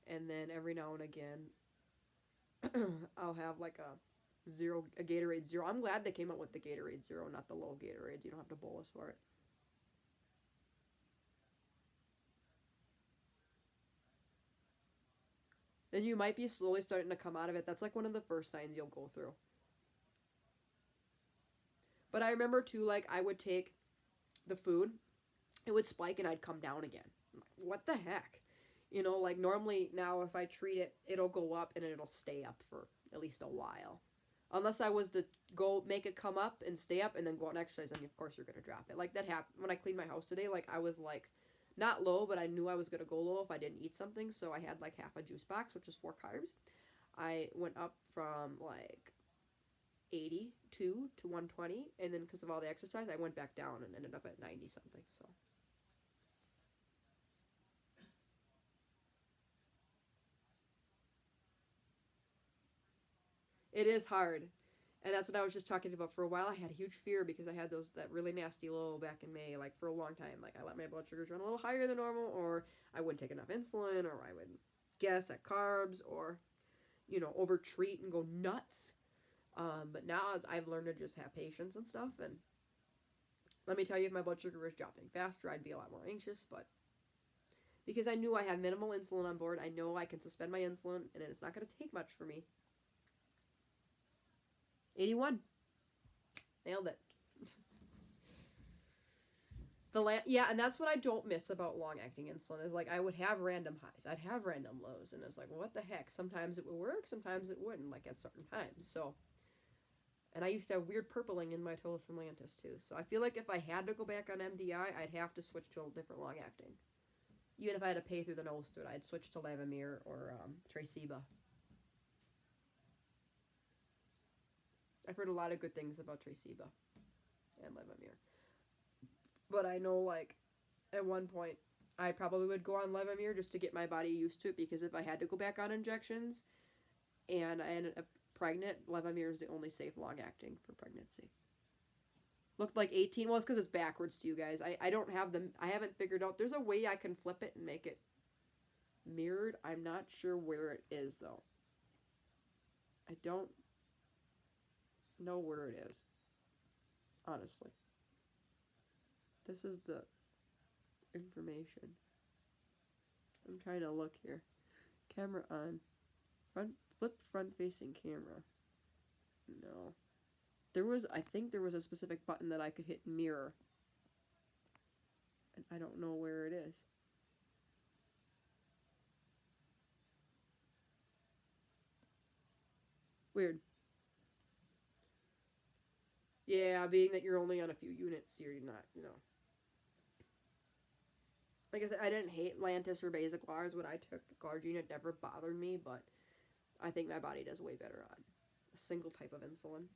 and then every now and again, I'll have like a Gatorade Zero. I'm glad they came up with the Gatorade Zero, not the low Gatorade. You don't have to bolus for it. And you might be slowly starting to come out of it. That's like one of the first signs you'll go through. But I remember too, like I would take the food, it would spike and I'd come down again. I'm like, what the heck? You know, like normally now if I treat it, it'll go up and it'll stay up for at least a while. Unless I was to go make it come up and stay up and then go out and exercise, and of course you're going to drop it. Like that happened when I cleaned my house today. Like I was like, not low, but I knew I was going to go low if I didn't eat something. So I had like half a juice box, which is 4 carbs. I went up from like 82 to 120. And then because of all the exercise, I went back down and ended up at 90 something. So. It is hard. And that's what I was just talking about. For a while, I had a huge fear because I had that really nasty low back in May, like for a long time. Like I let my blood sugars run a little higher than normal, or I wouldn't take enough insulin, or I would guess at carbs, or over treat and go nuts. But now I've learned to just have patience and stuff. And let me tell you, if my blood sugar was dropping faster, I'd be a lot more anxious. But because I knew I had minimal insulin on board, I know I can suspend my insulin, and it's not going to take much for me. 81. Nailed it. Yeah, and that's what I don't miss about long-acting insulin is like I would have random highs. I'd have random lows, and it's like, well, what the heck? Sometimes it would work, sometimes it wouldn't, like at certain times. So, and I used to have weird purpling in my Tolus and Lantus too. So I feel like if I had to go back on MDI, I'd have to switch to a different long-acting. Even if I had to pay through the nose to it, I'd switch to Lavamere or Traceba. I've heard a lot of good things about Traceba and Levemir. But I know, like, at one point, I probably would go on Levemir just to get my body used to it, because if I had to go back on injections and I ended up pregnant, Levemir is the only safe long-acting for pregnancy. Looked like 18. Well, it's because it's backwards to you guys. I don't have them. I haven't figured out. There's a way I can flip it and make it mirrored. I'm not sure where it is, though. I don't know where it is, honestly. This is the information. I'm trying to look here. Camera on. Flip front facing camera. No. I think there was a specific button that I could hit mirror. And I don't know where it is. Weird. Yeah, being that you're only on a few units, you're not, like I said, I didn't hate Lantus or Basaglar when I took Glargine. It never bothered me, but I think my body does way better on a single type of insulin,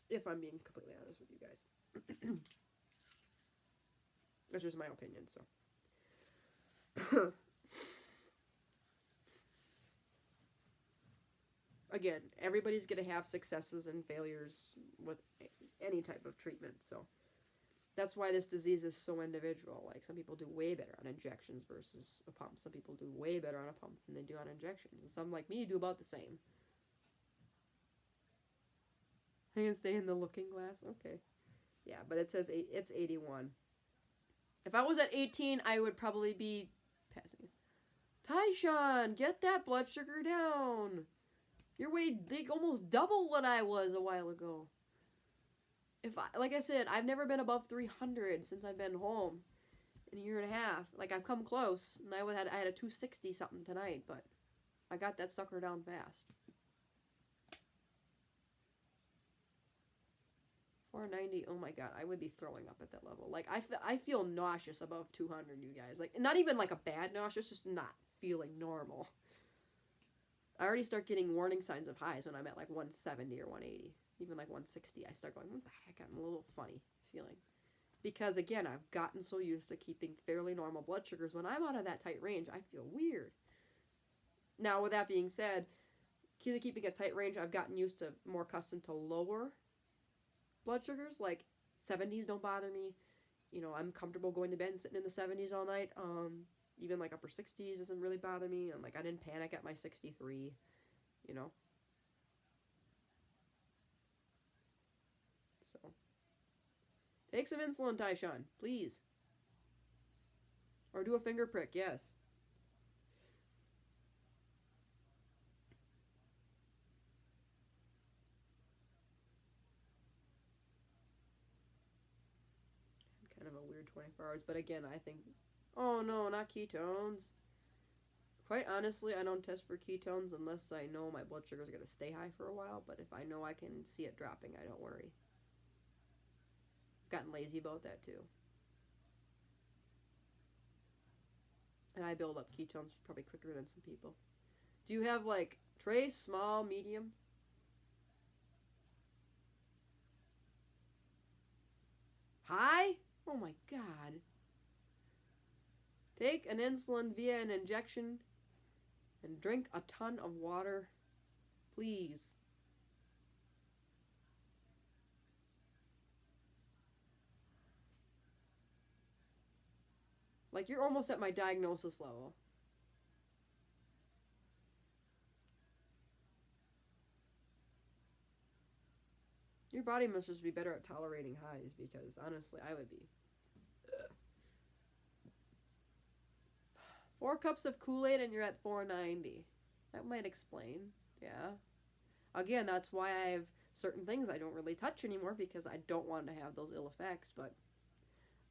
if I'm being completely honest with you guys. That's just my opinion, so. Again, everybody's going to have successes and failures with any type of treatment, so that's why this disease is so individual. Like, some people do way better on injections versus a pump. Some people do way better on a pump than they do on injections, and some, like me, do about the same. I can stay in the looking glass? Okay. Yeah, but it says it's 81. If I was at 18, I would probably be passing. Tyshawn, get that blood sugar down. You're way almost double what I was a while ago. Like I said, I've never been above 300 since I've been home in a year and a half. Like, I've come close, and I had a 260 something tonight, but I got that sucker down fast. 490. Oh my god, I would be throwing up at that level. Like, I feel nauseous above 200, you guys. Like, not even like a bad nauseous, just not feeling normal. I already start getting warning signs of highs when I'm at like 170 or 180. Even like 160, I start going, what the heck? I'm a little funny feeling. Because again, I've gotten so used to keeping fairly normal blood sugars. When I'm out of that tight range, I feel weird. Now, with that being said, keeping a tight range, I've gotten used to, more accustomed to lower blood sugars. Like, 70s don't bother me. You know, I'm comfortable going to bed and sitting in the 70s all night. Even like upper 60s doesn't really bother me. I'm like, I didn't panic at my 63, you know. So, take some insulin, Tyshawn, please. Or do a finger prick, yes. Kind of a weird 24 hours, but again, I think, oh no, not ketones. Quite honestly, I don't test for ketones unless I know my blood sugar is going to stay high for a while, but if I know I can see it dropping, I don't worry. Gotten lazy about that too. And I build up ketones probably quicker than some people. Do you have like trace, small, medium? High? Oh my god. Take an insulin via an injection and drink a ton of water, please. Like, you're almost at my diagnosis level. Your body must just be better at tolerating highs, because honestly, I would be. 4 cups of Kool-Aid and you're at 490. That might explain. Yeah. Again, that's why I have certain things I don't really touch anymore, because I don't want to have those ill effects. But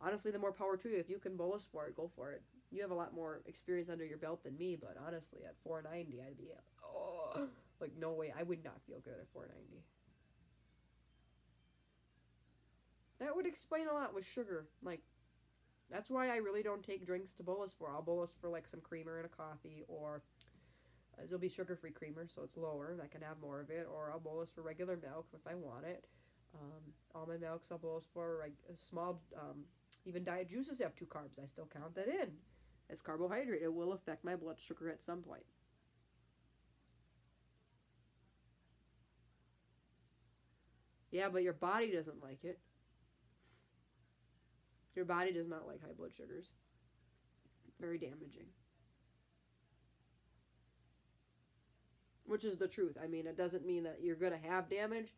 honestly, the more power to you. If you can bolus for it, go for it. You have a lot more experience under your belt than me, but honestly, at 490, I'd be like, no way. I would not feel good at 490. That would explain a lot with sugar. Like, that's why I really don't take drinks to bolus for. I'll bolus for like some creamer in a coffee, or it'll be sugar-free creamer, so it's lower. I can have more of it. Or I'll bolus for regular milk if I want it. Almond milks I'll bolus for. A small, even diet juices have 2 carbs. I still count that in as carbohydrate. It will affect my blood sugar at some point. Yeah, but your body doesn't like it. Your body does not like high blood sugars. Very damaging. Which is the truth. I mean, it doesn't mean that you're going to have damage,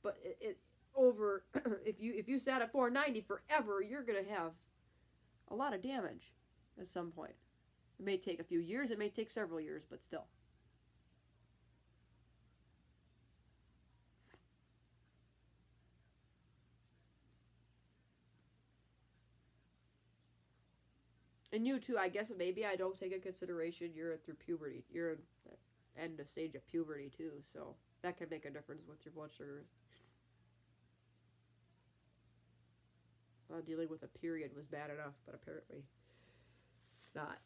but it over if you sat at 490 forever, you're going to have a lot of damage at some point. It may take a few years, it may take several years, but still. And you too, I guess maybe I don't take into consideration you're through puberty. You're at the end of stage of puberty too, so that could make a difference with your blood sugar. Dealing with a period was bad enough, but apparently not.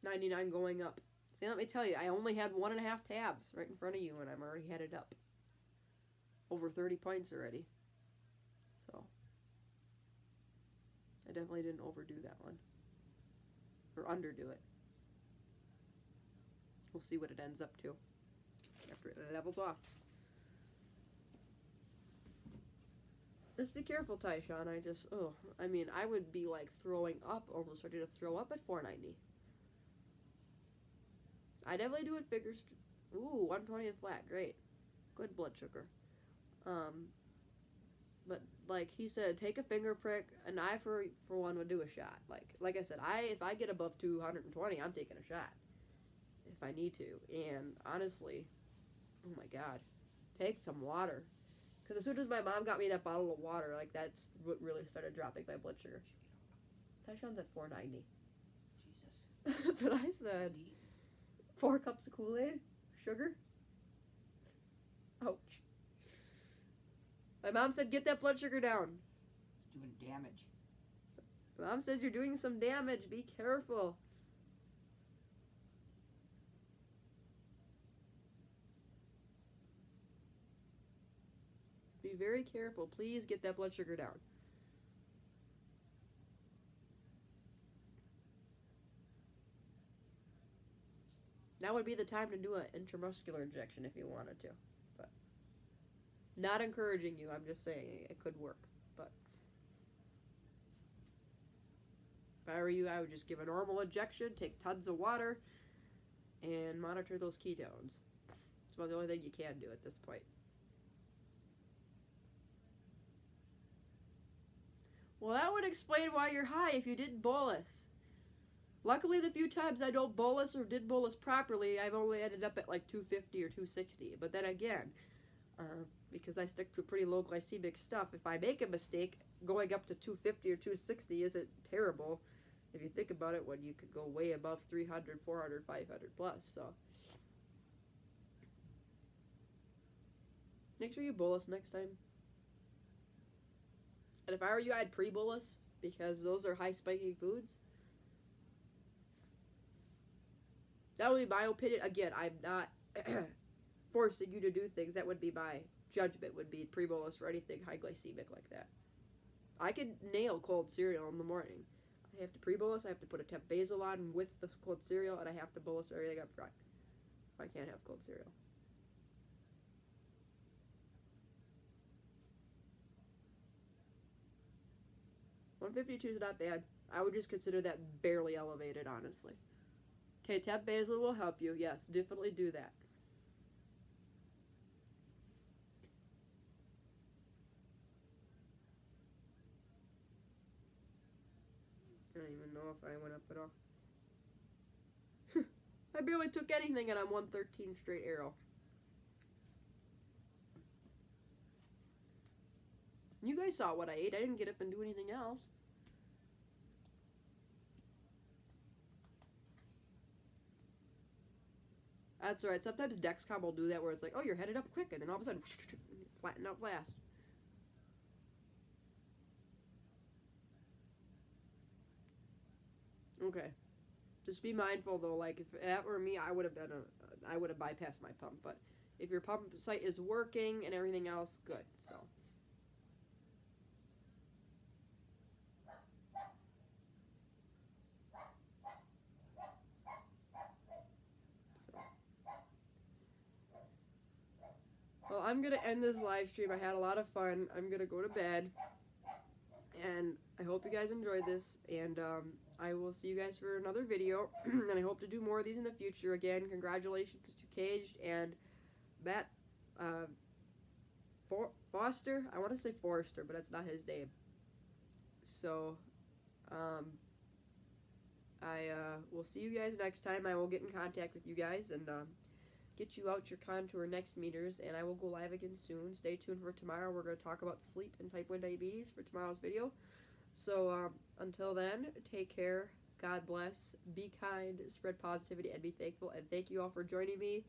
99 going up. See, let me tell you, I only had 1.5 tabs right in front of you, and I'm already headed up. Over 30 points already. So, I definitely didn't overdo that one. Or underdo it. We'll see what it ends up to after it levels off. Just be careful, Tyshawn. I would be like throwing up, almost ready to throw up at 490. I definitely do it figures. Ooh, 120 and flat, great. Good blood sugar. But like he said, take a finger prick, and I for one would do a shot. Like I said, if I get above 220, I'm taking a shot if I need to. And honestly, oh my God, take some water. Because as soon as my mom got me that bottle of water, like that's what really started dropping my blood sugar. Tyshawn's at 490. Jesus. That's what I said. 4 cups of Kool-Aid? Sugar? Ouch. My mom said, get that blood sugar down. It's doing damage. Mom said you're doing some damage. Be careful. Be very careful. Please get that blood sugar down. Now would be the time to do an intramuscular injection if you wanted to. But not encouraging you. I'm just saying it could work. But if I were you, I would just give a normal injection, take tons of water, and monitor those ketones. It's about the only thing you can do at this point. Well, that would explain why you're high if you didn't bolus. Luckily, the few times I don't bolus or did bolus properly, I've only ended up at like 250 or 260. But then again, because I stick to pretty low glycemic stuff, if I make a mistake, going up to 250 or 260 isn't terrible. If you think about it, when you could go way above 300, 400, 500 plus. So make sure you bolus next time. And if I were you, I'd pre-bolus, because those are high spiking foods. That would be my opinion. Again, I'm not forcing you to do things. That would be my judgment, would be pre-bolus for anything high glycemic like that. I can nail cold cereal in the morning. I have to pre-bolus, I have to put a temp basil on with the cold cereal, and I have to bolus everything up front. I can't have cold cereal. $152 is not bad. I would just consider that barely elevated, honestly. Okay, temp basil will help you. Yes, definitely do that. I don't even know if I went up at all. I barely took anything, and I'm 113 straight arrow. You guys saw what I ate. I didn't get up and do anything else. That's right. Sometimes Dexcom will do that where it's like, oh, you're headed up quick, and then all of a sudden, flatten out fast. Okay. Just be mindful though. Like if that were me, I would have bypassed my pump. But if your pump site is working and everything else, good. So. Well, I'm going to end this live stream. I had a lot of fun. I'm going to go to bed. And I hope you guys enjoyed this. And I will see you guys for another video. And I hope to do more of these in the future. Again, congratulations to Caged and Matt Foster. I want to say Forrester, but that's not his name. So, I will see you guys next time. I will get in contact with you guys and get you out your contour next meters, and I will go live again soon. Stay tuned for tomorrow. We're going to talk about sleep and type 1 diabetes for tomorrow's video. So until then, take care, God bless, be kind, spread positivity, and be thankful. And thank you all for joining me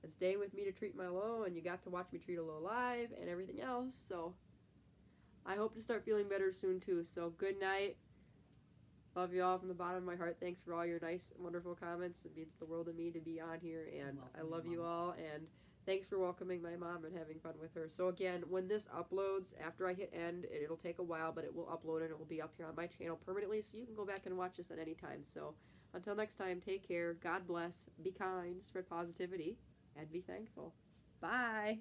and staying with me to treat my low, and you got to watch me treat a low live and everything else. So I hope to start feeling better soon too. So good night. Love you all from the bottom of my heart. Thanks for all your nice, wonderful comments. It means the world to me to be on here, and I love you all. And thanks for welcoming my mom and having fun with her. So again, when this uploads, after I hit end, it'll take a while, but it will upload and it will be up here on my channel permanently, so you can go back and watch this at any time. So until next time, take care. God bless. Be kind. Spread positivity, and be thankful. Bye.